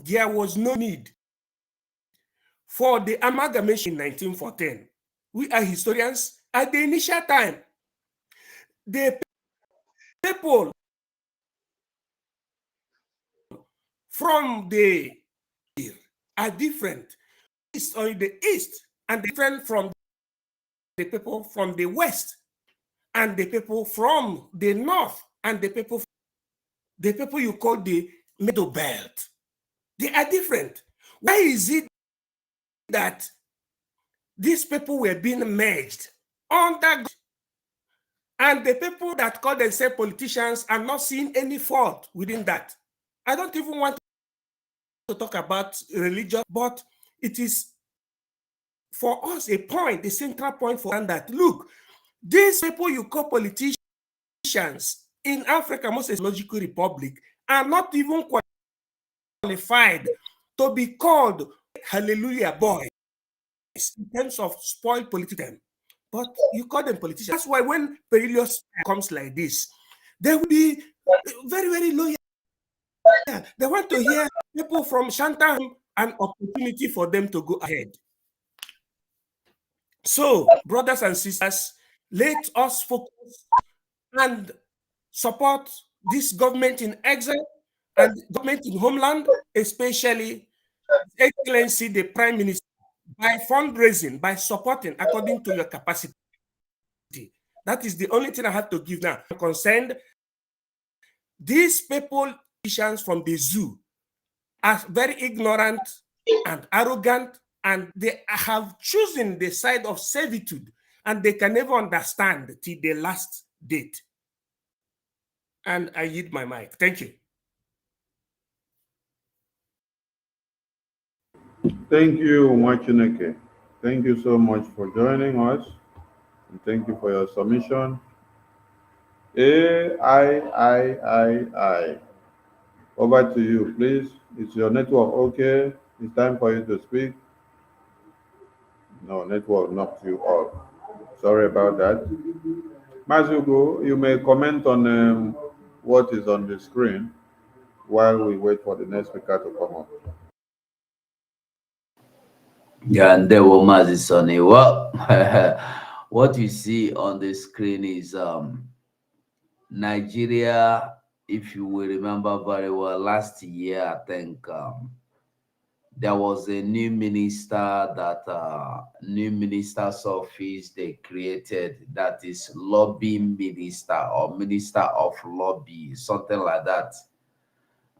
there was no need for the amalgamation in 1914. We are historians. At the initial time, the people from the are different. East or the east, and different from the people from the west, and the people from the north, and the people you call the middle belt. They are different. Why is it that these people were being merged under, and the people that call themselves politicians are not seeing any fault within that? I don't even want to talk about religion, but it is for us a point, a central point for that. Look, these people you call politicians in Africa, most logical republic, are not even qualified to be called hallelujah boys in terms of spoiled politicians. But you call them politicians. That's why when perilous comes like this, they will be very, very loyal. They want to hear people from Shanta an opportunity for them to go ahead. So, brothers and sisters, let us focus and support this government in exile and government in homeland, especially Excellency the Prime Minister, by fundraising, by supporting according to your capacity. That is the only thing I have to give now. I'm concerned, these people, politicians from the zoo, are very ignorant and arrogant, and they have chosen the side of servitude, and they can never understand till the last date. And I yield my mic. Thank you. Thank you, Mwachineke. Thank you so much for joining us. And thank you for your submission. I. Over to you, please. Is your network okay? It's time for you to speak. No, network knocked you off. Sorry about that. Mazugo, you may comment on what is on the screen while we wait for the next speaker to come up. Yeah, and there were Mazi Sonny. Well, what you see on the screen is Nigeria. If you will remember very well, last year I think there was a new minister that new minister's office they created, that is lobbying minister or minister of lobby, something like that.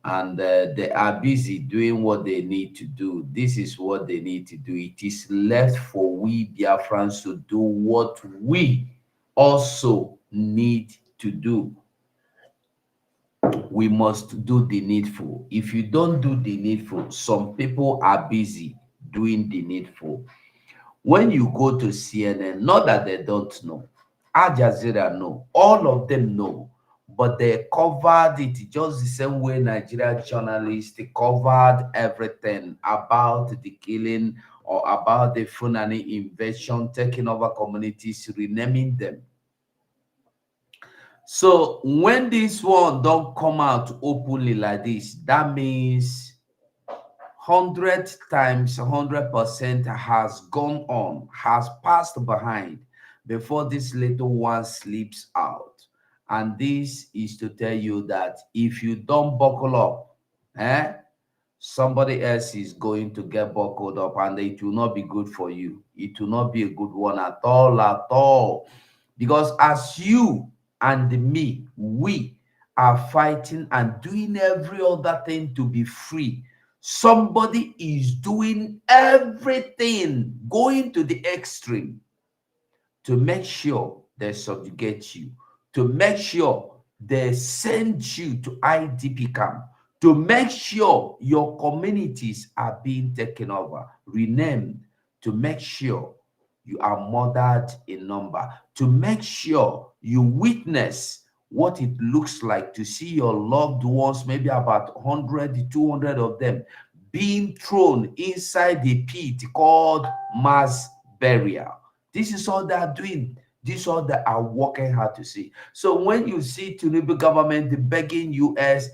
And they are busy doing what they need to do. This is what they need to do. It is left for we Biafrans to do what we also need to do. We must do the needful. If you don't do the needful, some people are busy doing the needful. When you go to CNN, not that they don't know, Al Jazeera know, all of them know, but they covered it just the same way Nigerian journalists covered everything about the killing or about the Fulani invasion, taking over communities, renaming them. So when this one don't come out openly like this, that means 100 times 100% has gone on, has passed behind before this little one sleeps out. And this is to tell you that if you don't buckle up, somebody else is going to get buckled up, and it will not be good for you. It will not be a good one at all. Because as you and me, we are fighting and doing every other thing to be free, somebody is doing everything, going to the extreme to make sure they subjugate you, to make sure they send you to IDP camp, to make sure your communities are being taken over, renamed, to make sure you are murdered in number, to make sure you witness what it looks like to see your loved ones, maybe about 100, 200 of them, being thrown inside the pit called mass burial. This is all they are doing. This is all they are working hard to see. So when you see Tinubu government begging US,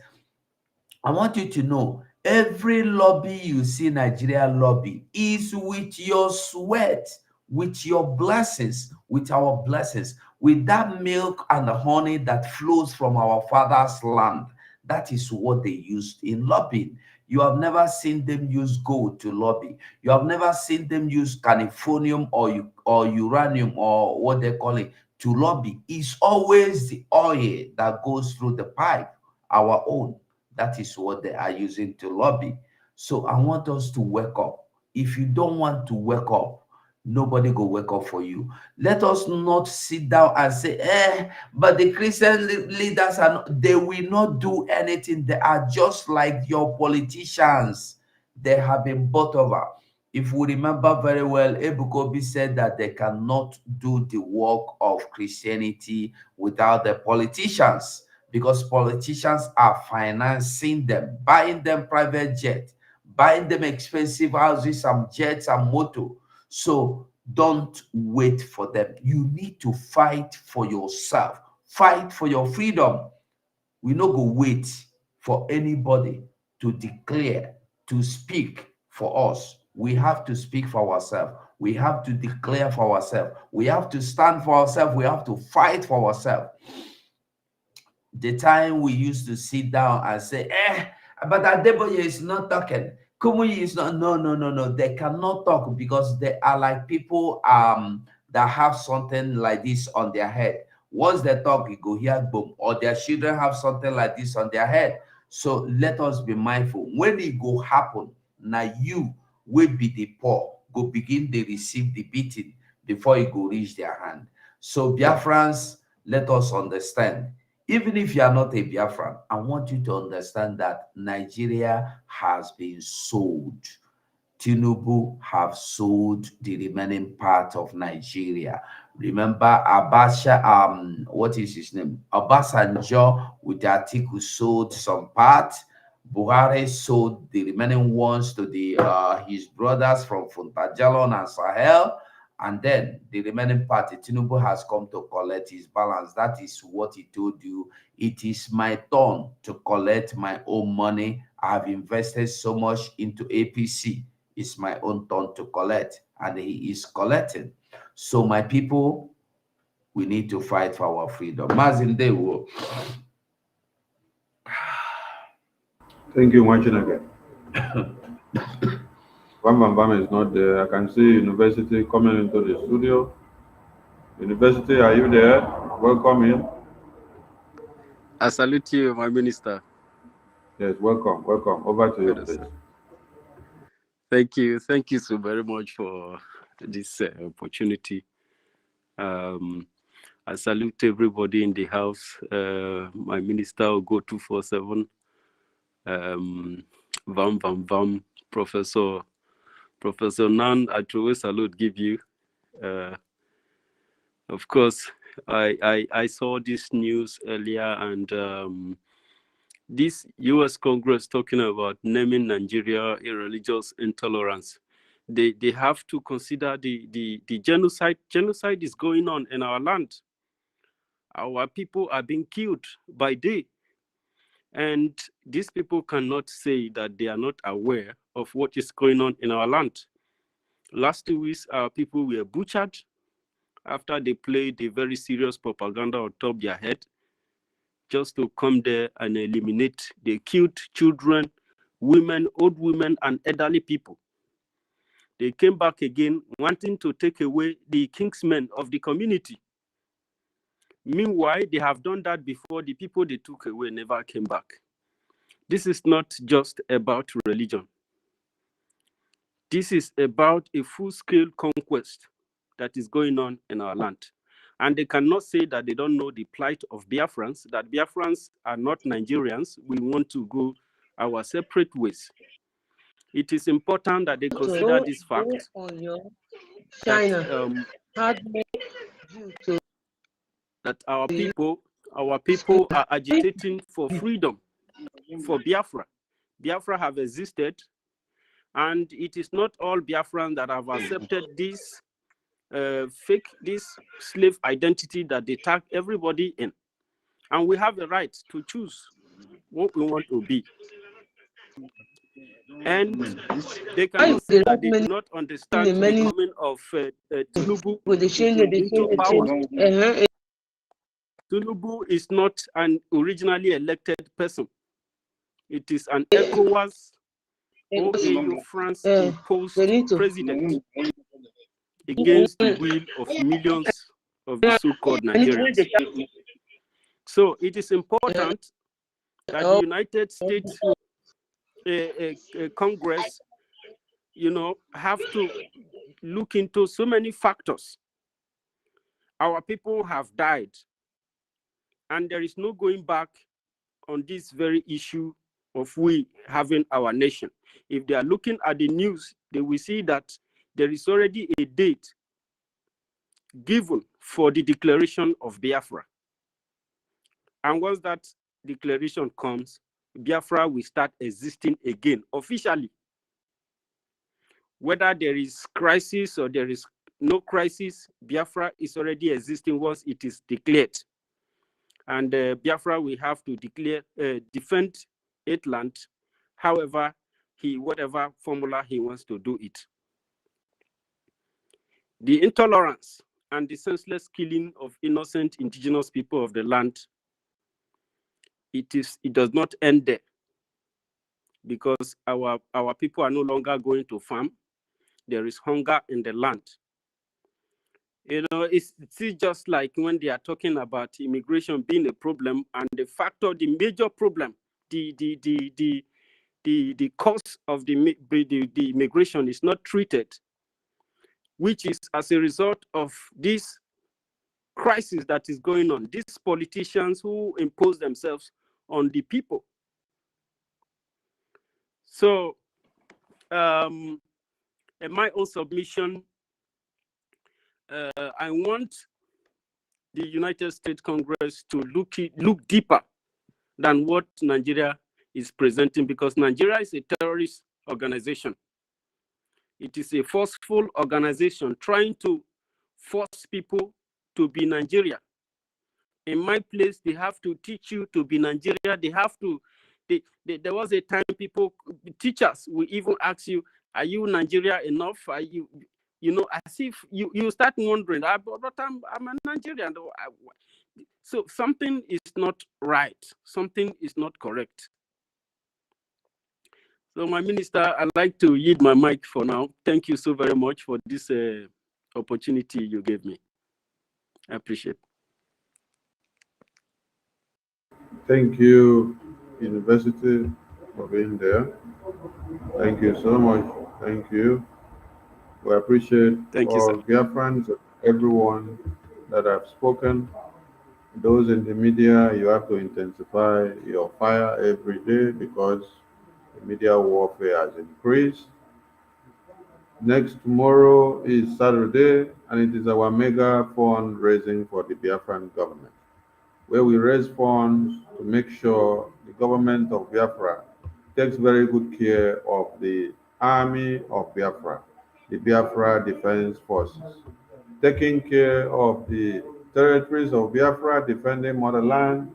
I want you to know, every lobby you see, Nigeria lobby, is with your sweat, with your blessings, with our blessings, with that milk and the honey that flows from our father's land. That is what they used in lobbying. You have never seen them use gold to lobby. You have never seen them use californium or uranium or what they call it to lobby. It's always the oil that goes through the pipe, our own. That is what they are using to lobby. So I want us to wake up. If you don't want to wake up, nobody go wake up for you. Let us not sit down and say, but the Christian leaders they will not do anything. They are just like your politicians. They have been bought over. If we remember very well, Ebukobi said that they cannot do the work of Christianity without the politicians, because politicians are financing them, buying them private jet, buying them expensive houses, some jets and motor. So don't wait for them. You need to fight for yourself. Fight for your freedom. We no go wait for anybody to declare, to speak for us. We have to speak for ourselves. We have to declare for ourselves. We have to stand for ourselves. We have to fight for ourselves. The time we used to sit down and say, but Adeboye is not talking. Kumuyi is not. No. They cannot talk because they are like people that have something like this on their head. Once they talk, you go hear boom, or their children have something like this on their head. So let us be mindful. When it go happen, now you will be the poor, go begin to receive the beating before it go reach their hand. So Biafrans, let us understand. Even if you are not a Biafran, I want you to understand that Nigeria has been sold. Tinubu have sold the remaining part of Nigeria. Remember Abacha, what is his name? Obasanjo with the article sold some part. Buhari sold the remaining ones to the his brothers from Funtajalon and Sahel. And then the remaining party, Tinubu has come to collect his balance. That is what he told you. It is my turn to collect my own money. I have invested so much into APC. It's my own turn to collect. And he is collecting. So my people, we need to fight for our freedom. Mazindewo. Thank you, Machinage. Bam is not there. I can see University coming into the studio. University, are you there? Welcome in. I salute you, my minister. Yes, welcome. Over to you, please. Thank you so very much for this opportunity. I salute everybody in the house. My minister will go 247. Vam, Professor Nan, I truly salute, give you. Of course, I saw this news earlier, and this U.S. Congress talking about naming Nigeria a religious intolerance. They have to consider the genocide. Genocide is going on in our land. Our people are being killed by day. And these people cannot say that they are not aware of what is going on in our land. Last 2 weeks, our people were butchered after they played a very serious propaganda on top of their head, just to come there and eliminate. They killed children, women, old women, and elderly people. They came back again wanting to take away the kingsmen of the community. Meanwhile, they have done that before. The people they took away never came back. This is not just about religion. This is about a full-scale conquest that is going on in our land. And they cannot say that they don't know the plight of Biafrans, that Biafrans are not Nigerians. We want to go our separate ways. It is important that they consider this fact that our people are agitating for freedom, for Biafra. Biafra have existed, and it is not all Biafrans that have accepted this this slave identity that they tag everybody in. And we have the right to choose what we want to be. And they cannot say that they do not understand the coming of Tinubu into power. Tinubu is not an originally elected person. It is an ECOWAS OAU France imposed president against the will of millions of the so-called Nigerians. So it is important that the United States Congress, have to look into so many factors. Our people have died, and there is no going back on this very issue of we having our nation. If they are looking at the news, they will see that there is already a date given for the declaration of Biafra. And once that declaration comes, Biafra will start existing again officially. Whether there is crisis or there is no crisis, Biafra is already existing once it is declared. And Biafra will have to declare, defend land, however, whatever formula he wants to do it. The intolerance and the senseless killing of innocent indigenous people of the land, it does not end there, because our people are no longer going to farm. There is hunger in the land. You know, it's just like when they are talking about immigration being a problem, and the major problem, the cause of the immigration is not treated, which is as a result of this crisis that is going on. These politicians who impose themselves on the people. So, in my own submission, I want the United States Congress to look deeper than what Nigeria is presenting, because Nigeria is a terrorist organization. It is a forceful organization trying to force people to be Nigeria. In my place, they have to teach you to be Nigeria. They have to. There was a time teachers will even ask you, "Are you Nigeria enough? Are you, as if you start wondering, but I'm a Nigerian." So something is not right. Something is not correct. So, my minister, I'd like to yield my mic for now. Thank you so very much for this opportunity you gave me. I appreciate it. Thank you, University, for being there. Thank you so much. Thank you. We appreciate all Biafrans, everyone that have spoken. Those in the media, you have to intensify your fire every day, because the media warfare has increased. Tomorrow is Saturday, and it is our mega fundraising for the Biafran government, where we raise funds to make sure the government of Biafra takes very good care of the army of Biafra, the Biafra Defense Forces, taking care of the territories of Biafra, defending motherland,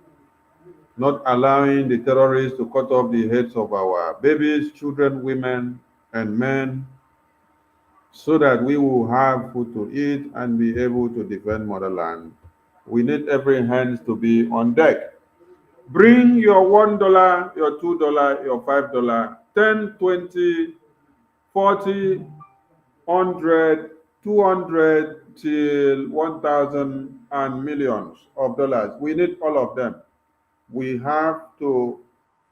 not allowing the terrorists to cut off the heads of our babies, children, women, and men, so that we will have food to eat and be able to defend motherland. We need every hand to be on deck. Bring your $1, your $2, your $5, 10, 20, 40, 100, 200 till 1,000 and millions of dollars. We need all of them. We have to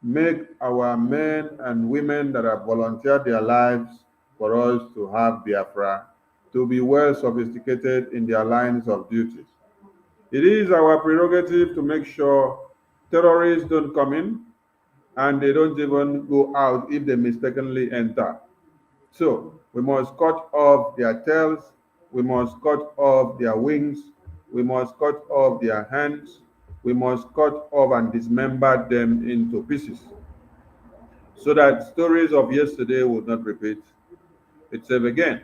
make our men and women that have volunteered their lives for us to have Biafra to be well sophisticated in their lines of duty. It is our prerogative to make sure terrorists don't come in, and they don't even go out if they mistakenly enter. So we must cut off their tails, we must cut off their wings, we must cut off their hands, we must cut off and dismember them into pieces, so that stories of yesterday will not repeat itself again.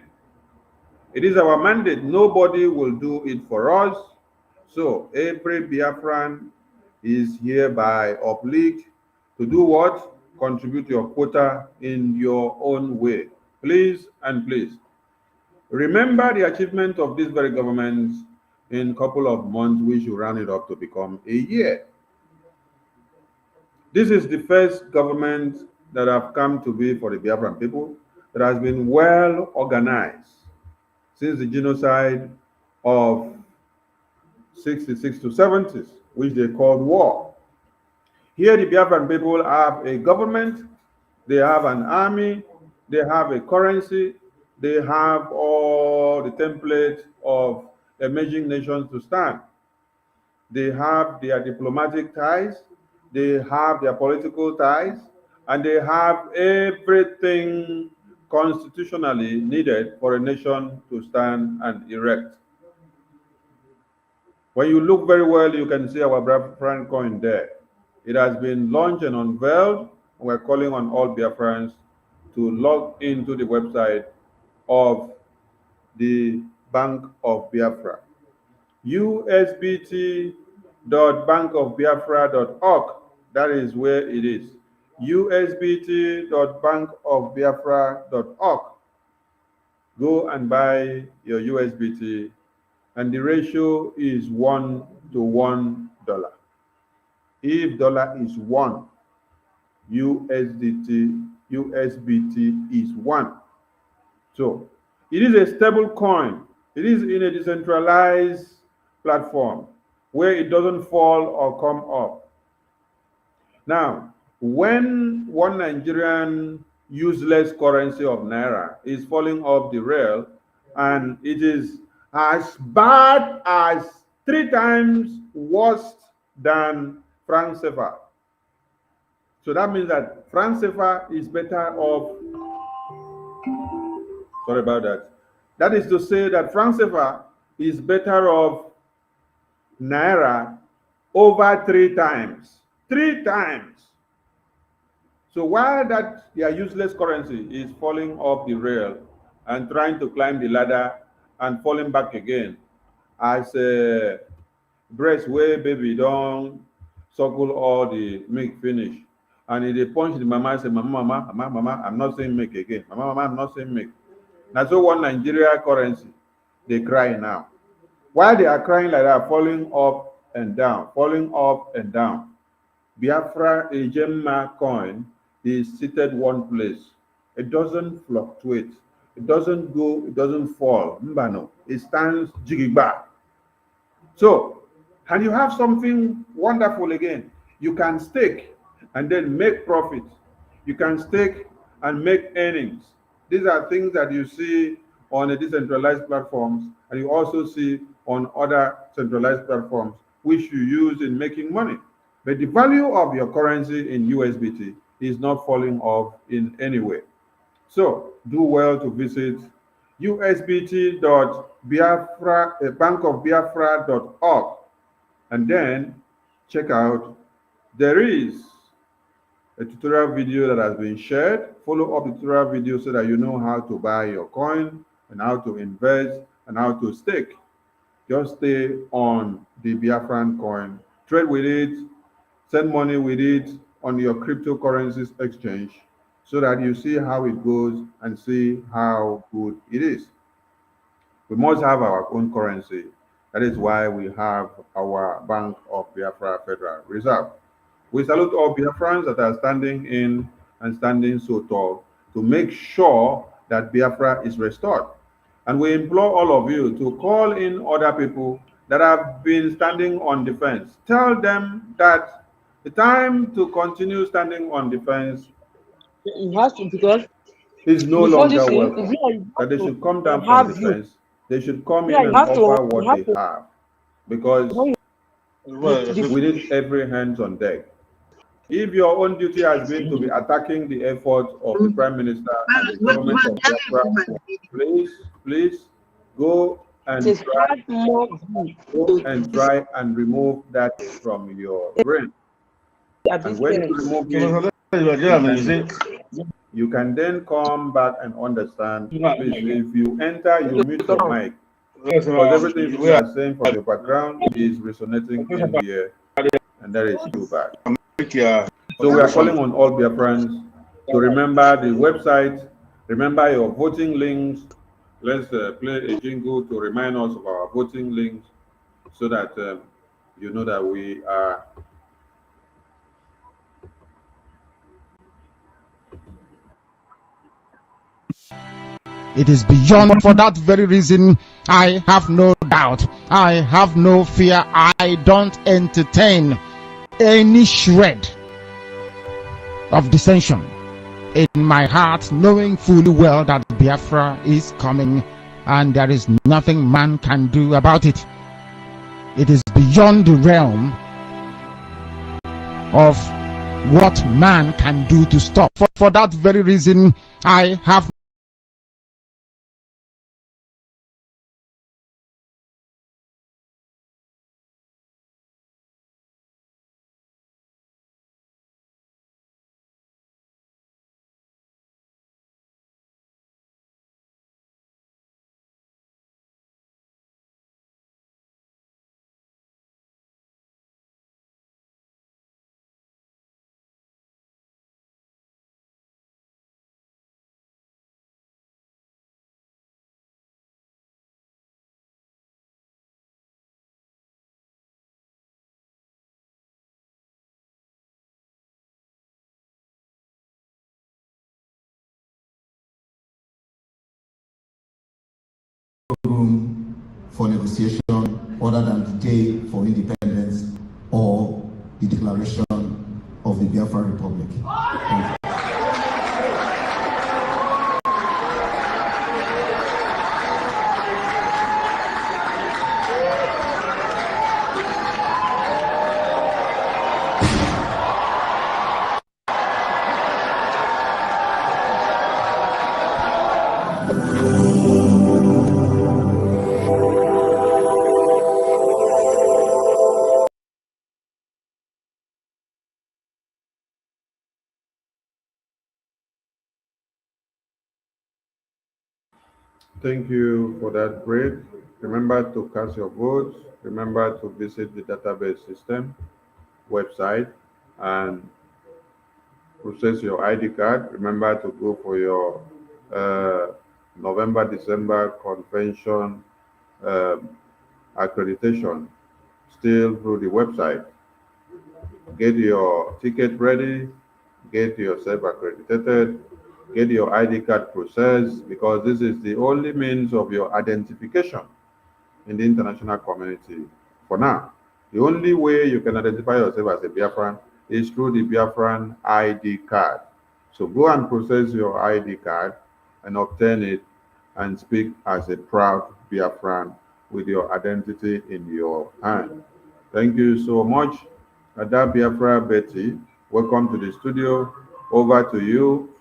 It is our mandate. Nobody will do it for us. So every Biafran is hereby obliged to do what? Contribute your quota in your own way. Please and please. Remember the achievement of this very government. In a couple of months, we should round it up to become a year. This is the first government that have come to be for the Biafran people that has been well organized since the genocide of 66 to 70s, which they called war. Here the Biafran people have a government, they have an army, they have a currency, they have all the templates of emerging nations to stand. They have their diplomatic ties, they have their political ties, and they have everything constitutionally needed for a nation to stand and erect. When you look very well, you can see our Biafran coin there. It has been launched and unveiled, and we're calling on all Biafrans to log into the website of the Bank of Biafra, usbt.bankofbiafra.org. That is where it is. usbt.bankofbiafra.org. Go and buy your USBT, and the ratio is 1 to $1. If dollar is 1, USBT is 1. So it is a stable coin. It is in a decentralized platform where it doesn't fall or come up. Now, when one Nigerian useless currency of Naira is falling off the rail, and it is as bad as 3 times worse than franc CFA. So that means that franc CFA is better off. Sorry about that. That is to say that franc CFA is better off Naira over 3 times. 3 times. So while that their useless currency is falling off the rail and trying to climb the ladder and falling back again, as a breast where baby don't suckle all the milk finish, and if they punch the mama and say, mama, I'm not saying milk again. Mama, I'm not saying milk. Now so one Nigeria currency, they cry now. While they are crying like that, falling up and down, falling up and down, Biafra Ejemma coin is seated one place. It doesn't fluctuate. It doesn't go, it doesn't fall. Mbano. It stands jigigba. So, and you have something wonderful again. You can stake and then make profit. You can stake and make earnings. These are things that you see on a decentralized platforms, and you also see on other centralized platforms, which you use in making money. But the value of your currency in USBT is not falling off in any way. So do well to visit usbt.bankofbiafra.org, and then check out, there is a tutorial video that has been shared. Follow up the tutorial video so that you know how to buy your coin and how to invest and how to stake. Just stay on the Biafran coin, trade with it, send money with it on your cryptocurrencies exchange so that you see how it goes and see how good it is. We must have our own currency. That is why we have our Bank of Biafra Federal Reserve. We salute all Biafrans that are standing in and standing so tall to make sure that Biafra is restored. And we implore all of you to call in other people that have been standing on defense. Tell them that the time to continue standing on defense You have to, because is no before this longer thing, welcome. you That have they to should come down from have you. defense. They should come Yeah, in you and have to. offer You what have they to. have, because we need every hands on deck. If your own duty has been to be attacking the efforts of the Prime Minister and the government of Biafra, please go and try and remove that from your brain. And when you remove it, you can then come back and understand. Please, if you enter, you mute your mic, because everything you are saying from your background is resonating in here, and that is too bad. So we are calling on all Biafrans to remember the website, remember your voting links. Let's play a jingle to remind us of our voting links so that you know that we are. It is beyond. For that very reason, I have no doubt. I have no fear. I don't entertain any shred of dissension in my heart, knowing fully well that Biafra is coming and there is nothing man can do about it. It is beyond the realm of what man can do to stop. For that very reason, I have room for negotiation other than the day for independence or the declaration of the Biafra Republic. Thank you. Thank you for that break. Remember to cast your votes. Remember to visit the database system website and process your ID card. Remember to go for your November, December convention accreditation still through the website. Get your ticket ready, get yourself accredited, get your ID card processed, because this is the only means of your identification in the international community for now. The only way you can identify yourself as a Biafran is through the Biafran ID card. So go and process your ID card and obtain it and speak as a proud Biafran with your identity in your hand. Thank you so much. Ada Biafra Betty, welcome to the studio. Over to you.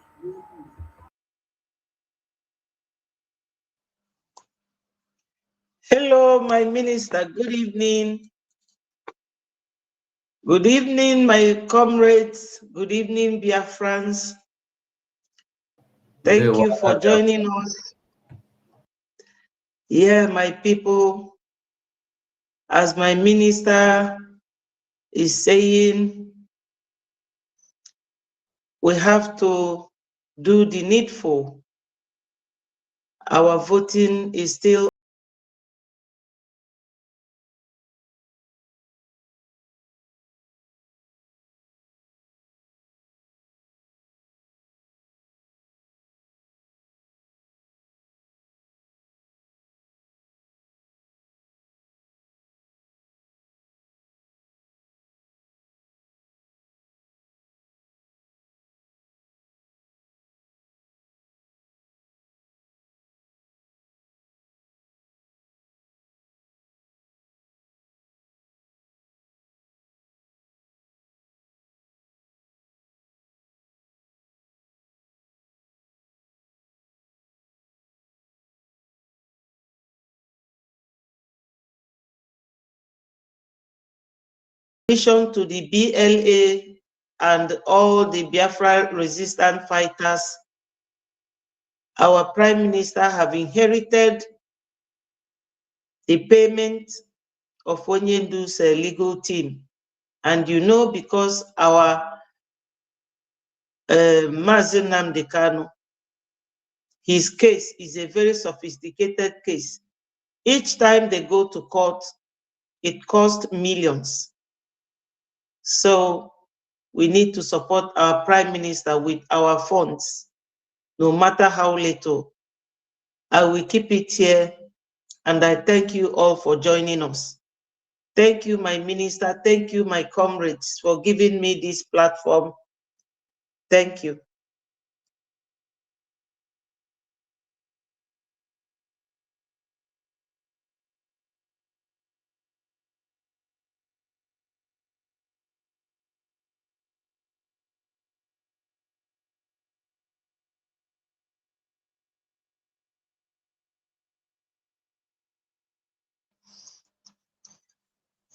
Hello, my minister. Good evening. Good evening, my comrades. Good evening, Biafrans. Thank you for joining us. Yeah, my people, as my minister is saying, we have to do the needful. Our voting is still to the BLA and all the Biafra resistant fighters. Our Prime Minister have inherited the payment of Onyendu's legal team. And you know, because our Mazi Nnamdi Kanu, his case is a very sophisticated case. Each time they go to court, it costs millions. So we need to support our Prime Minister with our funds, no matter how little. I will keep it here, and I thank you all for joining us. Thank you, my minister. Thank you, my comrades, for giving me this platform. Thank you.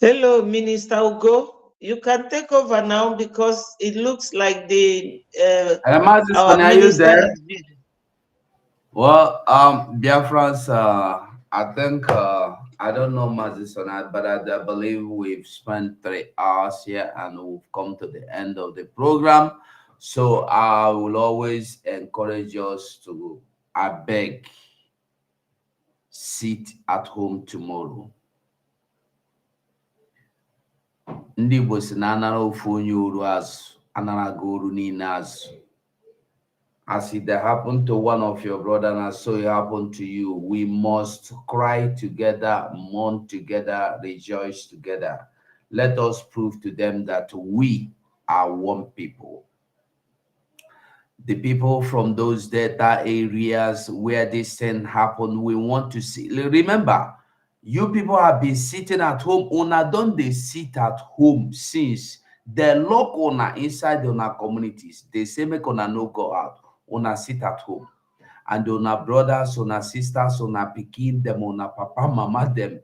Hello, Minister Ugo. You can take over now because it looks like the our minister is busy. Well, Biafrans, I think I don't know Mazis or not, but I believe we've spent 3 hours here and we've come to the end of the program. So I will always encourage us to, I beg, sit at home tomorrow. Ndị Igbo si na anara ofu onye oru azụ, anara go oru niile azụ. As it happened to one of your brothers, and so it happened to you. We must cry together, mourn together, rejoice together. Let us prove to them that we are one people. The people from those data areas where this thing happened, we want to see. Remember, you people have been sitting at home. Una don't they sit at home since the lock una inside una communities. They say make una no go out. Una sit at home. And una brothers, una sisters, una pikin them, una papa, mama them.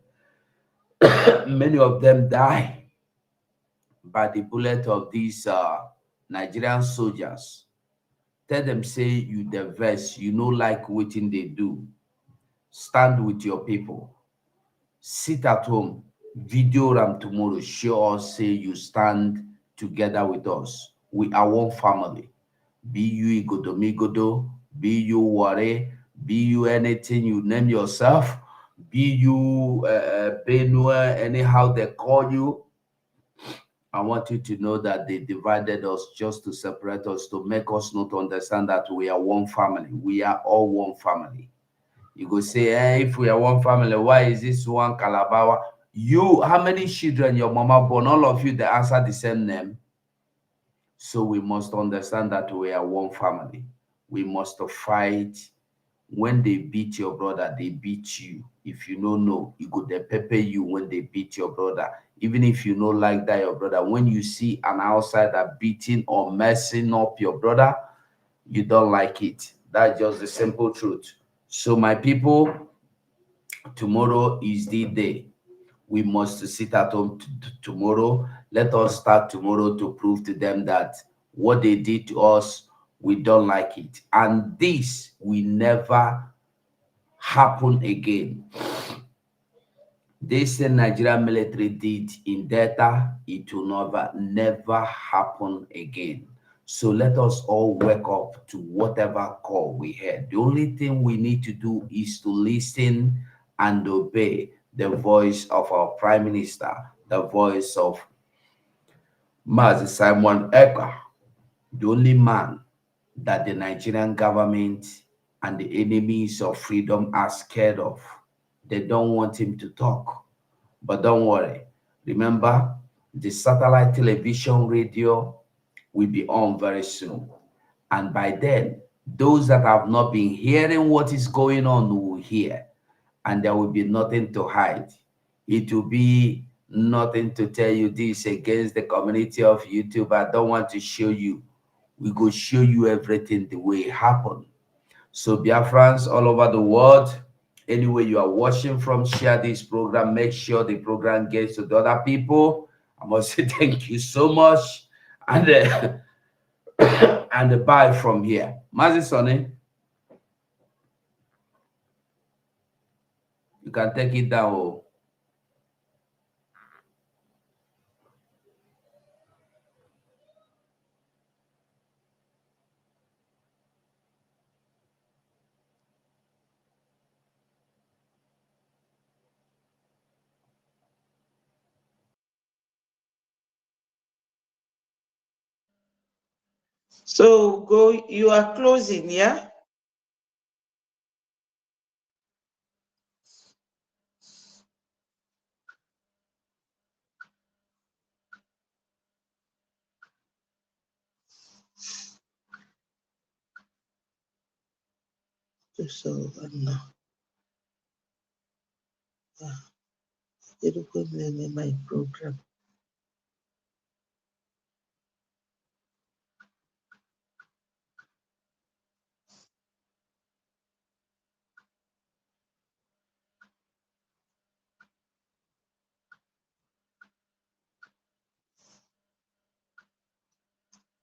Many of them die by the bullet of these Nigerian soldiers. Tell them, say you the verse, you know like what they do. Stand with your people. Sit at home. Video them tomorrow. Show us, say you stand together with us. We are one family. Be you Igodomigodo, be you Ware, be you anything you name yourself, be you Benue, anyhow they call you. I want you to know that they divided us just to separate us, to make us not understand that we are one family. We are all one family. You go say, hey, if we are one family, why is this one Calabawa? You, how many children your mama born? All of you, they answer the same name. So we must understand that we are one family. We must fight. When they beat your brother, they beat you. If you don't know, it could they pepper you when they beat your brother. Even if you don't like that, your brother, when you see an outsider beating or messing up your brother, you don't like it. That's just the simple truth. So my people, tomorrow is the day. We must sit at home tomorrow. Let us start tomorrow to prove to them that what they did to us, we don't like it. And this will never happen again. This Nigerian military did in Delta, it will never happen again. So let us all wake up to whatever call we had. The only thing we need to do is to listen and obey the voice of our Prime Minister, the voice of Mazi Simon Ekpa, the only man that the Nigerian government and the enemies of freedom are scared of. They don't want him to talk. But don't worry. Remember, the satellite television radio will be on very soon. And by then, those that have not been hearing what is going on will hear. And there will be nothing to hide. It will be nothing to tell you this against the community of YouTube. I don't want to show you. We go show you everything the way it happened. So BIAFRANS all over the world, anywhere you are watching from, share this program. Make sure the program gets to the other people. I must say thank you so much. And and bye from here. Mazi Sonny, you can take it down. So go, you are closing, yeah? So no. You put me in my program.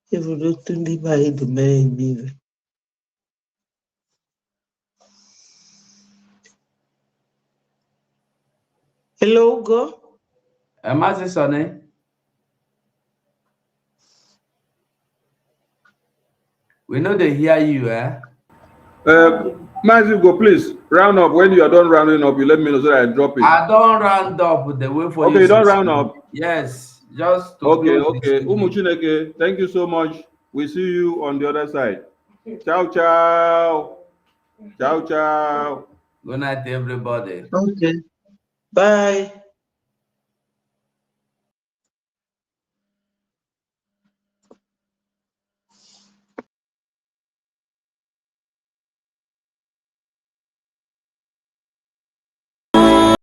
If you don't leave by the man, hello, go. Mazi Sonny. We know they hear you, eh? Mazi, go please round up. When you are done rounding up, you let me know so that I drop it. I don't round up with the way for you. Okay, you don't round up. Yes, just to okay. close Okay, Umuchineke, thank you so much. We see you on the other side. Ciao, ciao. Ciao, ciao. Good night, everybody. Okay. Bye.